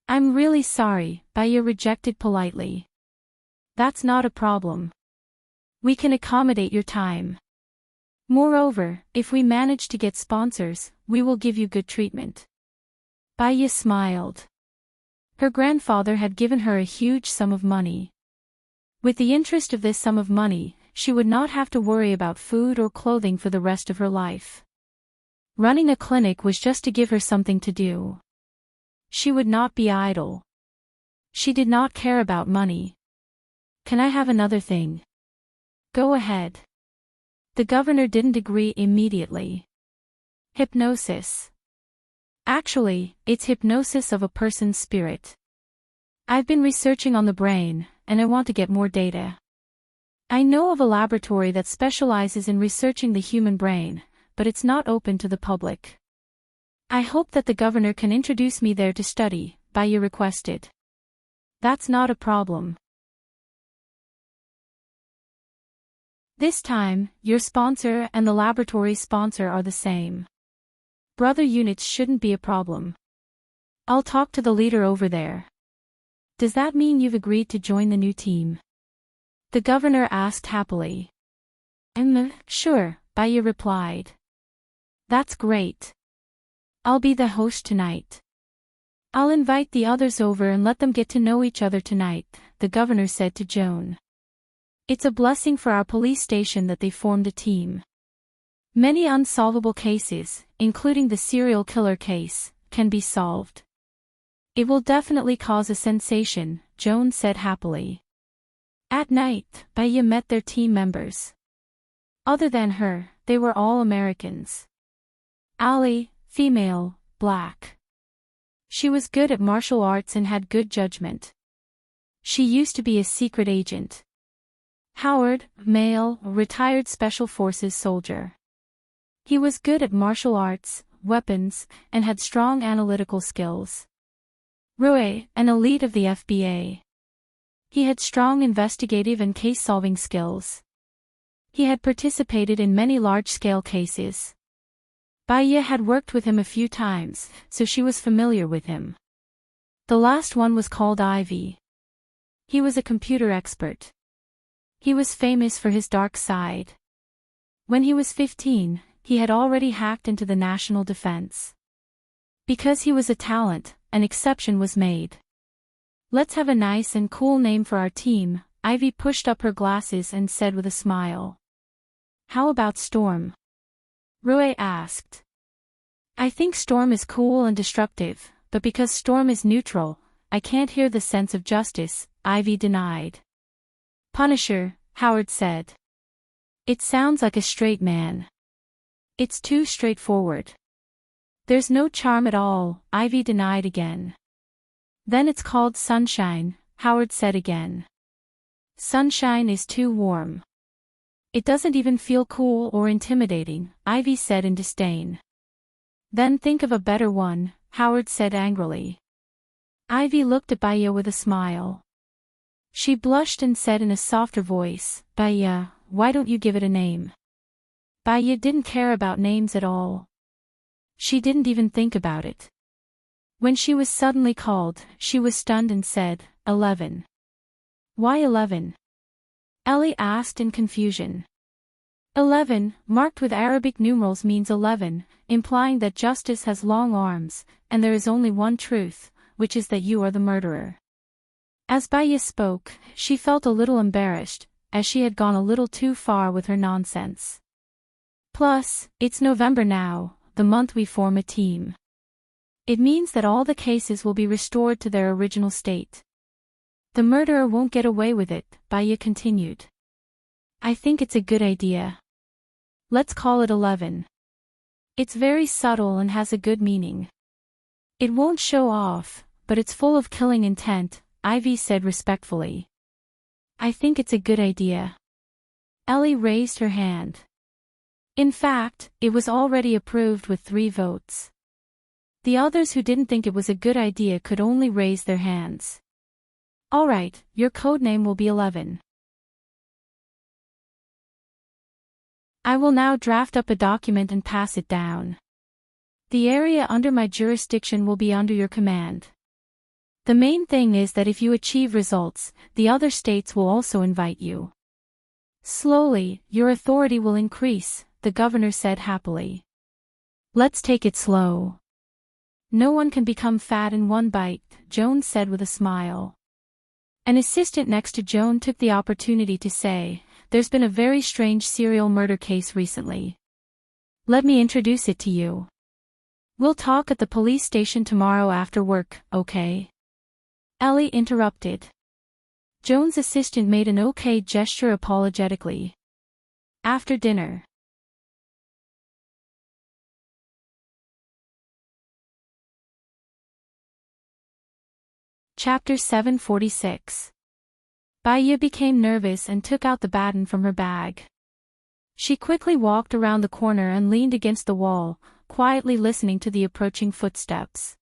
I'm really sorry, Baya rejected politely. That's not a problem. We can accommodate your time. Moreover, if we manage to get sponsors, we will give you good treatment. Baya smiled. Her grandfather had given her a huge sum of money. With the interest of this sum of money, she would not have to worry about food or clothing for the rest of her life. Running a clinic was just to give her something to do. She would not be idle. She did not care about money. Can I have another thing? Go ahead. The governor didn't agree immediately. Hypnosis. Actually, it's hypnosis of a person's spirit. I've been researching on the brain, and I want to get more data. I know of a laboratory that specializes in researching the human brain, but it's not open to the public. I hope that the governor can introduce me there to study, Baya requested. That's not a problem. This time, your sponsor and the laboratory sponsor are the same. Brother units shouldn't be a problem. I'll talk to the leader over there. Does that mean you've agreed to join the new team? The governor asked happily. Sure, Baya replied. That's great. I'll be the host tonight. I'll invite the others over and let them get to know each other tonight, the governor said to Joan. It's a blessing for our police station that they formed a team. Many unsolvable cases, including the serial killer case, can be solved. It will definitely cause a sensation, Joan said happily. At night, Baya met their team members. Other than her, they were all Americans. Ali, female, black. She was good at martial arts and had good judgment. She used to be a secret agent. Howard, male, retired Special Forces soldier. He was good at martial arts, weapons, and had strong analytical skills. Rue, an elite of the FBA. He had strong investigative and case-solving skills. He had participated in many large-scale cases. Baya had worked with him a few times, so she was familiar with him. The last one was called Ivy. He was a computer expert. He was famous for his dark side. When he was 15, he had already hacked into the national defense. Because he was a talent, an exception was made. Let's have a nice and cool name for our team, Ivy pushed up her glasses and said with a smile. How about Storm? Rue asked. I think Storm is cool and destructive, but because Storm is neutral, I can't hear the sense of justice, Ivy denied. Punisher, Howard said. It sounds like a straight man. It's too straightforward. There's no charm at all, Ivy denied again. Then it's called Sunshine, Howard said again. Sunshine is too warm. It doesn't even feel cool or intimidating, Ivy said in disdain. Then think of a better one, Howard said angrily. Ivy looked at Baya with a smile. She blushed and said in a softer voice, Baya, why don't you give it a name? Baya didn't care about names at all. She didn't even think about it. When she was suddenly called, she was stunned and said, 11. Why 11? Ellie asked in confusion. 11, marked with Arabic numerals means 11, implying that justice has long arms, and there is only one truth, which is that you are the murderer. As Baya spoke, she felt a little embarrassed, as she had gone a little too far with her nonsense. Plus, it's November now, the month we form a team. It means that all the cases will be restored to their original state. The murderer won't get away with it, Baya continued. I think it's a good idea. Let's call it 11. It's very subtle and has a good meaning. It won't show off, but it's full of killing intent, Ivy said respectfully. I think it's a good idea. Ellie raised her hand. In fact, it was already approved with 3 votes. The others who didn't think it was a good idea could only raise their hands. All right, your codename will be 11. I will now draft up a document and pass it down. The area under my jurisdiction will be under your command. The main thing is that if you achieve results, the other states will also invite you. Slowly, your authority will increase, the governor said happily. Let's take it slow. No one can become fat in one bite, Joan said with a smile. An assistant next to Joan took the opportunity to say, there's been a very strange serial murder case recently. Let me introduce it to you. We'll talk at the police station tomorrow after work, okay? Ellie interrupted. Joan's assistant made an okay gesture apologetically. After dinner. Chapter 746. Baya became nervous and took out the baton from her bag. She quickly walked around the corner and leaned against the wall, quietly listening to the approaching footsteps.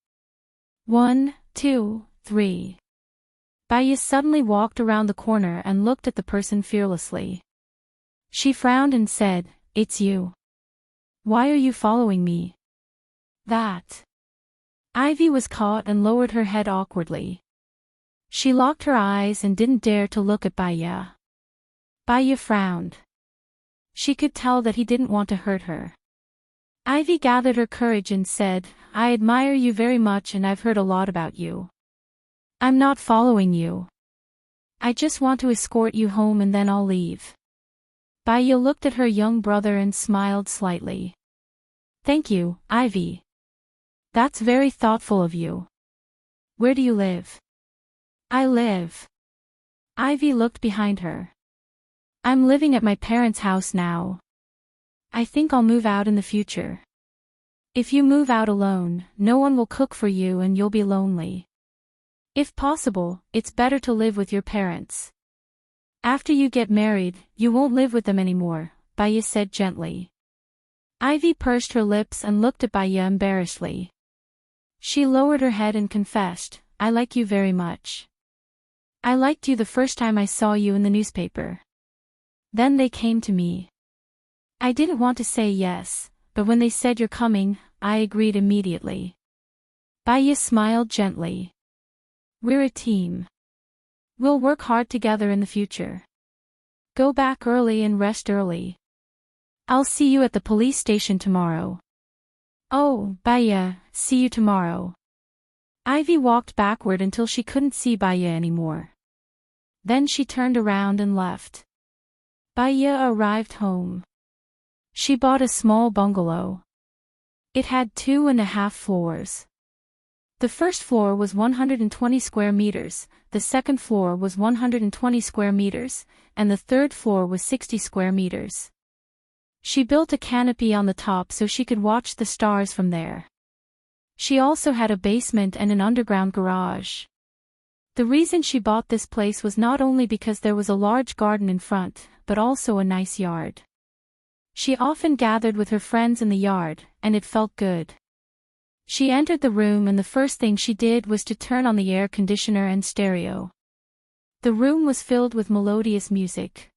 1, 2, 3. Baya suddenly walked around the corner and looked at the person fearlessly. She frowned and said, "It's you. Why are you following me?" That. Ivy was caught and lowered her head awkwardly. She locked her eyes and didn't dare to look at Baya. Baya frowned. She could tell that he didn't want to hurt her. Ivy gathered her courage and said, "I admire you very much and I've heard a lot about you. I'm not following you. I just want to escort you home and then I'll leave." Baya looked at her young brother and smiled slightly. "Thank you, Ivy. That's very thoughtful of you. Where do you live?" "I live." Ivy looked behind her. "I'm living at my parents' house now. I think I'll move out in the future. If you move out alone, no one will cook for you and you'll be lonely. If possible, it's better to live with your parents. After you get married, you won't live with them anymore," Baya said gently. Ivy pursed her lips and looked at Baya embarrassedly. She lowered her head and confessed, "I like you very much. I liked you the first time I saw you in the newspaper. Then they came to me. I didn't want to say yes, but when they said you're coming, I agreed immediately." Baya smiled gently. "We're a team. We'll work hard together in the future. Go back early and rest early. I'll see you at the police station tomorrow." "Oh, Baya, see you tomorrow." Ivy walked backward until she couldn't see Baya anymore. Then she turned around and left. Baya arrived home. She bought a small bungalow. It had 2.5 floors. The first floor was 120 square meters, the second floor was 120 square meters, and the third floor was 60 square meters. She built a canopy on the top so she could watch the stars from there. She also had a basement and an underground garage. The reason she bought this place was not only because there was a large garden in front, but also a nice yard. She often gathered with her friends in the yard, and it felt good. She entered the room and the first thing she did was to turn on the air conditioner and stereo. The room was filled with melodious music.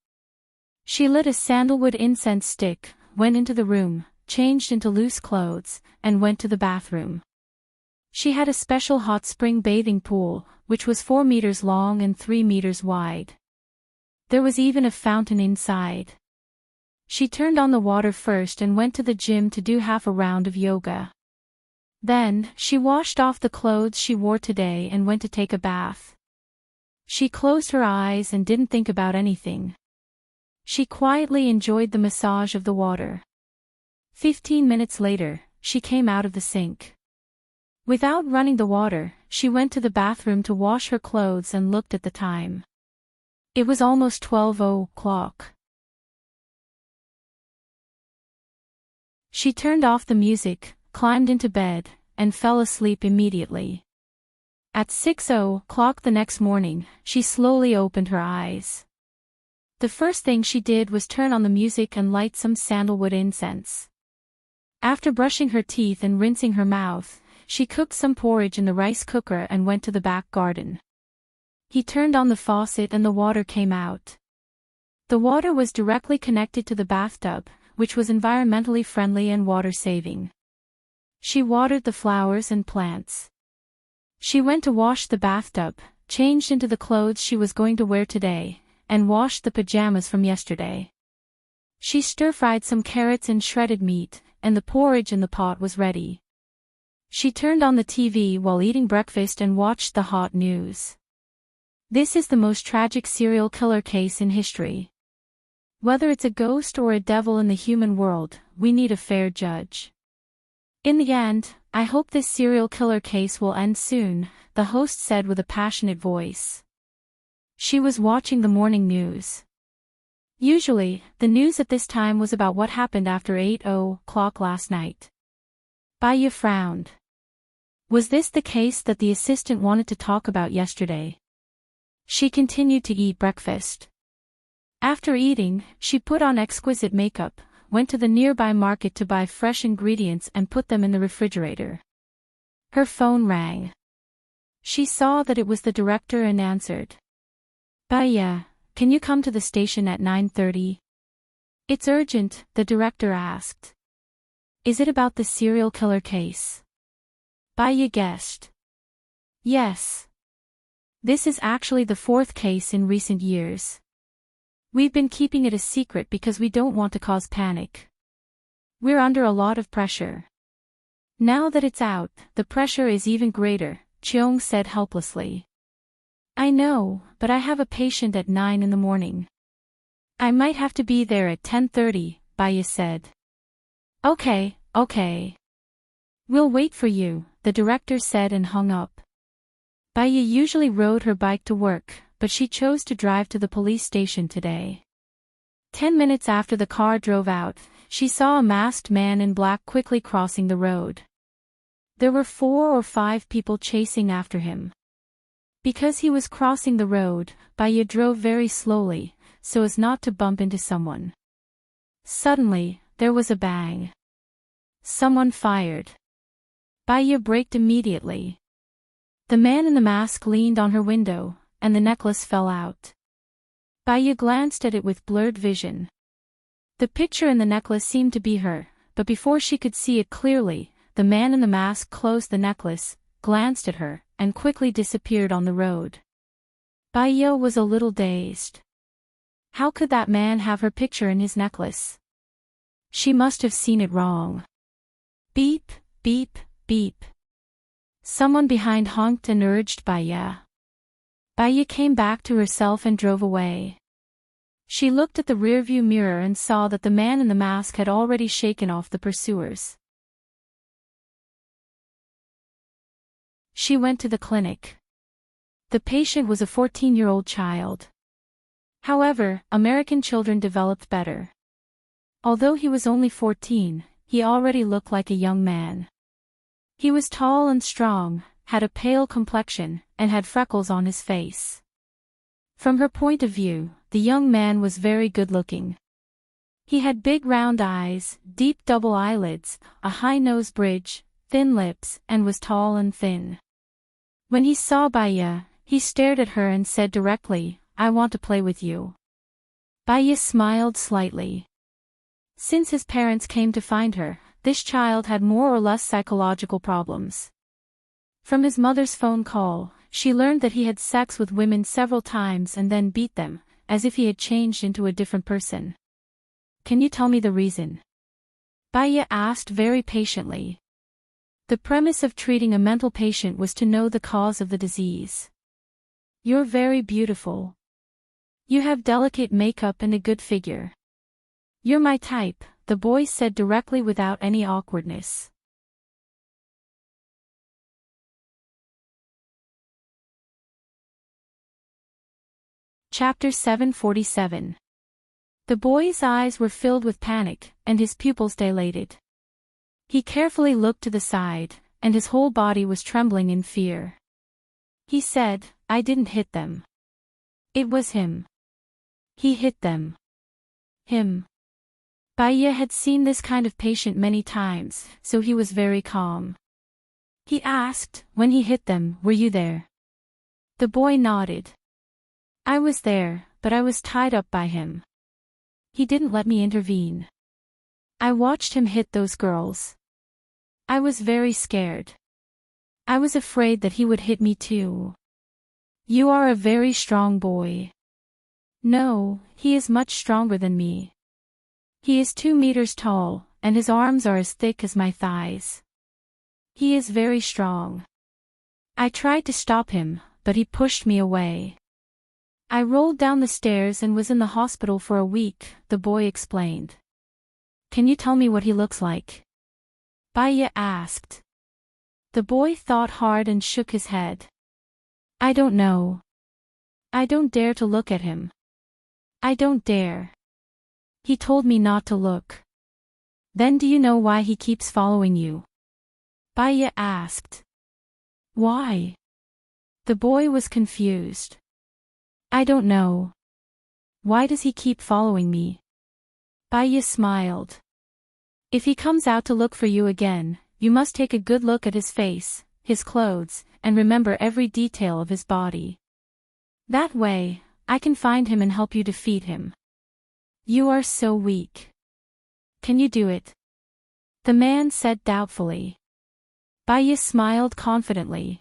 She lit a sandalwood incense stick, went into the room, changed into loose clothes, and went to the bathroom. She had a special hot spring bathing pool, which was 4 meters long and 3 meters wide. There was even a fountain inside. She turned on the water first and went to the gym to do half a round of yoga. Then, she washed off the clothes she wore today and went to take a bath. She closed her eyes and didn't think about anything. She quietly enjoyed the massage of the water. 15 minutes later, she came out of the sink. Without running the water, she went to the bathroom to wash her clothes and looked at the time. It was almost 12 o'clock. She turned off the music, climbed into bed, and fell asleep immediately. At 6 o'clock the next morning, she slowly opened her eyes. The first thing she did was turn on the music and light some sandalwood incense. After brushing her teeth and rinsing her mouth, she cooked some porridge in the rice cooker and went to the back garden. He turned on the faucet and the water came out. The water was directly connected to the bathtub, which was environmentally friendly and water-saving. She watered the flowers and plants. She went to wash the bathtub, changed into the clothes she was going to wear today, and washed the pajamas from yesterday. She stir-fried some carrots and shredded meat, and the porridge in the pot was ready. She turned on the TV while eating breakfast and watched the hot news. This is the most tragic serial killer case in history. Whether it's a ghost or a devil in the human world, we need a fair judge. In the end, I hope this serial killer case will end soon, the host said with a passionate voice. She was watching the morning news. Usually, the news at this time was about what happened after 8:00 last night. Baya frowned. Was this the case that the assistant wanted to talk about yesterday? She continued to eat breakfast. After eating, she put on exquisite makeup, went to the nearby market to buy fresh ingredients and put them in the refrigerator. Her phone rang. She saw that it was the director and answered. Baya, can you come to the station at 9:30? It's urgent, the director asked. Is it about the serial killer case? Baya guessed. Yes. This is actually the fourth case in recent years. We've been keeping it a secret because we don't want to cause panic. We're under a lot of pressure. Now that it's out, the pressure is even greater, Cheong said helplessly. I know, but I have a patient at 9 in the morning. I might have to be there at 10:30, Baya said. Okay. We'll wait for you, the director said and hung up. Baya usually rode her bike to work, but she chose to drive to the police station today. 10 minutes after the car drove out, she saw a masked man in black quickly crossing the road. There were 4 or 5 people chasing after him. Because he was crossing the road, Baya drove very slowly, so as not to bump into someone. Suddenly, there was a bang. Someone fired. Baya braked immediately. The man in the mask leaned on her window, and the necklace fell out. Baya glanced at it with blurred vision. The picture in the necklace seemed to be her, but before she could see it clearly, the man in the mask closed the necklace, glanced at her, and quickly disappeared on the road. Baya was a little dazed. How could that man have her picture in his necklace? She must have seen it wrong. Beep, beep, beep. Someone behind honked and urged Baya. Baya came back to herself and drove away. She looked at the rearview mirror and saw that the man in the mask had already shaken off the pursuers. She went to the clinic. The patient was a 14-year-old child. However, American children developed better. Although he was only 14, he already looked like a young man. He was tall and strong, had a pale complexion, and had freckles on his face. From her point of view, the young man was very good-looking. He had big round eyes, deep double eyelids, a high nose bridge, thin lips, and was tall and thin. When he saw Baya, he stared at her and said directly, "I want to play with you." Baya smiled slightly. Since his parents came to find her, this child had more or less psychological problems. From his mother's phone call, she learned that he had sex with women several times and then beat them, as if he had changed into a different person. Can you tell me the reason? Baya asked very patiently. The premise of treating a mental patient was to know the cause of the disease. You're very beautiful. You have delicate makeup and a good figure. You're my type, the boy said directly without any awkwardness. Chapter 747. The boy's eyes were filled with panic, and his pupils dilated. He carefully looked to the side, and his whole body was trembling in fear. He said, "I didn't hit them. It was him. He hit them." Him. Baya had seen this kind of patient many times, so he was very calm. He asked, "When he hit them, were you there?" The boy nodded. "I was there, but I was tied up by him. He didn't let me intervene. I watched him hit those girls. I was very scared. I was afraid that he would hit me too. You are a very strong boy. No, he is much stronger than me. He is 2 meters tall, and his arms are as thick as my thighs. He is very strong. I tried to stop him, but he pushed me away. I rolled down the stairs and was in the hospital for a week, the boy explained. Can you tell me what he looks like? Baya asked. The boy thought hard and shook his head. I don't know. I don't dare to look at him. I don't dare. He told me not to look. Then do you know why he keeps following you? Baya asked. Why? The boy was confused. I don't know. Why does he keep following me? Baya smiled. If he comes out to look for you again, you must take a good look at his face, his clothes, and remember every detail of his body. That way, I can find him and help you defeat him. You are so weak. Can you do it? The man said doubtfully. Baya smiled confidently.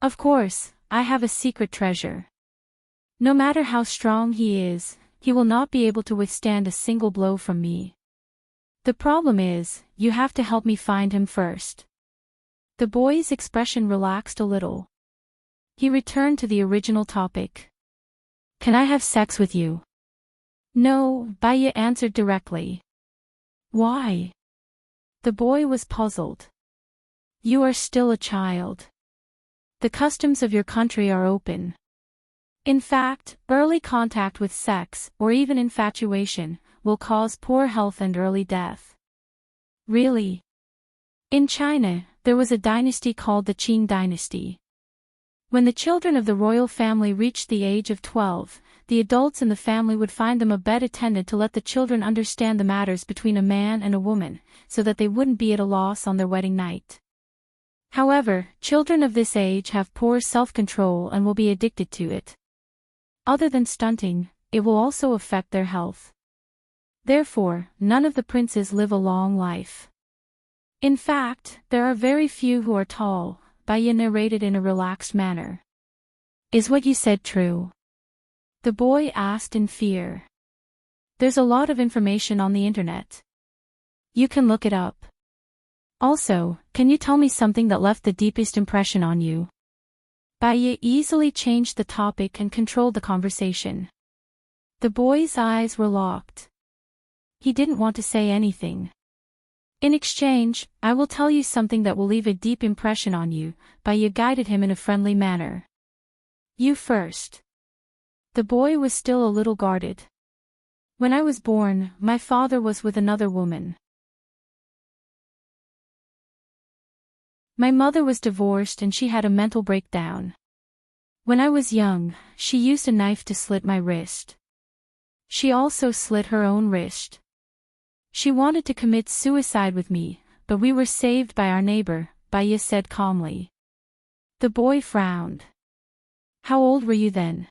Of course, I have a secret treasure. No matter how strong he is, he will not be able to withstand a single blow from me. The problem is, you have to help me find him first. The boy's expression relaxed a little. He returned to the original topic. Can I have sex with you? No, Baya answered directly. Why? The boy was puzzled. You are still a child. The customs of your country are open. In fact, early contact with sex, or even infatuation, will cause poor health and early death. Really? In China, there was a dynasty called the Qing dynasty. When the children of the royal family reached the age of 12, the adults in the family would find them a bed attendant to let the children understand the matters between a man and a woman, so that they wouldn't be at a loss on their wedding night. However, children of this age have poor self-control and will be addicted to it. Other than stunting, it will also affect their health. Therefore, none of the princes live a long life. In fact, there are very few who are tall, Baya narrated in a relaxed manner. Is what you said true? The boy asked in fear. There's a lot of information on the internet. You can look it up. Also, can you tell me something that left the deepest impression on you? Baya easily changed the topic and controlled the conversation. The boy's eyes were locked. He didn't want to say anything. In exchange, I will tell you something that will leave a deep impression on you, Baya guided him in a friendly manner. You first. The boy was still a little guarded. When I was born, my father was with another woman. My mother was divorced and she had a mental breakdown. When I was young, she used a knife to slit my wrist. She also slit her own wrist. She wanted to commit suicide with me, but we were saved by our neighbor, Baya said calmly. The boy frowned. How old were you then?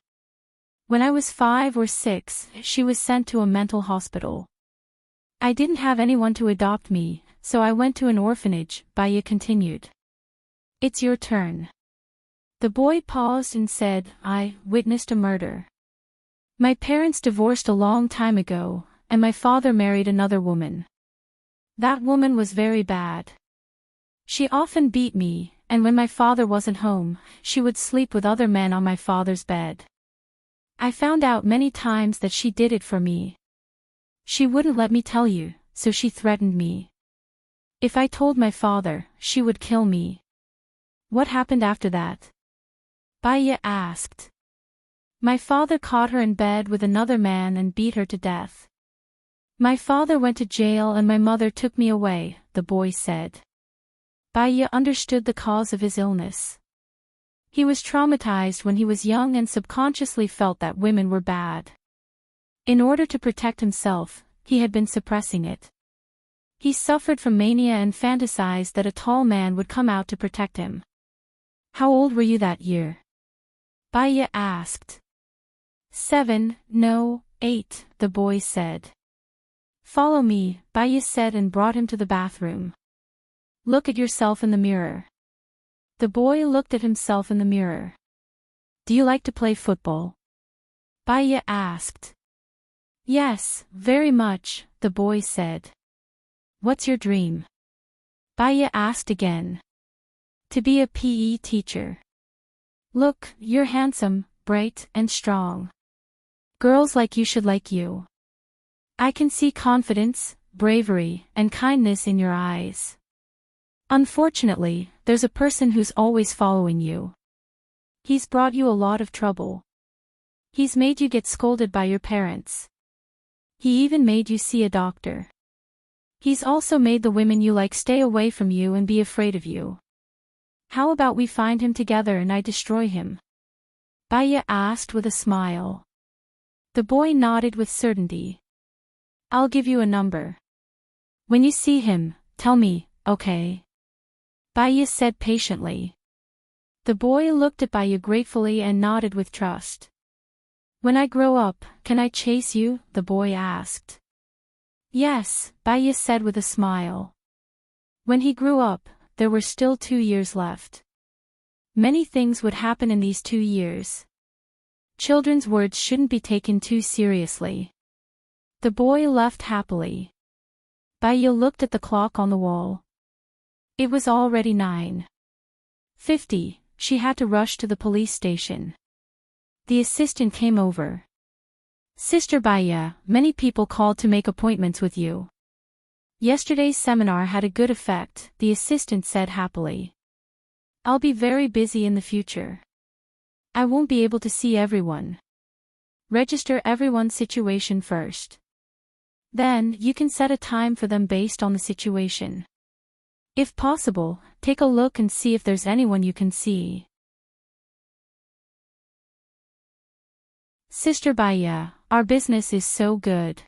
When I was 5 or 6, she was sent to a mental hospital. I didn't have anyone to adopt me, so I went to an orphanage, Baya continued. It's your turn. The boy paused and said, I witnessed a murder. My parents divorced a long time ago, and my father married another woman. That woman was very bad. She often beat me, and when my father wasn't home, she would sleep with other men on my father's bed. I found out many times that she did it for me. She wouldn't let me tell you, so she threatened me. If I told my father, she would kill me. What happened after that? Baya asked. My father caught her in bed with another man and beat her to death. My father went to jail and my mother took me away, the boy said. Baya understood the cause of his illness. He was traumatized when he was young and subconsciously felt that women were bad. In order to protect himself, he had been suppressing it. He suffered from mania and fantasized that a tall man would come out to protect him. How old were you that year? Baya asked. 7, no, 8, the boy said. Follow me, Baya said and brought him to the bathroom. Look at yourself in the mirror. The boy looked at himself in the mirror. Do you like to play football? Baya asked. Yes, very much, the boy said. What's your dream? Baya asked again. To be a PE teacher. Look, you're handsome, bright, and strong. Girls like you should like you. I can see confidence, bravery, and kindness in your eyes. Unfortunately, there's a person who's always following you. He's brought you a lot of trouble. He's made you get scolded by your parents. He even made you see a doctor. He's also made the women you like stay away from you and be afraid of you. How about we find him together and I destroy him? Baya asked with a smile. The boy nodded with certainty. I'll give you a number. When you see him, tell me, okay? Baya said patiently. The boy looked at Baya gratefully and nodded with trust. When I grow up, can I chase you? The boy asked. Yes, Baya said with a smile. When he grew up, there were still 2 years left. Many things would happen in these 2 years. Children's words shouldn't be taken too seriously. The boy left happily. Baya looked at the clock on the wall. It was already 9:50. She had to rush to the police station. The assistant came over. Sister Baya, many people called to make appointments with you. Yesterday's seminar had a good effect, the assistant said happily. I'll be very busy in the future. I won't be able to see everyone. Register everyone's situation first. Then, you can set a time for them based on the situation. If possible, take a look and see if there's anyone you can see. Sister Baya, our business is so good.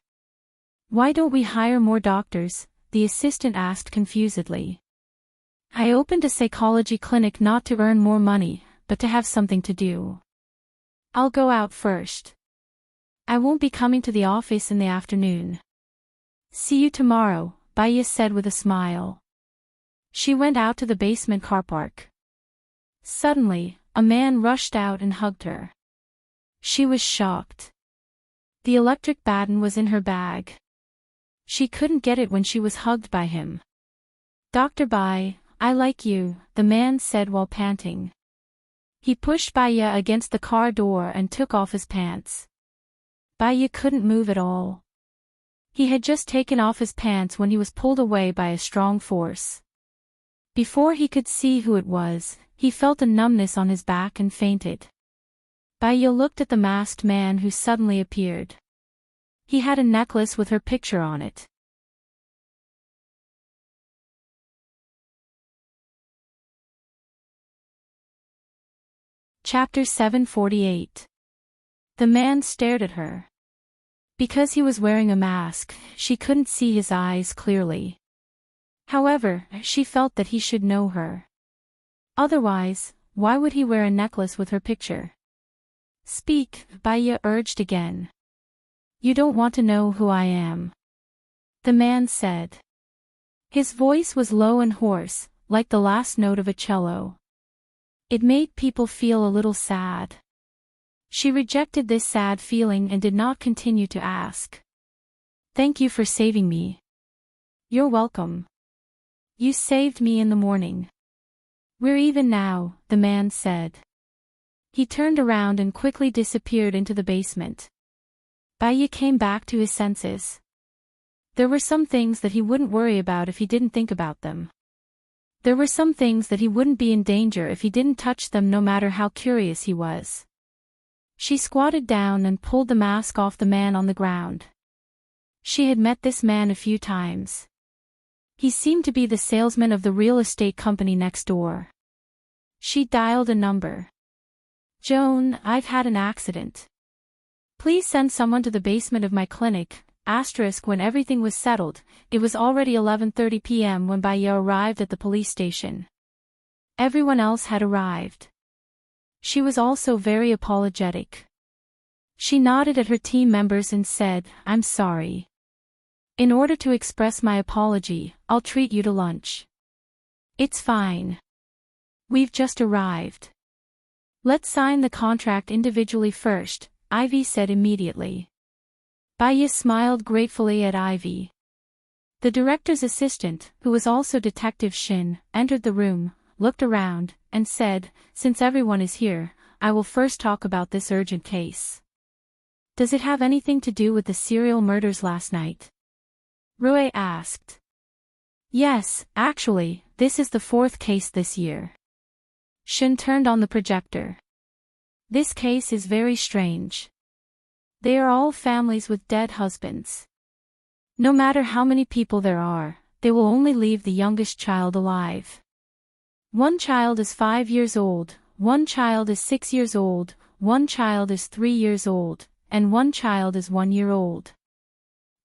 Why don't we hire more doctors? The assistant asked confusedly. I opened a psychology clinic not to earn more money, but to have something to do. I'll go out first. I won't be coming to the office in the afternoon. See you tomorrow, Baya said with a smile. She went out to the basement car park. Suddenly, a man rushed out and hugged her. She was shocked. The electric baton was in her bag. She couldn't get it when she was hugged by him. Dr. Bai, I like you, the man said while panting. He pushed Baya against the car door and took off his pants. Baya couldn't move at all. He had just taken off his pants when he was pulled away by a strong force. Before he could see who it was, he felt a numbness on his back and fainted. Baya looked at the masked man who suddenly appeared. He had a necklace with her picture on it. Chapter 748. The man stared at her. Because he was wearing a mask, she couldn't see his eyes clearly. However, she felt that he should know her. Otherwise, why would he wear a necklace with her picture? Speak, Baya urged again. You don't want to know who I am. The man said. His voice was low and hoarse, like the last note of a cello. It made people feel a little sad. She rejected this sad feeling and did not continue to ask. Thank you for saving me. You're welcome. You saved me in the morning. We're even now, the man said. He turned around and quickly disappeared into the basement. Baya came back to his senses. There were some things that he wouldn't worry about if he didn't think about them. There were some things that he wouldn't be in danger if he didn't touch them no matter how curious he was. She squatted down and pulled the mask off the man on the ground. She had met this man a few times. He seemed to be the salesman of the real estate company next door. She dialed a number. Joan, I've had an accident. Please send someone to the basement of my clinic. When everything was settled, it was already 11:30 p.m. when Baya arrived at the police station. Everyone else had arrived. She was also very apologetic. She nodded at her team members and said, I'm sorry. In order to express my apology, I'll treat you to lunch. It's fine. We've just arrived. Let's sign the contract individually first, Ivy said immediately. Baya smiled gratefully at Ivy. The director's assistant, who was also Detective Shin, entered the room, looked around, and said, "Since everyone is here, I will first talk about this urgent case. Does it have anything to do with the serial murders last night?" Rue asked. "Yes, actually, this is the fourth case this year." Shin turned on the projector. "This case is very strange. They are all families with dead husbands. No matter how many people there are, they will only leave the youngest child alive. One child is 5 years old, one child is 6 years old, one child is 3 years old, and one child is 1 year old.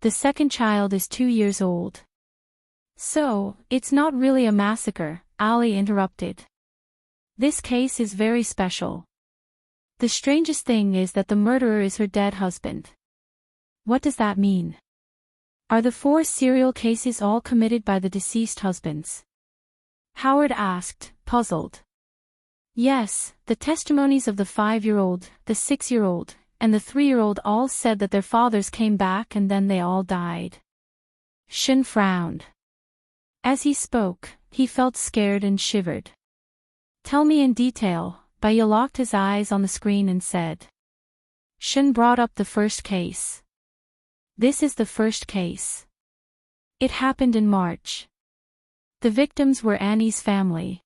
The second child is 2 years old." "So, it's not really a massacre," Ali interrupted. "This case is very special. The strangest thing is that the murderer is her dead husband." "What does that mean? Are the 4 serial cases all committed by the deceased husbands?" Howard asked, puzzled. "Yes, the testimonies of the 5-year-old, the 6-year-old, and the 3-year-old all said that their fathers came back and then they all died." Shin frowned. As he spoke, he felt scared and shivered. "Tell me in detail." Baya locked his eyes on the screen and said. Shin brought up the first case. "This is the first case. It happened in March. The victims were Annie's family.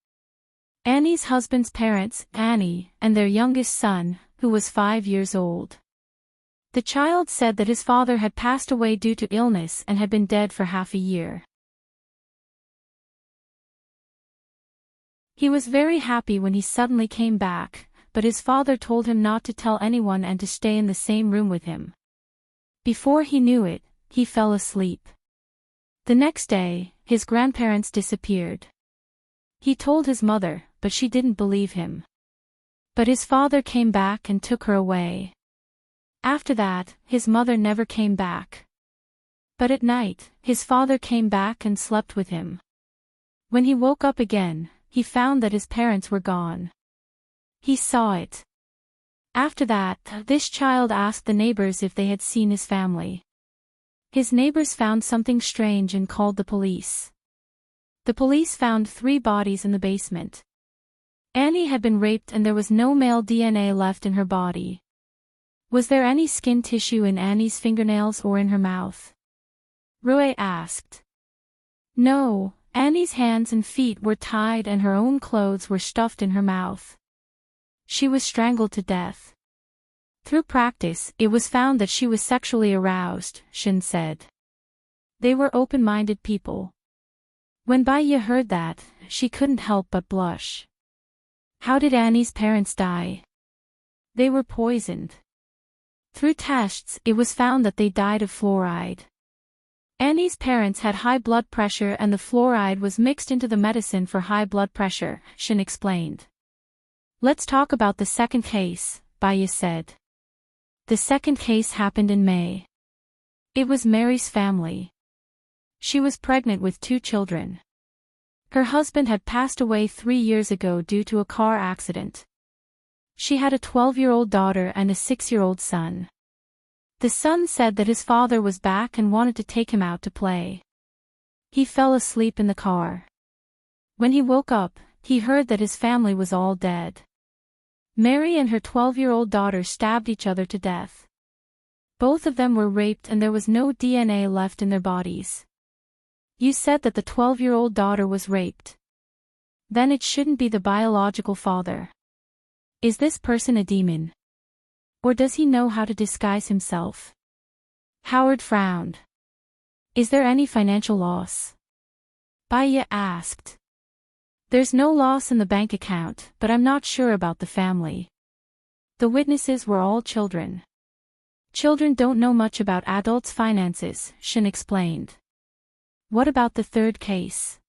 Annie's husband's parents, Annie, and their youngest son, who was 5 years old. The child said that his father had passed away due to illness and had been dead for half a year. He was very happy when he suddenly came back, but his father told him not to tell anyone and to stay in the same room with him. Before he knew it, he fell asleep. The next day, his grandparents disappeared. He told his mother, but she didn't believe him. But his father came back and took her away. After that, his mother never came back. But at night, his father came back and slept with him. When he woke up again, he found that his parents were gone. He saw it. After that, this child asked the neighbors if they had seen his family. His neighbors found something strange and called the police. The police found 3 bodies in the basement. Annie had been raped and there was no male DNA left in her body. Was there any skin tissue in Annie's fingernails or in her mouth? Rue asked. No, Annie's hands and feet were tied and her own clothes were stuffed in her mouth. She was strangled to death. Through practice, it was found that she was sexually aroused, Shin said. They were open-minded people. When Baya heard that, she couldn't help but blush. How did Annie's parents die? They were poisoned. Through tests, it was found that they died of fluoride. Annie's parents had high blood pressure and the fluoride was mixed into the medicine for high blood pressure, Shin explained. Let's talk about the second case, Baya said. The second case happened in May. It was Mary's family. She was pregnant with 2 children. Her husband had passed away 3 years ago due to a car accident. She had a 12-year-old daughter and a 6-year-old son. The son said that his father was back and wanted to take him out to play. He fell asleep in the car. When he woke up, he heard that his family was all dead. Mary and her 12-year-old daughter stabbed each other to death. Both of them were raped and there was no DNA left in their bodies. You said that the 12-year-old daughter was raped. Then it shouldn't be the biological father. Is this person a demon? Or does he know how to disguise himself? Howard frowned. Is there any financial loss? Baya asked. There's no loss in the bank account, but I'm not sure about the family. The witnesses were all children. Children don't know much about adults' finances, Shin explained. What about the third case?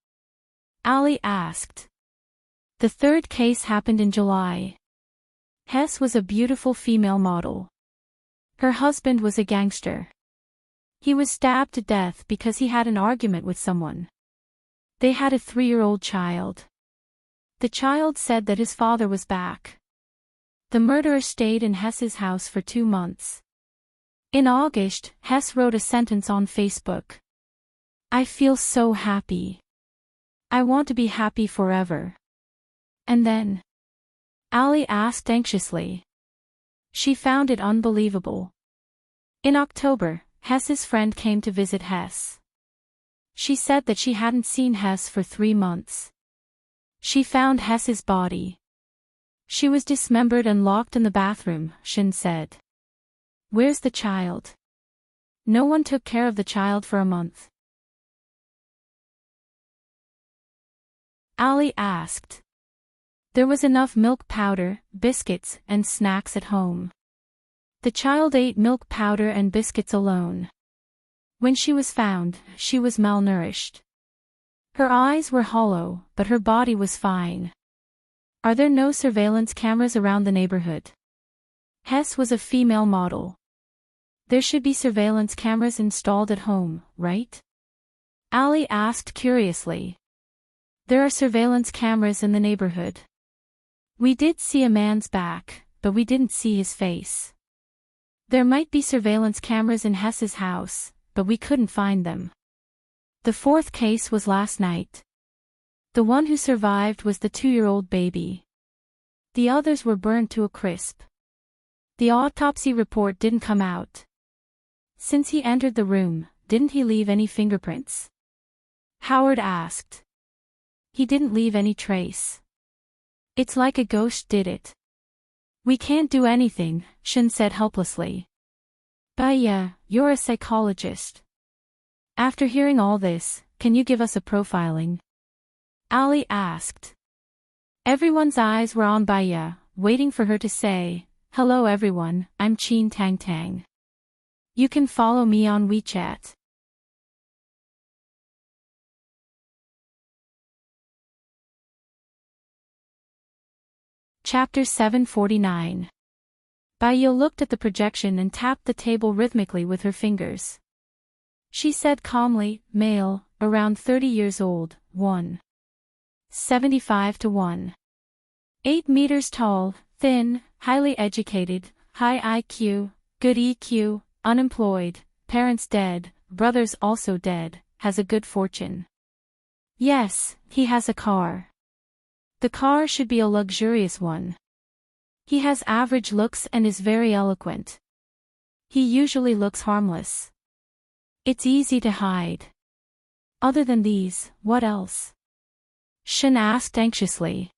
Ali asked. The third case happened in July. Hess was a beautiful female model. Her husband was a gangster. He was stabbed to death because he had an argument with someone. They had a 3-year-old child. The child said that his father was back. The murderer stayed in Hess's house for 2 months. In August, Hess wrote a sentence on Facebook. "I feel so happy. I want to be happy forever." And then? Ali asked anxiously. She found it unbelievable. In October, Hess's friend came to visit Hess. She said that she hadn't seen Hess for 3 months. She found Hess's body. She was dismembered and locked in the bathroom, Shin said. "Where's the child?" "No one took care of the child for a month." Ali asked. There was enough milk powder, biscuits, and snacks at home. The child ate milk powder and biscuits alone. When she was found, she was malnourished. Her eyes were hollow, but her body was fine. Are there no surveillance cameras around the neighborhood? Hess was a female model. There should be surveillance cameras installed at home, right? Ali asked curiously. There are surveillance cameras in the neighborhood. We did see a man's back, but we didn't see his face. There might be surveillance cameras in Hess's house, but we couldn't find them. The 4th case was last night. The one who survived was the 2-year-old baby. The others were burned to a crisp. The autopsy report didn't come out. Since he entered the room, didn't he leave any fingerprints? Howard asked. He didn't leave any trace. It's like a ghost did it. We can't do anything, Shin said helplessly. Baya, you're a psychologist. After hearing all this, can you give us a profiling? Ali asked. Everyone's eyes were on Baya, waiting for her to say, "Hello everyone, I'm Chin Tang Tang. You can follow me on WeChat." Chapter 749. Baya looked at the projection and tapped the table rhythmically with her fingers. She said calmly, male, around 30 years old, 1.75 to 1.8 meters tall, thin, highly educated, high IQ, good EQ, unemployed, parents dead, brothers also dead, has a good fortune. Yes, he has a car. The car should be a luxurious one. He has average looks and is very eloquent. He usually looks harmless. It's easy to hide. Other than these, what else? Shin asked anxiously.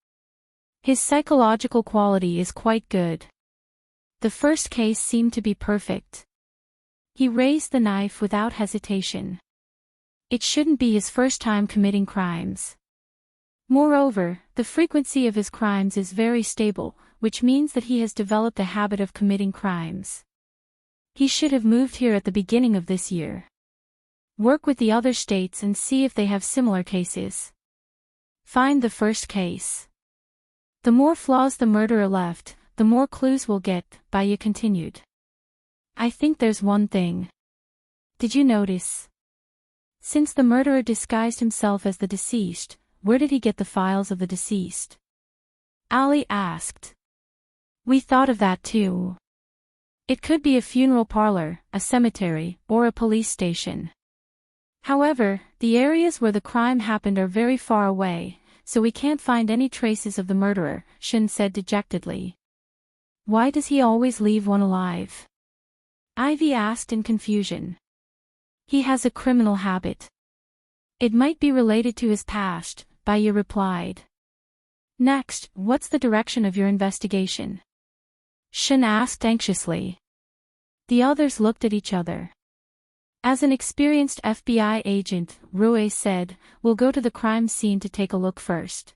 His psychological quality is quite good. The first case seemed to be perfect. He raised the knife without hesitation. It shouldn't be his first time committing crimes. Moreover, the frequency of his crimes is very stable, which means that he has developed a habit of committing crimes. He should have moved here at the beginning of this year. Work with the other states and see if they have similar cases. Find the first case. The more flaws the murderer left, the more clues we'll get, Baya continued. I think there's one thing. Did you notice? Since the murderer disguised himself as the deceased, where did he get the files of the deceased? Ali asked. We thought of that too. It could be a funeral parlor, a cemetery, or a police station. However, the areas where the crime happened are very far away, so we can't find any traces of the murderer, Shin said dejectedly. Why does he always leave one alive? Ivy asked in confusion. He has a criminal habit. It might be related to his past, Baya replied. Next, what's the direction of your investigation? Shin asked anxiously. The others looked at each other. As an experienced FBI agent, Rue said, we'll go to the crime scene to take a look first.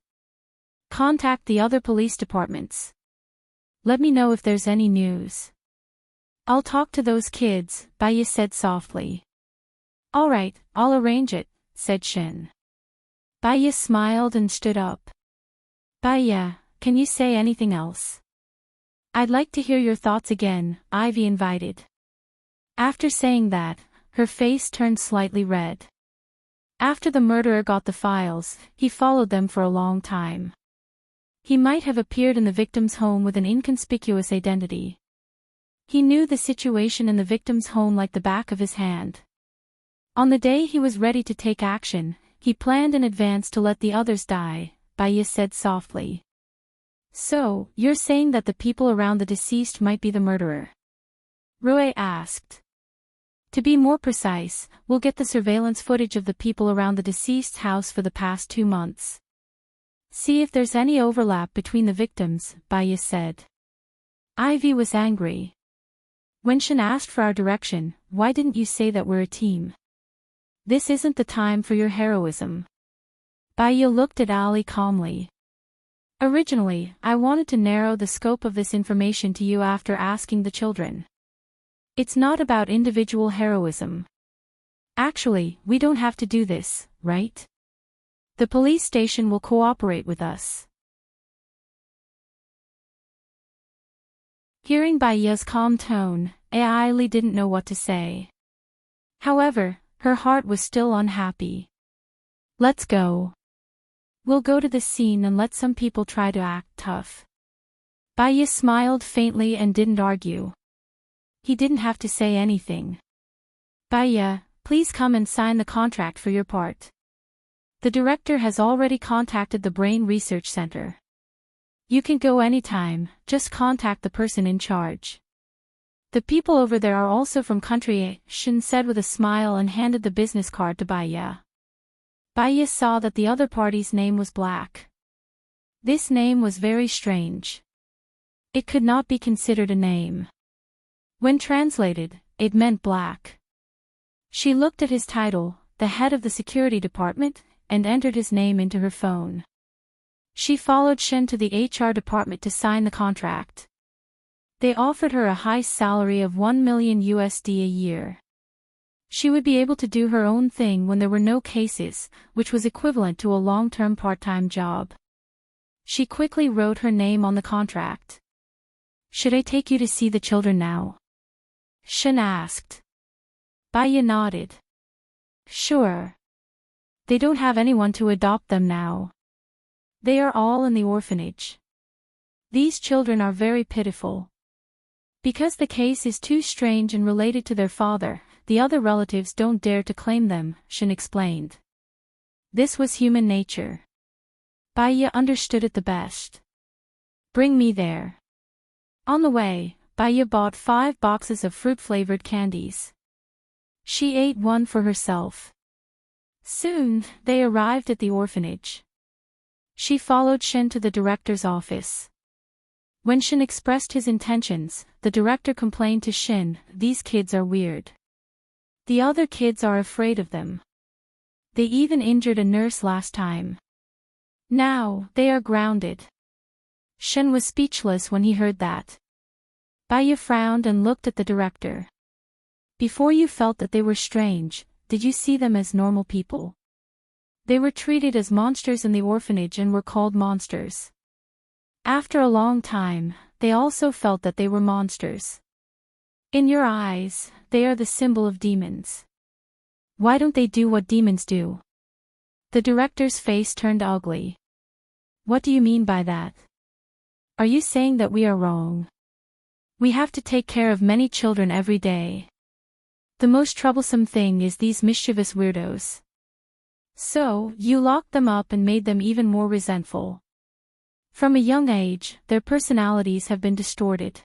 Contact the other police departments. Let me know if there's any news. I'll talk to those kids, Baya said softly. All right, I'll arrange it, said Shin. Baya smiled and stood up. Baya, can you say anything else? I'd like to hear your thoughts again, Ivy invited. After saying that, her face turned slightly red. After the murderer got the files, he followed them for a long time. He might have appeared in the victim's home with an inconspicuous identity. He knew the situation in the victim's home like the back of his hand. On the day he was ready to take action, he planned in advance to let the others die, Baya said softly. So, you're saying that the people around the deceased might be the murderer? Rui asked. To be more precise, we'll get the surveillance footage of the people around the deceased's house for the past 2 months. See if there's any overlap between the victims, Baya said. Ivy was angry. When Shin asked for our direction, why didn't you say that we're a team? This isn't the time for your heroism. Baya looked at Ali calmly. Originally, I wanted to narrow the scope of this information to you after asking the children. It's not about individual heroism. Actually, we don't have to do this, right? The police station will cooperate with us. Hearing Baya's calm tone, Ailey didn't know what to say. However, her heart was still unhappy. Let's go. We'll go to the scene and let some people try to act tough. Baya smiled faintly and didn't argue. He didn't have to say anything. Baya, please come and sign the contract for your part. The director has already contacted the Brain Research Center. You can go anytime, just contact the person in charge. The people over there are also from country A, Shin said with a smile and handed the business card to Baya. Baya saw that the other party's name was Black. This name was very strange. It could not be considered a name. When translated, it meant black. She looked at his title, the head of the security department, and entered his name into her phone. She followed Shen to the HR department to sign the contract. They offered her a high salary of $1 million a year. She would be able to do her own thing when there were no cases, which was equivalent to a long-term part-time job. She quickly wrote her name on the contract. Should I take you to see the children now? Shen asked. Baya nodded. Sure. They don't have anyone to adopt them now. They are all in the orphanage. These children are very pitiful. Because the case is too strange and related to their father, the other relatives don't dare to claim them, Shin explained. This was human nature. Baya understood it the best. Bring me there. On the way, Baya bought 5 boxes of fruit-flavored candies. She ate one for herself. Soon, they arrived at the orphanage. She followed Shen to the director's office. When Shen expressed his intentions, the director complained to Shen, "These kids are weird. The other kids are afraid of them. They even injured a nurse last time. Now, they are grounded." Shen was speechless when he heard that. Baya frowned and looked at the director. Before you felt that they were strange, did you see them as normal people? They were treated as monsters in the orphanage and were called monsters. After a long time, they also felt that they were monsters. In your eyes, they are the symbol of demons. Why don't they do what demons do? The director's face turned ugly. What do you mean by that? Are you saying that we are wrong? We have to take care of many children every day. The most troublesome thing is these mischievous weirdos. So, you locked them up and made them even more resentful. From a young age, their personalities have been distorted.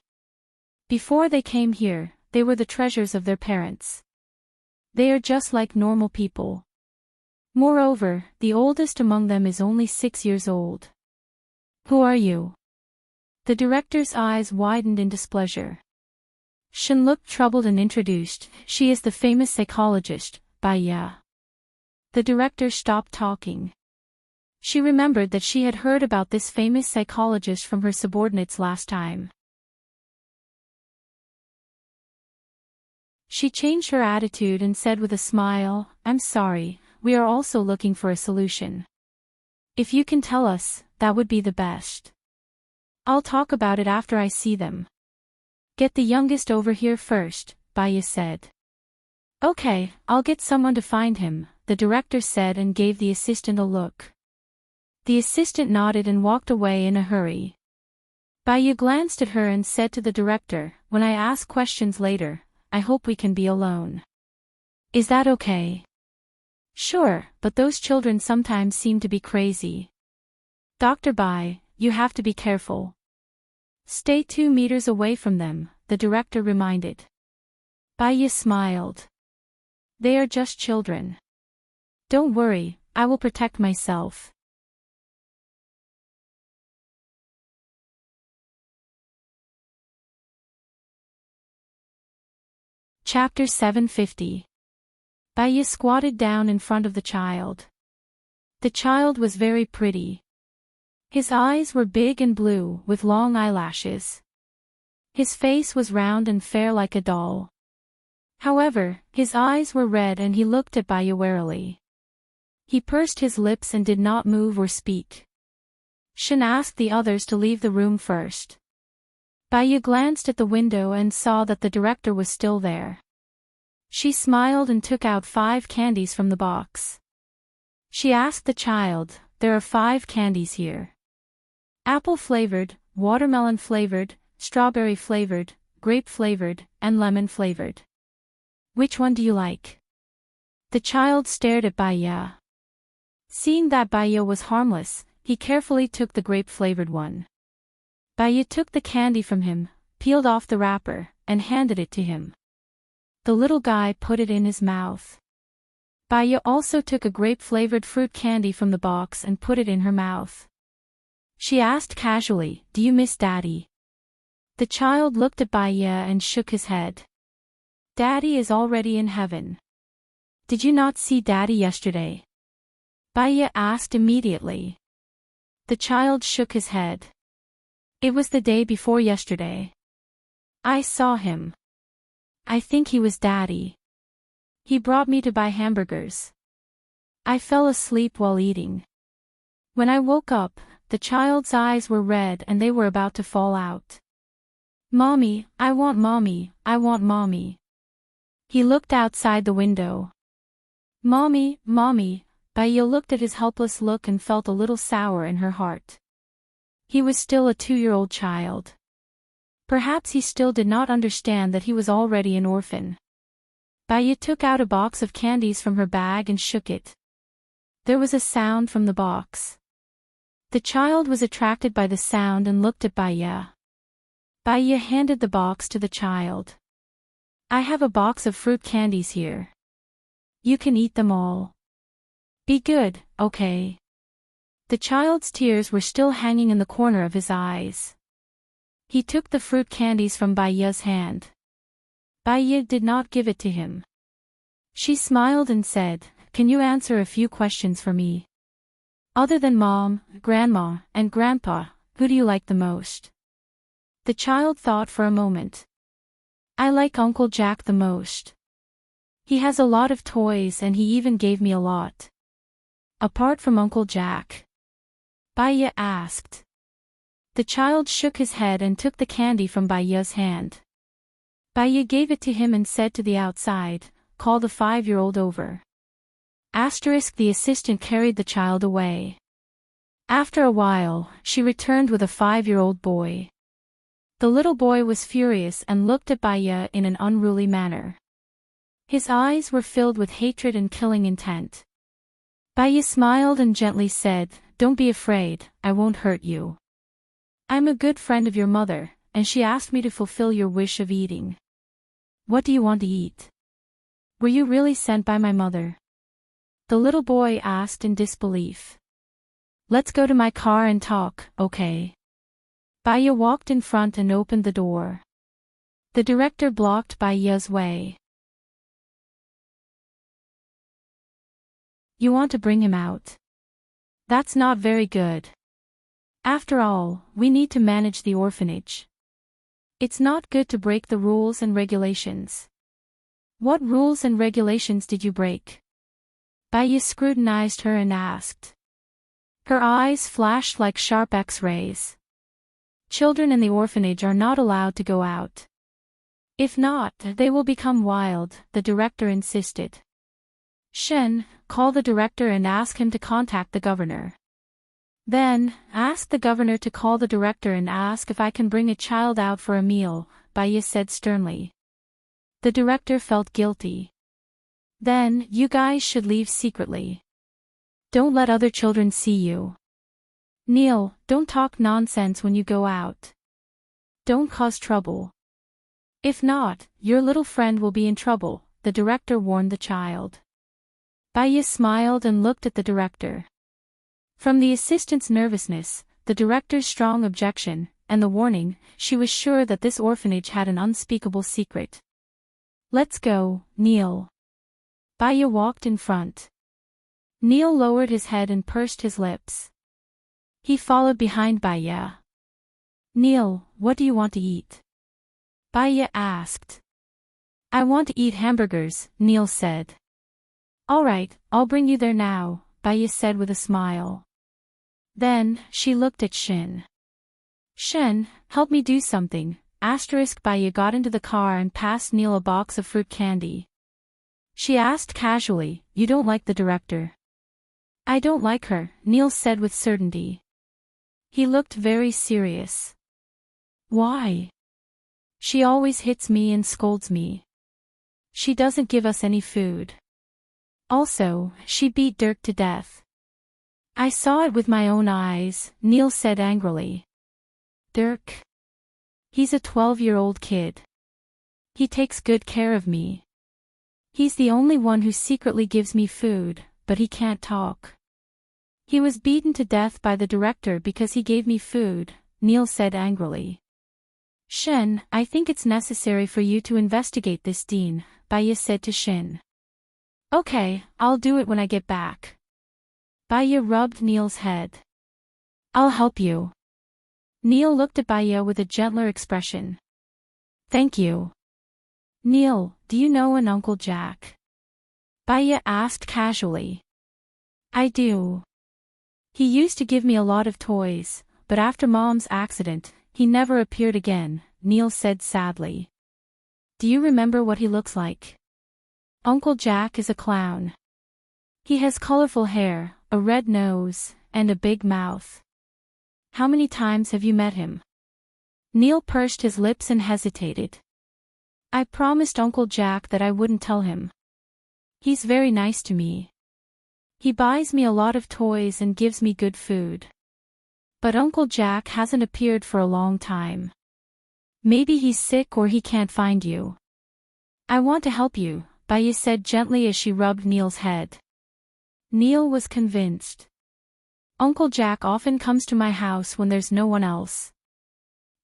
Before they came here, they were the treasures of their parents. They are just like normal people. Moreover, the oldest among them is only 6 years old. Who are you? The director's eyes widened in displeasure. Shen looked troubled and introduced, "She is the famous psychologist, Baya." The director stopped talking. She remembered that she had heard about this famous psychologist from her subordinates last time. She changed her attitude and said with a smile, "I'm sorry, we are also looking for a solution. If you can tell us, that would be the best. I'll talk about it after I see them." "Get the youngest over here first," Baya said. "Okay, I'll get someone to find him," the director said and gave the assistant a look. The assistant nodded and walked away in a hurry. Baiya glanced at her and said to the director, "When I ask questions later, I hope we can be alone. Is that okay?" "Sure, but those children sometimes seem to be crazy." "Dr. Bai, you have to be careful. Stay 2 meters away from them," the director reminded. Baiya smiled. "They are just children. Don't worry, I will protect myself." Chapter 750. Baiya squatted down in front of the child. The child was very pretty. His eyes were big and blue, with long eyelashes. His face was round and fair like a doll. However, his eyes were red and he looked at Baiya warily. He pursed his lips and did not move or speak. Shen asked the others to leave the room first. Baiya glanced at the window and saw that the director was still there. She smiled and took out 5 candies from the box. She asked the child, "There are 5 candies here. Apple-flavored, watermelon-flavored, strawberry-flavored, grape-flavored, and lemon-flavored. Which one do you like?" The child stared at Baiya. Seeing that Baiya was harmless, he carefully took the grape-flavored one. Baiya took the candy from him, peeled off the wrapper, and handed it to him. The little guy put it in his mouth. Baiya also took a grape-flavored fruit candy from the box and put it in her mouth. She asked casually, "Do you miss Daddy?" The child looked at Baiya and shook his head. "Daddy is already in heaven. Did you not see Daddy yesterday?" Baiya asked immediately. The child shook his head. "It was the day before yesterday. I saw him. I think he was Daddy. He brought me to buy hamburgers. I fell asleep while eating. When I woke up, the child's eyes were red and they were about to fall out. Mommy, I want Mommy, I want Mommy." He looked outside the window. "Mommy, Mommy," Baiya looked at his helpless look and felt a little sour in her heart. He was still a 2-year-old child. Perhaps he still did not understand that he was already an orphan. Baiya took out a box of candies from her bag and shook it. There was a sound from the box. The child was attracted by the sound and looked at Baiya. Baiya handed the box to the child. "I have a box of fruit candies here. You can eat them all. Be good, okay?" The child's tears were still hanging in the corner of his eyes. He took the fruit candies from Baiya's hand. Baiya did not give it to him. She smiled and said, "Can you answer a few questions for me? Other than Mom, Grandma, and Grandpa, who do you like the most?" The child thought for a moment. "I like Uncle Jack the most. He has a lot of toys and he even gave me a lot." "Apart from Uncle Jack?" Baiya asked. The child shook his head and took the candy from Baiya's hand. Baiya gave it to him and said to the outside, "Call the 5-year-old over." The assistant carried the child away. After a while, she returned with a 5-year-old boy. The little boy was furious and looked at Baiya in an unruly manner. His eyes were filled with hatred and killing intent. Baiya smiled and gently said, "Don't be afraid, I won't hurt you. I'm a good friend of your mother, and she asked me to fulfill your wish of eating. What do you want to eat? Were you really sent by my mother?" The little boy asked in disbelief. "Let's go to my car and talk, okay?" Baiya walked in front and opened the door. The director blocked Baiya's way. "You want to bring him out? That's not very good. After all, we need to manage the orphanage. It's not good to break the rules and regulations." "What rules and regulations did you break?" Baiya scrutinized her and asked. Her eyes flashed like sharp X-rays. "Children in the orphanage are not allowed to go out. If not, they will become wild," the director insisted. "Shen, call the director and ask him to contact the governor." Then, ask the governor to call the director and ask if I can bring a child out for a meal, Baya said sternly. The director felt guilty. Then, you guys should leave secretly. Don't let other children see you. Neil, don't talk nonsense when you go out. Don't cause trouble. If not, your little friend will be in trouble, the director warned the child. Baya smiled and looked at the director. From the assistant's nervousness, the director's strong objection, and the warning, she was sure that this orphanage had an unspeakable secret. Let's go, Neil. Baya walked in front. Neil lowered his head and pursed his lips. He followed behind Baya. Neil, what do you want to eat? Baya asked. I want to eat hamburgers, Neil said. All right, I'll bring you there now, Baya said with a smile. Then, she looked at Shin. Shin, help me do something, Baya got into the car and passed Neil a box of fruit candy. She asked casually, you don't like the director? I don't like her, Neil said with certainty. He looked very serious. Why? She always hits me and scolds me. She doesn't give us any food. Also, she beat Dirk to death. I saw it with my own eyes, Neil said angrily. Dirk? He's a 12-year-old kid. He takes good care of me. He's the only one who secretly gives me food, but he can't talk. He was beaten to death by the director because he gave me food, Neil said angrily. Shin, I think it's necessary for you to investigate this, Dean, Baya said to Shin. Okay, I'll do it when I get back. Baya rubbed Neil's head. I'll help you. Neil looked at Baya with a gentler expression. Thank you. Neil, do you know an Uncle Jack? Baya asked casually. I do. He used to give me a lot of toys, but after Mom's accident, he never appeared again, Neil said sadly. Do you remember what he looks like? Uncle Jack is a clown. He has colorful hair, a red nose, and a big mouth. How many times have you met him? Neil pursed his lips and hesitated. I promised Uncle Jack that I wouldn't tell him. He's very nice to me. He buys me a lot of toys and gives me good food. But Uncle Jack hasn't appeared for a long time. Maybe he's sick or he can't find you. I want to help you, Baya said gently as she rubbed Neil's head. Neil was convinced. Uncle Jack often comes to my house when there's no one else.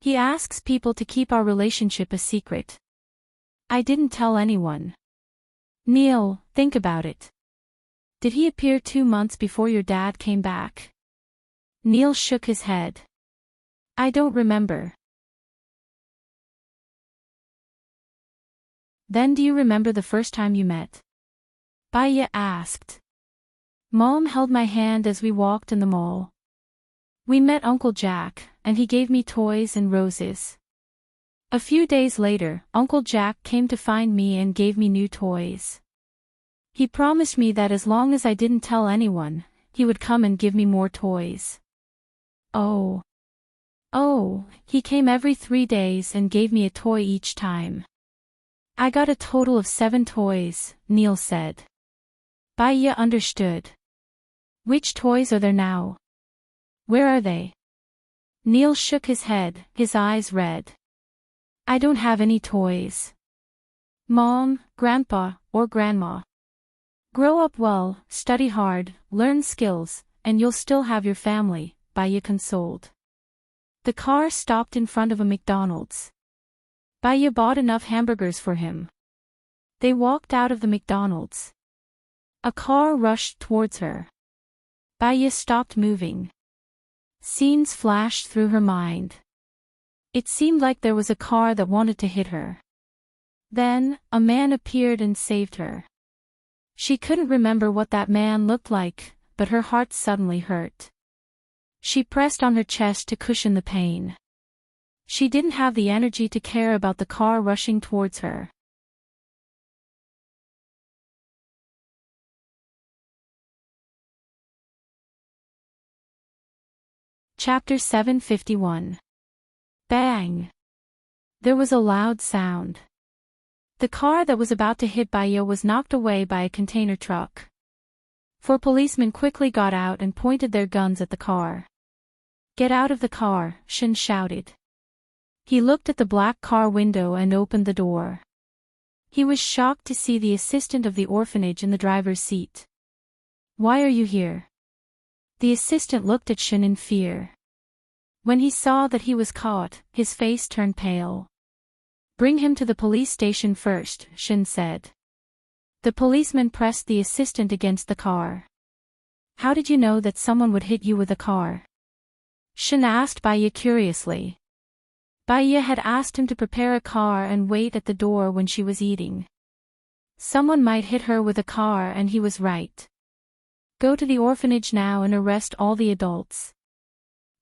He asks people to keep our relationship a secret. I didn't tell anyone. Neil, think about it. Did he appear 2 months before your dad came back? Neil shook his head. I don't remember. Then do you remember the first time you met? Baya asked. Mom held my hand as we walked in the mall. We met Uncle Jack, and he gave me toys and roses. A few days later, Uncle Jack came to find me and gave me new toys. He promised me that as long as I didn't tell anyone, he would come and give me more toys. Oh, he came every 3 days and gave me a toy each time. I got a total of 7 toys, Neil said. Baya understood. Which toys are there now? Where are they? Neil shook his head, his eyes red. I don't have any toys. Mom, Grandpa, or Grandma. Grow up well, study hard, learn skills, and you'll still have your family, Baya consoled. The car stopped in front of a McDonald's. Baya bought enough hamburgers for him. They walked out of the McDonald's. A car rushed towards her. Baya stopped moving. Scenes flashed through her mind. It seemed like there was a car that wanted to hit her. Then, a man appeared and saved her. She couldn't remember what that man looked like, but her heart suddenly hurt. She pressed on her chest to cushion the pain. She didn't have the energy to care about the car rushing towards her. Chapter 751. Bang! There was a loud sound. The car that was about to hit Baya was knocked away by a container truck. Four policemen quickly got out and pointed their guns at the car. "Get out of the car," Shin shouted. He looked at the black car window and opened the door. He was shocked to see the assistant of the orphanage in the driver's seat. "Why are you here?" The assistant looked at Shin in fear. When he saw that he was caught, his face turned pale. "Bring him to the police station first," Shin said. The policeman pressed the assistant against the car. "How did you know that someone would hit you with a car?" Shin asked Baya curiously. Baya had asked him to prepare a car and wait at the door when she was eating. Someone might hit her with a car, and he was right. "Go to the orphanage now and arrest all the adults.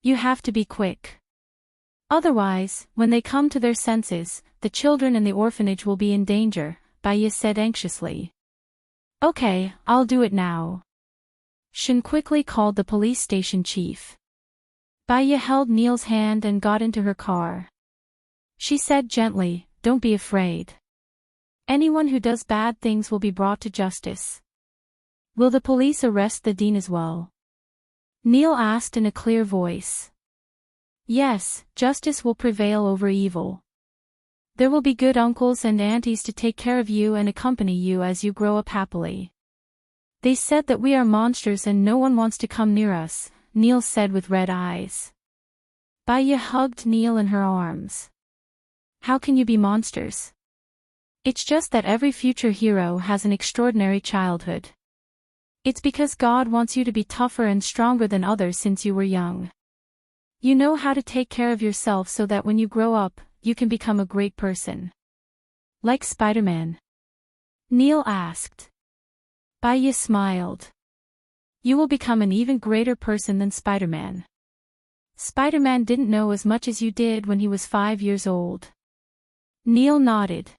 You have to be quick. Otherwise, when they come to their senses, the children in the orphanage will be in danger," Baya said anxiously. "Okay, I'll do it now." Shin quickly called the police station chief. Baya held Neil's hand and got into her car. She said gently, "Don't be afraid. Anyone who does bad things will be brought to justice." "Will the police arrest the dean as well?" Neil asked in a clear voice. "Yes, justice will prevail over evil. There will be good uncles and aunties to take care of you and accompany you as you grow up happily." "They said that we are monsters and no one wants to come near us," Neil said with red eyes. Baya hugged Neil in her arms. "How can you be monsters? It's just that every future hero has an extraordinary childhood. It's because God wants you to be tougher and stronger than others since you were young. You know how to take care of yourself so that when you grow up, you can become a great person." "Like Spider-Man?" Neil asked. Baya smiled. "You will become an even greater person than Spider-Man. Spider-Man didn't know as much as you did when he was 5 years old." Neil nodded.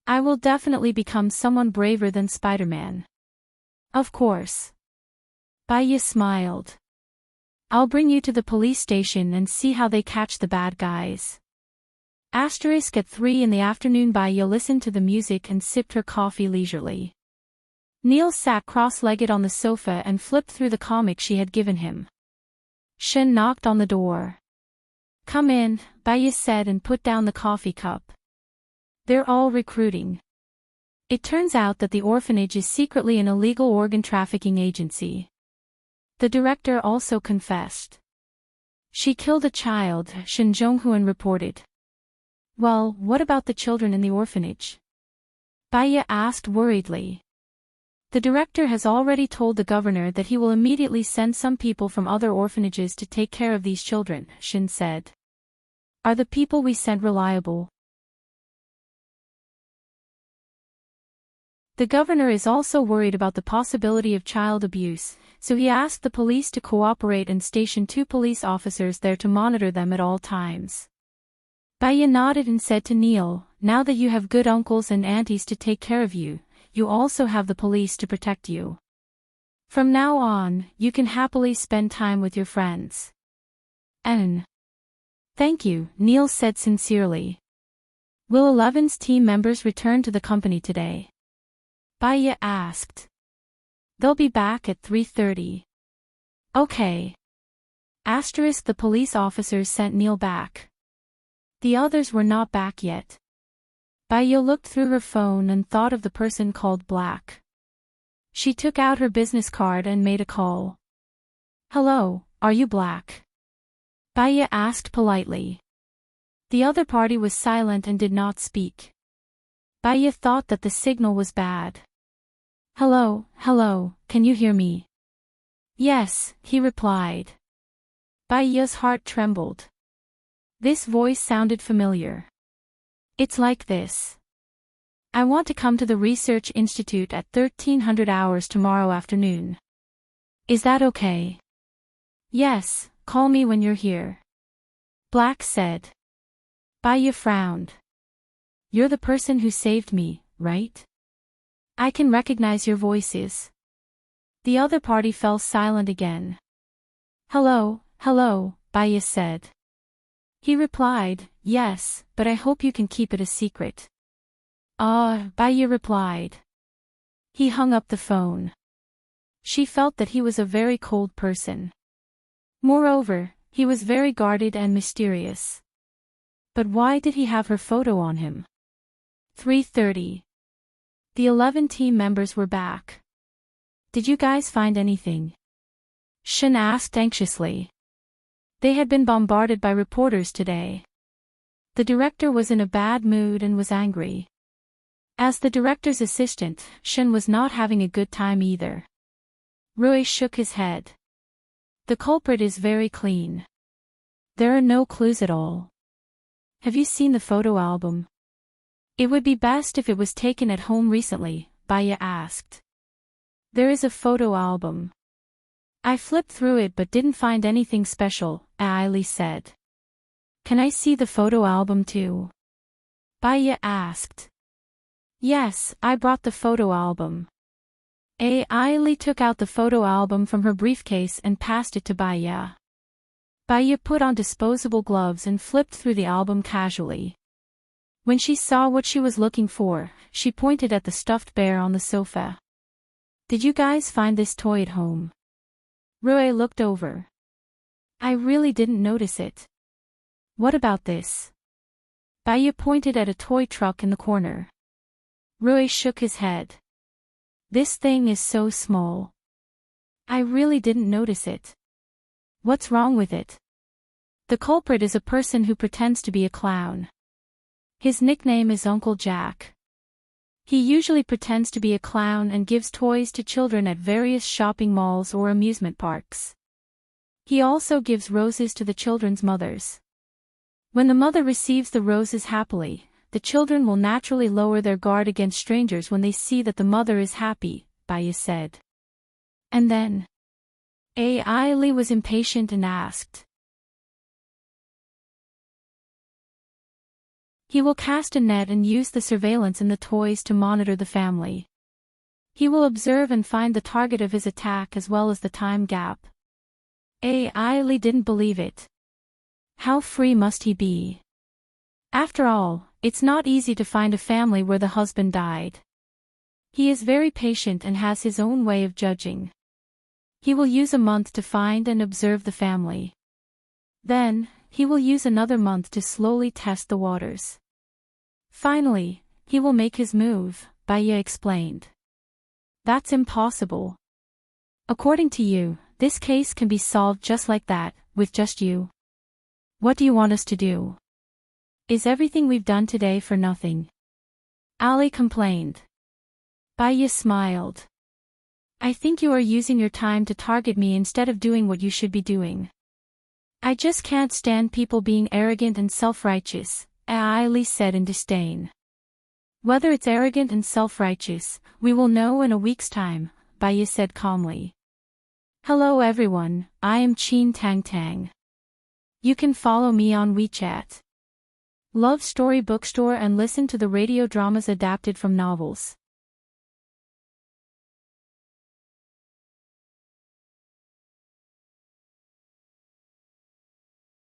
"I will definitely become someone braver than Spider-Man." "Of course." Baya smiled. "I'll bring you to the police station and see how they catch the bad guys." At 3 in the afternoon, Baya listened to the music and sipped her coffee leisurely. Neil sat cross-legged on the sofa and flipped through the comic she had given him. Shin knocked on the door. "Come in," Baya said and put down the coffee cup. "They're all recruiting. It turns out that the orphanage is secretly an illegal organ trafficking agency. The director also confessed. She killed a child," Shin Jonghyun reported. "Well, what about the children in the orphanage?" Baya asked worriedly. "The director has already told the governor that he will immediately send some people from other orphanages to take care of these children," Shin said. "Are the people we sent reliable?" The governor is also worried about the possibility of child abuse, so he asked the police to cooperate and station 2 police officers there to monitor them at all times. Baya nodded and said to Neil, "Now that you have good uncles and aunties to take care of you, you also have the police to protect you. From now on, you can happily spend time with your friends." "Thank you," Neil said sincerely. "Will 11's team members return to the company today?" Baya asked. "They'll be back at 3:30. "Okay." The police officers sent Neil back. The others were not back yet. Baya looked through her phone and thought of the person called Black. She took out her business card and made a call. "Hello, are you Black?" Baya asked politely. The other party was silent and did not speak. Baya thought that the signal was bad. Hello, can you hear me?" "Yes," he replied. Baya's heart trembled. This voice sounded familiar. "It's like this. I want to come to the Research Institute at 1300 hours tomorrow afternoon. Is that okay?" "Yes, call me when you're here," Black said. Baya frowned. "You're the person who saved me, right? I can recognize your voices." The other party fell silent again. "Hello, "Hello," Baya said. He replied, "Yes, but I hope you can keep it a secret." Baya replied. He hung up the phone. She felt that he was a very cold person. Moreover, he was very guarded and mysterious. But why did he have her photo on him? 3:30. The 11 team members were back. "Did you guys find anything?" Shin asked anxiously. They had been bombarded by reporters today. The director was in a bad mood and was angry. As the director's assistant, Shin was not having a good time either. Rui shook his head. "The culprit is very clean. There are no clues at all." "Have you seen the photo album?" "It would be best if it was taken at home recently," Baya asked. "There is a photo album. I flipped through it but didn't find anything special," Ailey said. "Can I see the photo album too?" Baya asked. "Yes, I brought the photo album." Ailey took out the photo album from her briefcase and passed it to Baya. Baya put on disposable gloves and flipped through the album casually. When she saw what she was looking for, she pointed at the stuffed bear on the sofa. "Did you guys find this toy at home?" Rui looked over. "I really didn't notice it." "What about this?" Baya pointed at a toy truck in the corner. Rui shook his head. "This thing is so small. I really didn't notice it." "What's wrong with it?" "The culprit is a person who pretends to be a clown. His nickname is Uncle Jack. He usually pretends to be a clown and gives toys to children at various shopping malls or amusement parks. He also gives roses to the children's mothers. When the mother receives the roses happily, the children will naturally lower their guard against strangers when they see that the mother is happy," Baya said. "And then?" Ailey was impatient and asked. "He will cast a net and use the surveillance in the toys to monitor the family. He will observe and find the target of his attack as well as the time gap." Ailey didn't believe it. How free must he be? After all, it's not easy to find a family where the husband died. He is very patient and has his own way of judging. He will use a month to find and observe the family. Then, he will use another month to slowly test the waters. Finally, he will make his move, Baya explained. "That's impossible. According to you, this case can be solved just like that, with just you. What do you want us to do? Is everything we've done today for nothing?" Ali complained. Baya smiled. "I think you are using your time to target me instead of doing what you should be doing. I just can't stand people being arrogant and self-righteous," Ailey said in disdain. "Whether it's arrogant and self-righteous, we will know in a week's time," Baya said calmly. "Hello everyone, I am Chin Tang Tang. You can follow me on WeChat. Love Story Bookstore and listen to the radio dramas adapted from novels.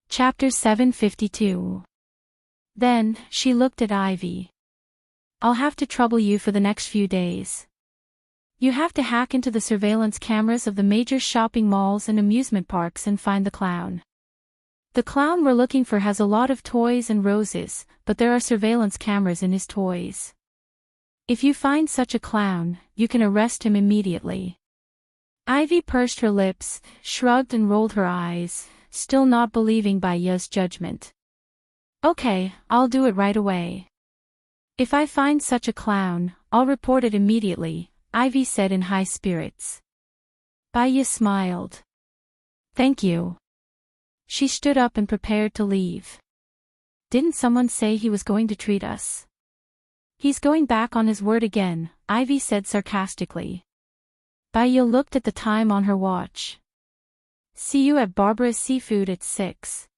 Chapter 752. Then, she looked at Ivy. "I'll have to trouble you for the next few days. You have to hack into the surveillance cameras of the major shopping malls and amusement parks and find the clown. The clown we're looking for has a lot of toys and roses, but there are surveillance cameras in his toys. If you find such a clown, you can arrest him immediately." Ivy pursed her lips, shrugged and rolled her eyes, still not believing Baya's judgment. "Okay, I'll do it right away. If I find such a clown, I'll report it immediately," Ivy said in high spirits. Baya smiled. "Thank you." She stood up and prepared to leave. "Didn't someone say he was going to treat us?" "He's going back on his word again," Ivy said sarcastically. Baya looked at the time on her watch. "See you at Barbara's Seafood at 6.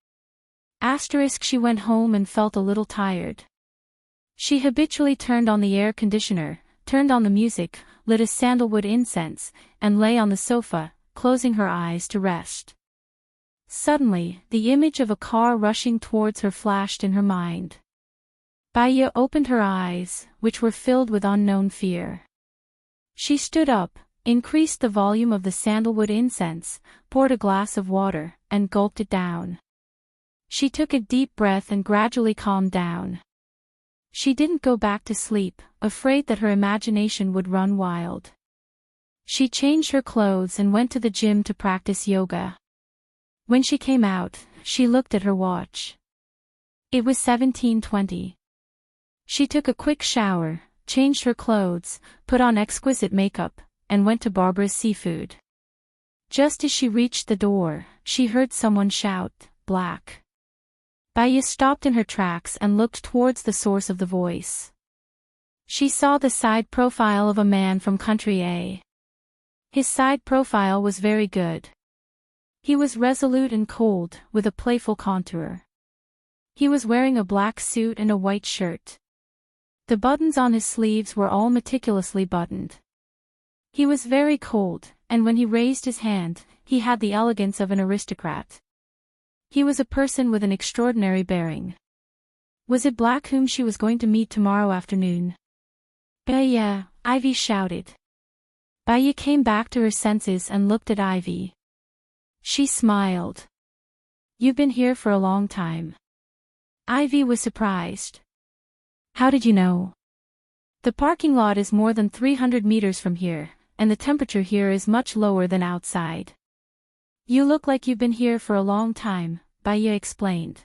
She went home and felt a little tired. She habitually turned on the air conditioner, turned on the music, lit a sandalwood incense, and lay on the sofa, closing her eyes to rest. Suddenly, the image of a car rushing towards her flashed in her mind. Baya opened her eyes, which were filled with unknown fear. She stood up, increased the volume of the sandalwood incense, poured a glass of water, and gulped it down. She took a deep breath and gradually calmed down. She didn't go back to sleep, afraid that her imagination would run wild. She changed her clothes and went to the gym to practice yoga. When she came out, she looked at her watch. It was 17:20. She took a quick shower, changed her clothes, put on exquisite makeup, and went to Barbara's Seafood. Just as she reached the door, she heard someone shout, "Black." Baya stopped in her tracks and looked towards the source of the voice. She saw the side profile of a man from Country A. His side profile was very good. He was resolute and cold, with a playful contour. He was wearing a black suit and a white shirt. The buttons on his sleeves were all meticulously buttoned. He was very cold, and when he raised his hand, he had the elegance of an aristocrat. He was a person with an extraordinary bearing. Was it Black whom she was going to meet tomorrow afternoon? Baya, Ivy shouted. Baya came back to her senses and looked at Ivy. She smiled. "You've been here for a long time." Ivy was surprised. "How did you know?" "The parking lot is more than 300 meters from here, and the temperature here is much lower than outside." "You look like you've been here for a long time," Baya explained.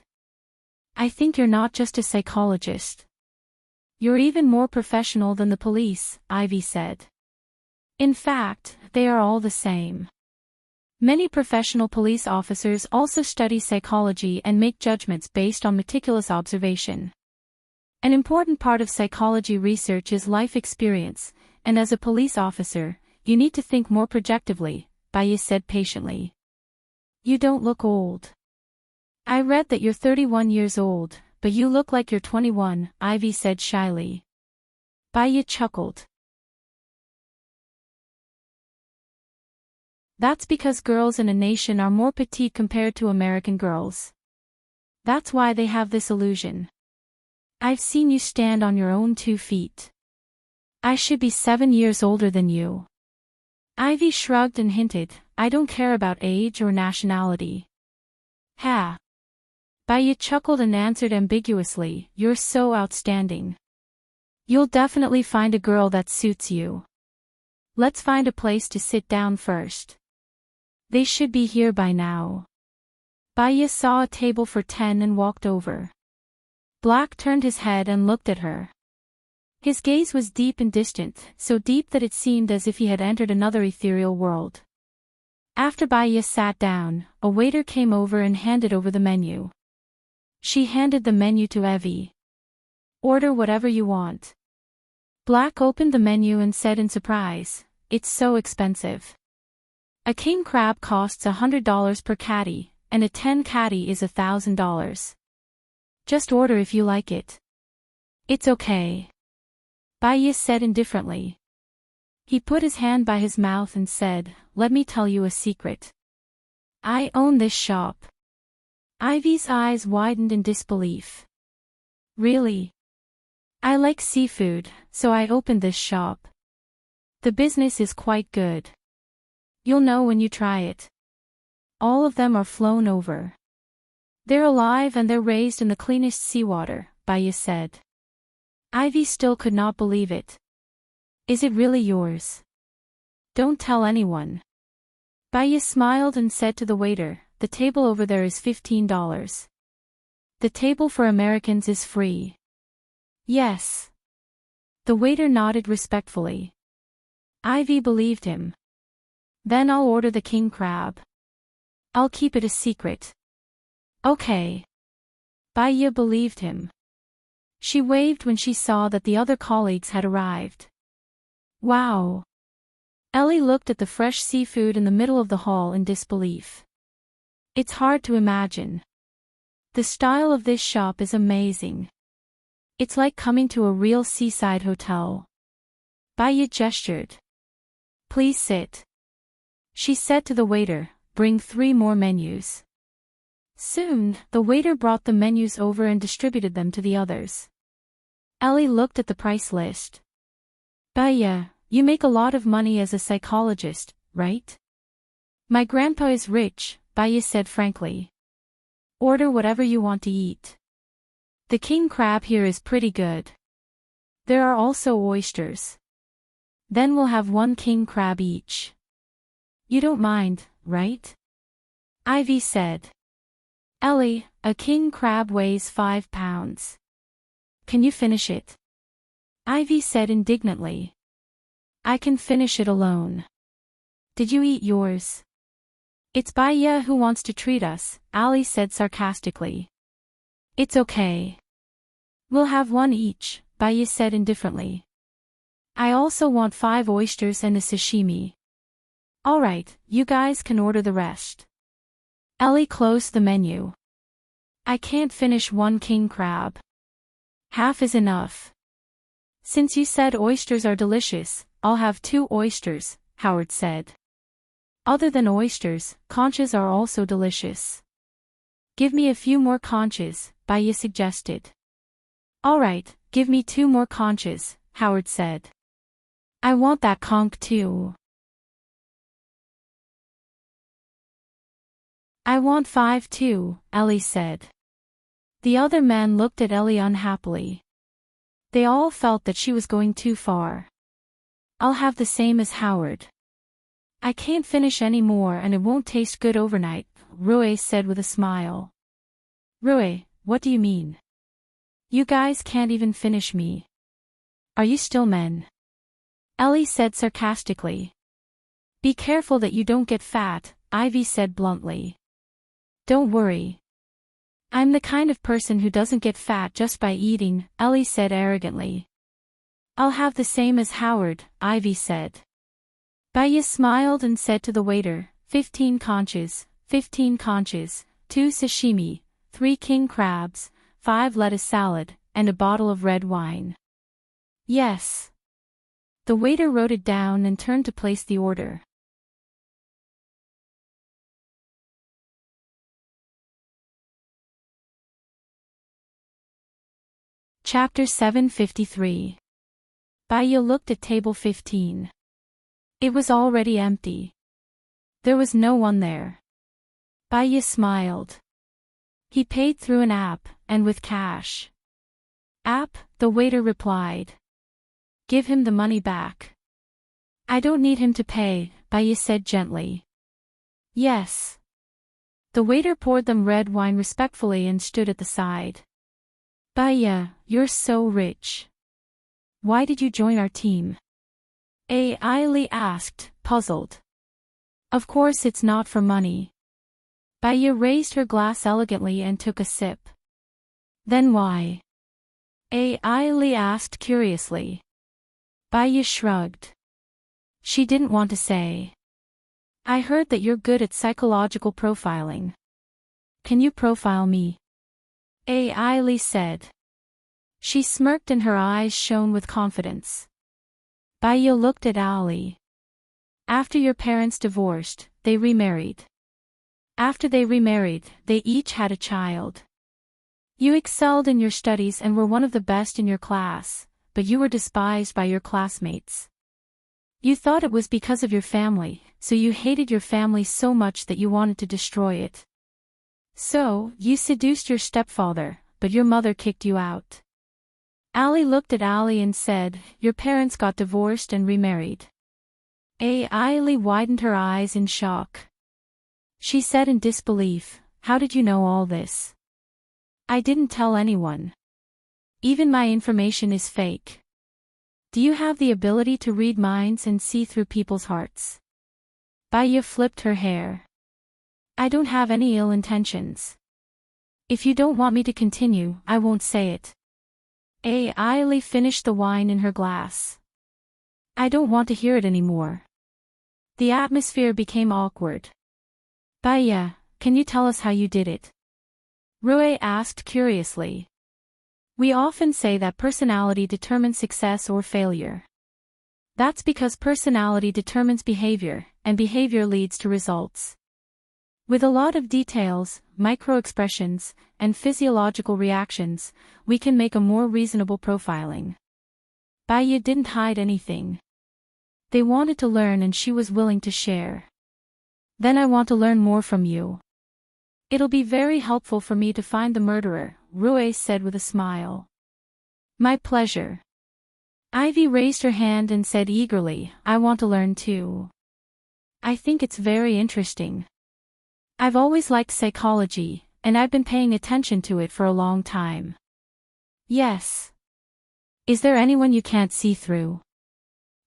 "I think you're not just a psychologist. You're even more professional than the police," Ivy said. "In fact, they are all the same. Many professional police officers also study psychology and make judgments based on meticulous observation. An important part of psychology research is life experience, and as a police officer, you need to think more projectively," Baya said patiently. "You don't look old. I read that you're 31 years old, but you look like you're 21, Ivy said shyly. Baya chuckled. "That's because girls in a nation are more petite compared to American girls. That's why they have this illusion. I've seen you stand on your own 2 feet. I should be 7 years older than you." Ivy shrugged and hinted, "I don't care about age or nationality." "Ha!" Baya chuckled and answered ambiguously, "You're so outstanding. You'll definitely find a girl that suits you. Let's find a place to sit down first. They should be here by now." Baya saw a table for 10 and walked over. Black turned his head and looked at her. His gaze was deep and distant, so deep that it seemed as if he had entered another ethereal world. After Baya sat down, a waiter came over and handed over the menu. She handed the menu to Evie. "Order whatever you want." Black opened the menu and said in surprise, "It's so expensive. A king crab costs $100 per catty, and a 10 catty is $1,000. Just order if you like it." "It's okay," Baya said indifferently. He put his hand by his mouth and said, "Let me tell you a secret. I own this shop." Ivy's eyes widened in disbelief. "Really? I like seafood, so I opened this shop. The business is quite good. You'll know when you try it. All of them are flown over. They're alive and they're raised in the cleanest seawater," Baya said. Ivy still could not believe it. "Is it really yours? Don't tell anyone." Baya smiled and said to the waiter, "The table over there is $15. The table for Americans is free." "Yes." The waiter nodded respectfully. Ivy believed him. "Then I'll order the king crab. I'll keep it a secret." "Okay." Baya believed him. She waved when she saw that the other colleagues had arrived. "Wow." Ellie looked at the fresh seafood in the middle of the hall in disbelief. "It's hard to imagine. The style of this shop is amazing. It's like coming to a real seaside hotel." Baya gestured. "Please sit." She said to the waiter, "Bring 3 more menus." Soon, the waiter brought the menus over and distributed them to the others. Ellie looked at the price list. Baya, you make a lot of money as a psychologist, right? My grandpa is rich, Baya said frankly. Order whatever you want to eat. The king crab here is pretty good. There are also oysters. Then we'll have one king crab each. You don't mind, right? Ivy said. Ellie, a king crab weighs 5 pounds. Can you finish it? Ivy said indignantly. I can finish it alone. Did you eat yours? It's Baya who wants to treat us, Ali said sarcastically. It's okay. We'll have one each, Baya said indifferently. I also want 5 oysters and a sashimi. Alright, you guys can order the rest. Ellie closed the menu. I can't finish one king crab. Half is enough. Since you said oysters are delicious, I'll have 2 oysters, Howard said. Other than oysters, conchas are also delicious. Give me a few more conchas, Baya suggested. Alright, give me 2 more conchas, Howard said. I want that conch too. I want 5 too, Ellie said. The other men looked at Ellie unhappily. They all felt that she was going too far. I'll have the same as Howard. I can't finish any more and it won't taste good overnight, Rue said with a smile. Rue, what do you mean? You guys can't even finish me. Are you still men? Ellie said sarcastically. Be careful that you don't get fat, Ivy said bluntly. Don't worry. I'm the kind of person who doesn't get fat just by eating, Ellie said arrogantly. I'll have the same as Howard, Ivy said. Baya smiled and said to the waiter, 15 conchas, 15 conchas, 2 sashimi, 3 king crabs, 5 lettuce salad, and a bottle of red wine. Yes. The waiter wrote it down and turned to place the order. Chapter 753. Baya looked at table 15. It was already empty. There was no one there. Baya smiled. He paid through an app, and with cash. App, the waiter replied. Give him the money back. I don't need him to pay, Baya said gently. Yes. The waiter poured them red wine respectfully and stood at the side. Baya, you're so rich. Why did you join our team? Ailey asked, puzzled. Of course it's not for money. Baya raised her glass elegantly and took a sip. Then why? Ailey asked curiously. Baya shrugged. She didn't want to say. I heard that you're good at psychological profiling. Can you profile me? Ailey said. She smirked and her eyes shone with confidence. Baya looked at Ali. After your parents divorced, they remarried. After they remarried, they each had a child. You excelled in your studies and were one of the best in your class, but you were despised by your classmates. You thought it was because of your family, so you hated your family so much that you wanted to destroy it. So, you seduced your stepfather, but your mother kicked you out. Ali looked at Ali and said, your parents got divorced and remarried. Ali widened her eyes in shock. She said in disbelief, how did you know all this? I didn't tell anyone. Even my information is fake. Do you have the ability to read minds and see through people's hearts? Baya flipped her hair. I don't have any ill intentions. If you don't want me to continue, I won't say it. Ailey finished the wine in her glass. I don't want to hear it anymore. The atmosphere became awkward. Baya, can you tell us how you did it? Rue asked curiously. We often say that personality determines success or failure. That's because personality determines behavior, and behavior leads to results. With a lot of details, micro-expressions, and physiological reactions, we can make a more reasonable profiling. Baya didn't hide anything. They wanted to learn and she was willing to share. Then I want to learn more from you. It'll be very helpful for me to find the murderer, Rue said with a smile. My pleasure. Ivy raised her hand and said eagerly, I want to learn too. I think it's very interesting. I've always liked psychology, and I've been paying attention to it for a long time. Yes. Is there anyone you can't see through?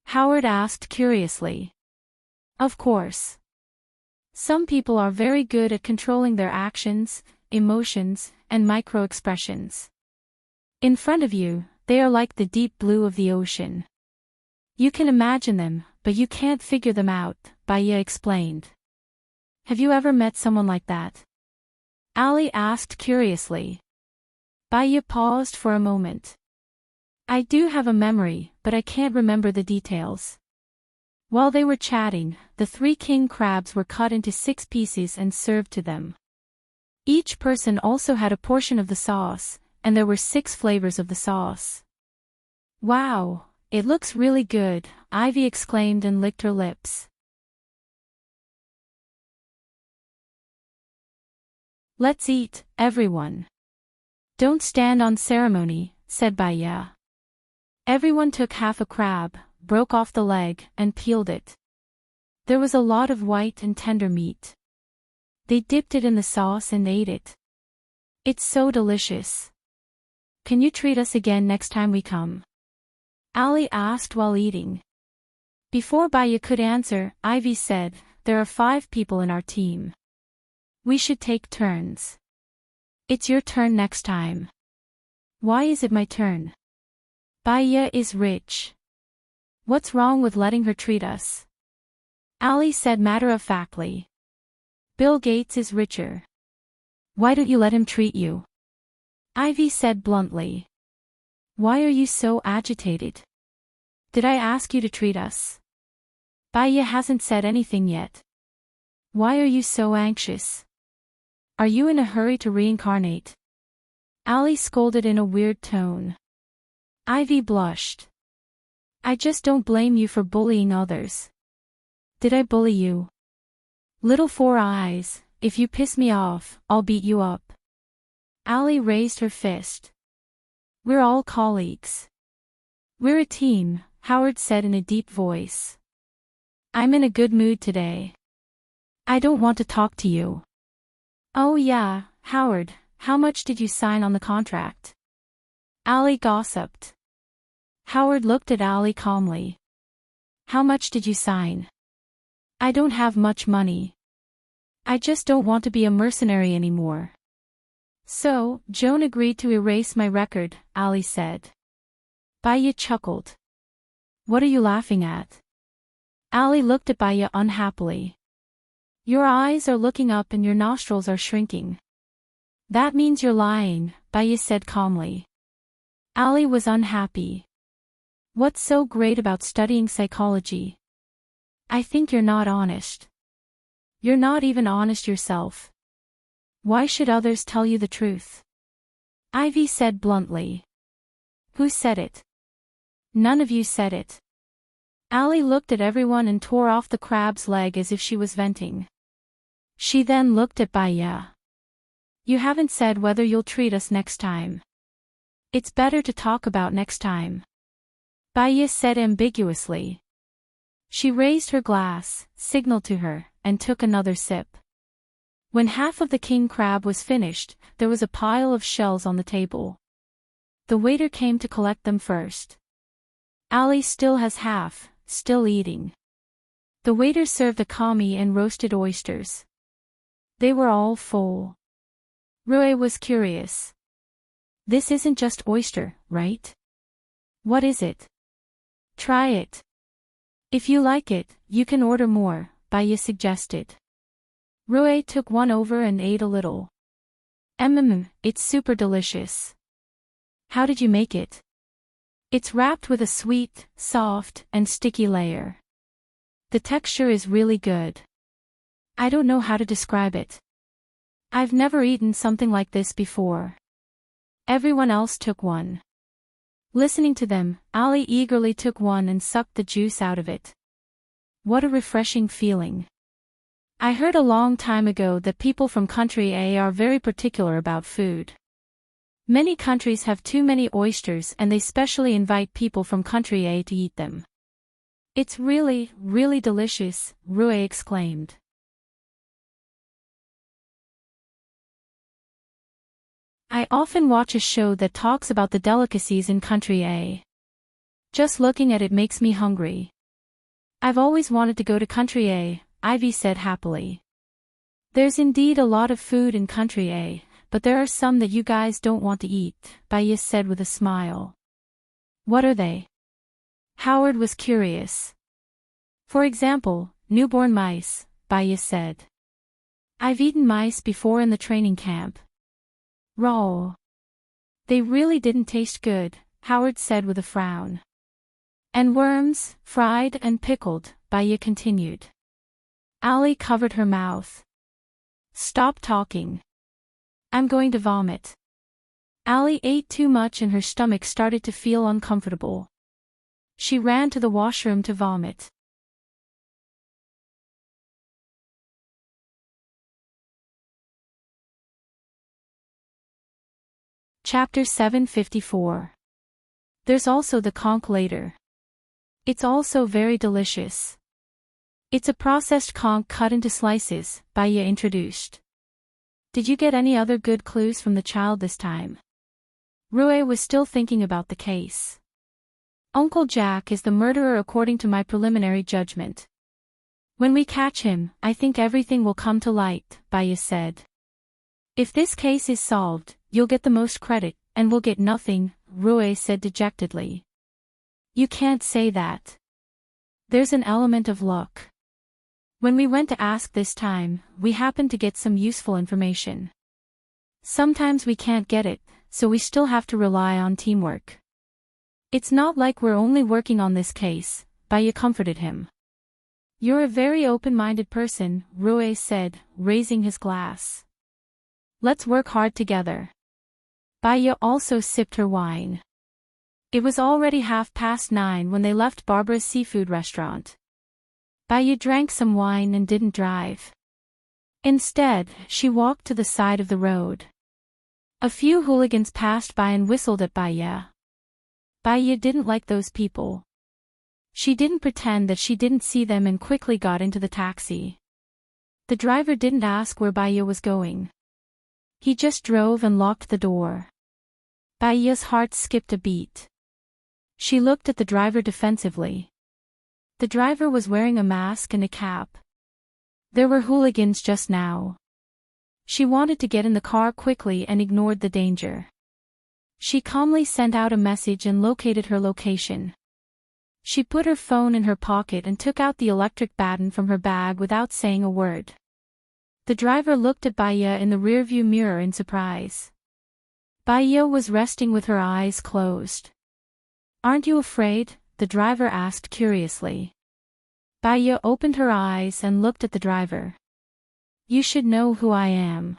Howard asked curiously. Of course. Some people are very good at controlling their actions, emotions, and micro-expressions. In front of you, they are like the deep blue of the ocean. You can imagine them, but you can't figure them out, Baya explained. Have you ever met someone like that? Ali asked curiously. Baya paused for a moment. I do have a memory, but I can't remember the details. While they were chatting, the 3 king crabs were cut into 6 pieces and served to them. Each person also had a portion of the sauce, and there were 6 flavors of the sauce. Wow, it looks really good, Ivy exclaimed and licked her lips. Let's eat, everyone. Don't stand on ceremony, said Baya. Everyone took half a crab, broke off the leg, and peeled it. There was a lot of white and tender meat. They dipped it in the sauce and ate it. It's so delicious. Can you treat us again next time we come? Ali asked while eating. Before Baya could answer, Ivy said, there are 5 people in our team. We should take turns. It's your turn next time. Why is it my turn? Baya is rich. What's wrong with letting her treat us? Ali said matter-of-factly. Bill Gates is richer. Why don't you let him treat you? Ivy said bluntly. Why are you so agitated? Did I ask you to treat us? Baya hasn't said anything yet. Why are you so anxious? Are you in a hurry to reincarnate? Ali scolded in a weird tone. Ivy blushed. I just don't blame you for bullying others. Did I bully you? Little Four Eyes, if you piss me off, I'll beat you up. Ali raised her fist. We're all colleagues. We're a team, Howard said in a deep voice. I'm in a good mood today. I don't want to talk to you. Oh yeah, Howard, how much did you sign on the contract? Ali gossiped. Howard looked at Ali calmly. How much did you sign? I don't have much money. I just don't want to be a mercenary anymore. So, Joan agreed to erase my record, Ali said. Baya chuckled. What are you laughing at? Ali looked at Baya unhappily. Your eyes are looking up and your nostrils are shrinking. That means you're lying, Baya said calmly. Ali was unhappy. What's so great about studying psychology? I think you're not honest. You're not even honest yourself. Why should others tell you the truth? Ivy said bluntly. Who said it? None of you said it. Ali looked at everyone and tore off the crab's leg as if she was venting. She then looked at Baya. You haven't said whether you'll treat us next time. It's better to talk about next time. Baya said ambiguously. She raised her glass, signaled to her, and took another sip. When half of the king crab was finished, there was a pile of shells on the table. The waiter came to collect them first. Ali still has half, still eating. The waiter served a kami and roasted oysters. They were all full. Rue was curious. This isn't just oyster, right? What is it? Try it. If you like it, you can order more, Baya suggested. Rue took one over and ate a little. It's super delicious. How did you make it? It's wrapped with a sweet, soft, and sticky layer. The texture is really good. I don't know how to describe it. I've never eaten something like this before. Everyone else took one. Listening to them, Ali eagerly took one and sucked the juice out of it. What a refreshing feeling. I heard a long time ago that people from country A are very particular about food. Many countries have too many oysters and they specially invite people from country A to eat them. It's really, really delicious, Rue exclaimed. I often watch a show that talks about the delicacies in country A. Just looking at it makes me hungry. I've always wanted to go to country A, Ivy said happily. There's indeed a lot of food in country A, but there are some that you guys don't want to eat, Baya said with a smile. What are they? Howard was curious. For example, newborn mice, Baya said. I've eaten mice before in the training camp. Raw. They really didn't taste good, Howard said with a frown. And worms, fried and pickled, Baya continued. Ali covered her mouth. Stop talking. I'm going to vomit. Ali ate too much and her stomach started to feel uncomfortable. She ran to the washroom to vomit. Chapter 754. There's also the conch later. It's also very delicious. It's a processed conch cut into slices, Baya introduced. Did you get any other good clues from the child this time? Rue was still thinking about the case. Uncle Jack is the murderer according to my preliminary judgment. When we catch him, I think everything will come to light, Baya said. If this case is solved, you'll get the most credit, and we'll get nothing, Rue said dejectedly. You can't say that. There's an element of luck. When we went to ask this time, we happened to get some useful information. Sometimes we can't get it, so we still have to rely on teamwork. It's not like we're only working on this case, Baya comforted him. You're a very open-minded person, Rue said, raising his glass. Let's work hard together. Baya also sipped her wine. It was already 9:30 when they left Barbara's seafood restaurant. Baya drank some wine and didn't drive. Instead, she walked to the side of the road. A few hooligans passed by and whistled at Baya. Baya didn't like those people. She didn't pretend that she didn't see them and quickly got into the taxi. The driver didn't ask where Baya was going. He just drove and locked the door. Baya's heart skipped a beat. She looked at the driver defensively. The driver was wearing a mask and a cap. There were hooligans just now. She wanted to get in the car quickly and ignored the danger. She calmly sent out a message and located her location. She put her phone in her pocket and took out the electric baton from her bag without saying a word. The driver looked at Baya in the rearview mirror in surprise. Baya was resting with her eyes closed. Aren't you afraid? The driver asked curiously. Baya opened her eyes and looked at the driver. You should know who I am.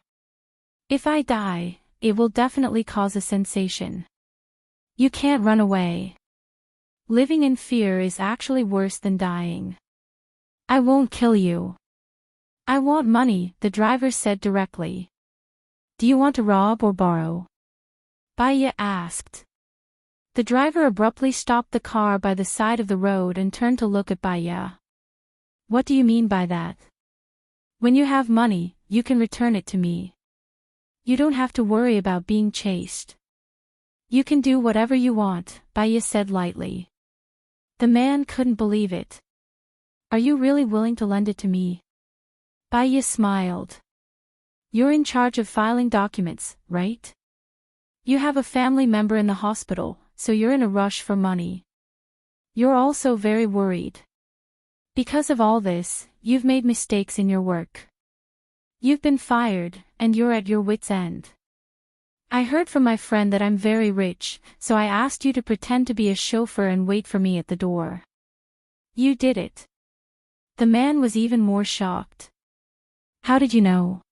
If I die, it will definitely cause a sensation. You can't run away. Living in fear is actually worse than dying. I won't kill you. I want money, the driver said directly. Do you want to rob or borrow? Baya asked. The driver abruptly stopped the car by the side of the road and turned to look at Baya. What do you mean by that? When you have money, you can return it to me. You don't have to worry about being chased. You can do whatever you want, Baya said lightly. The man couldn't believe it. Are you really willing to lend it to me? Baya smiled. You're in charge of filing documents, right? You have a family member in the hospital, so you're in a rush for money. You're also very worried. Because of all this, you've made mistakes in your work. You've been fired, and you're at your wit's end. I heard from my friend that I'm very rich, so I asked you to pretend to be a chauffeur and wait for me at the door. You did it. The man was even more shocked. How did you know?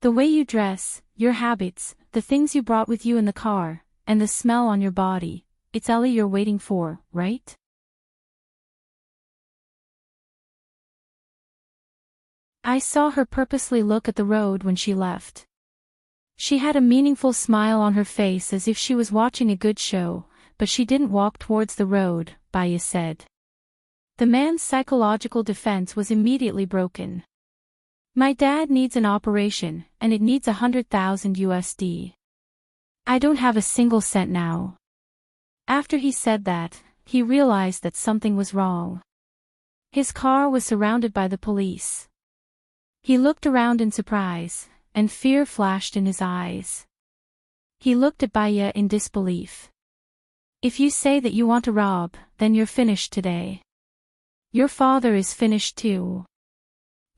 The way you dress, your habits, the things you brought with you in the car, and the smell on your body. It's Ellie you're waiting for, right? I saw her purposely look at the road when she left. She had a meaningful smile on her face as if she was watching a good show, but she didn't walk towards the road, Baya said. The man's psychological defense was immediately broken. My dad needs an operation, and it needs 100,000 USD. I don't have a single cent now. After he said that, he realized that something was wrong. His car was surrounded by the police. He looked around in surprise, and fear flashed in his eyes. He looked at Baya in disbelief. If you say that you want to rob, then you're finished today. Your father is finished too.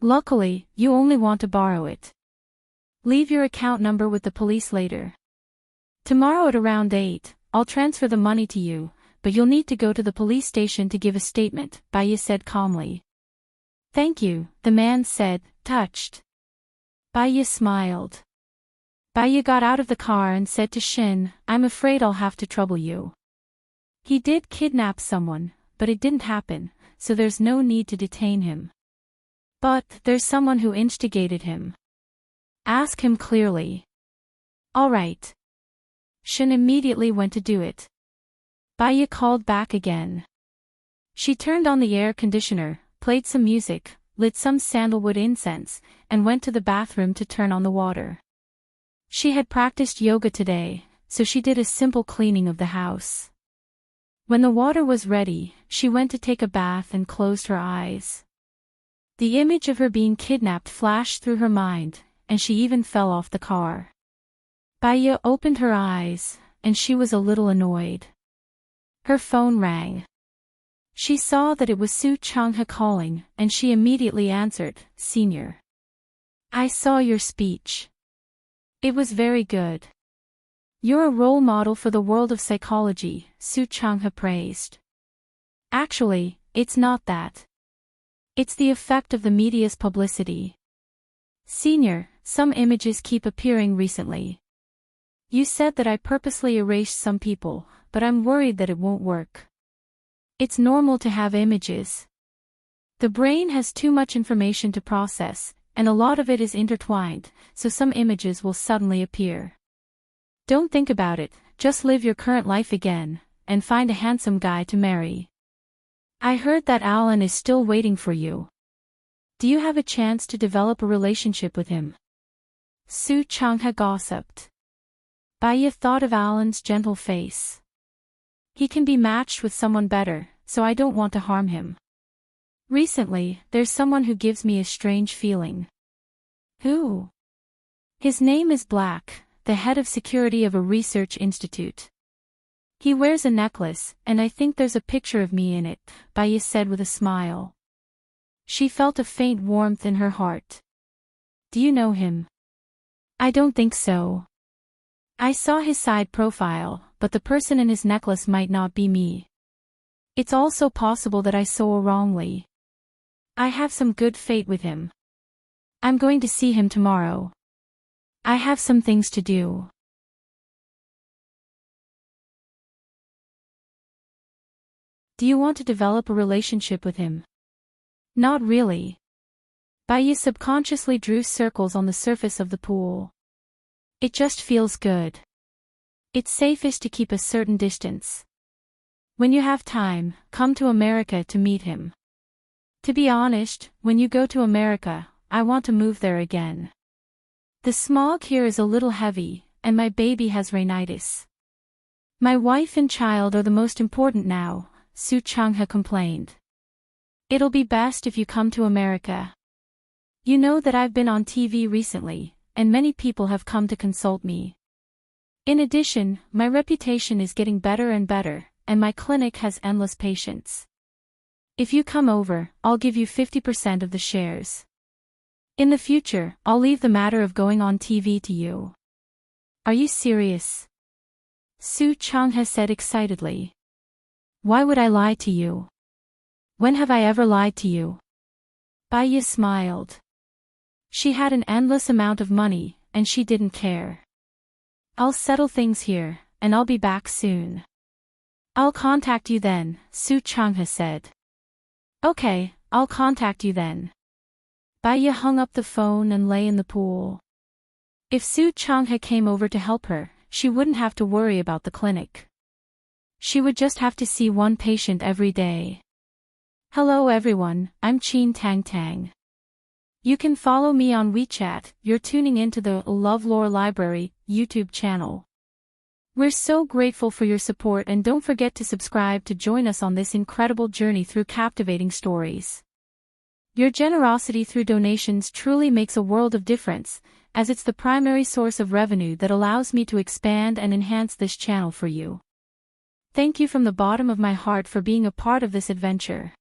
Luckily, you only want to borrow it. Leave your account number with the police later. Tomorrow at around 8, I'll transfer the money to you, but you'll need to go to the police station to give a statement, Baya said calmly. Thank you, the man said, touched. Baya smiled. Baya got out of the car and said to Shin, I'm afraid I'll have to trouble you. He did kidnap someone, but it didn't happen, so there's no need to detain him. But there's someone who instigated him. Ask him clearly. All right. Shin immediately went to do it. Baya called back again. She turned on the air conditioner, played some music, lit some sandalwood incense, and went to the bathroom to turn on the water. She had practiced yoga today, so she did a simple cleaning of the house. When the water was ready, she went to take a bath and closed her eyes. The image of her being kidnapped flashed through her mind, and she even fell off the car. Baya opened her eyes, and she was a little annoyed. Her phone rang. She saw that it was Su Changhe calling, and she immediately answered, Senior. I saw your speech. It was very good. You're a role model for the world of psychology, Su Changhe praised. Actually, it's not that. It's the effect of the media's publicity. Senior, some images keep appearing recently. You said that I purposely erased some people, but I'm worried that it won't work. It's normal to have images. The brain has too much information to process, and a lot of it is intertwined, so some images will suddenly appear. Don't think about it, just live your current life again, and find a handsome guy to marry. I heard that Alan is still waiting for you. Do you have a chance to develop a relationship with him? Su Changhe gossiped. Baya thought of Alan's gentle face. He can be matched with someone better, so I don't want to harm him. Recently, there's someone who gives me a strange feeling. Who? His name is Black, the head of security of a research institute. He wears a necklace, and I think there's a picture of me in it, Baya said with a smile. She felt a faint warmth in her heart. Do you know him? I don't think so. I saw his side profile, but the person in his necklace might not be me. It's also possible that I saw wrongly. I have some good fate with him. I'm going to see him tomorrow. I have some things to do. Do you want to develop a relationship with him? Not really. Baya subconsciously drew circles on the surface of the pool. It just feels good. It's safest to keep a certain distance. When you have time, come to America to meet him. To be honest, when you go to America, I want to move there again. The smog here is a little heavy, and my baby has rhinitis. My wife and child are the most important now, Su Changhe complained. It'll be best if you come to America. You know that I've been on TV recently, and many people have come to consult me. In addition, my reputation is getting better and better, and my clinic has endless patients. If you come over, I'll give you 50% of the shares. In the future, I'll leave the matter of going on TV to you. Are you serious? Su Changhe said excitedly. Why would I lie to you? When have I ever lied to you? Baya smiled. She had an endless amount of money, and she didn't care. I'll settle things here, and I'll be back soon. I'll contact you then, Su Changhe said. Okay, I'll contact you then. Bai Yi hung up the phone and lay in the pool. If Su Changhe came over to help her, she wouldn't have to worry about the clinic. She would just have to see one patient every day. Hello everyone, I'm Qin Tang Tang. You can follow me on WeChat. You're tuning into the LoveLore Library YouTube channel. We're so grateful for your support, and don't forget to subscribe to join us on this incredible journey through captivating stories. Your generosity through donations truly makes a world of difference, as it's the primary source of revenue that allows me to expand and enhance this channel for you. Thank you from the bottom of my heart for being a part of this adventure.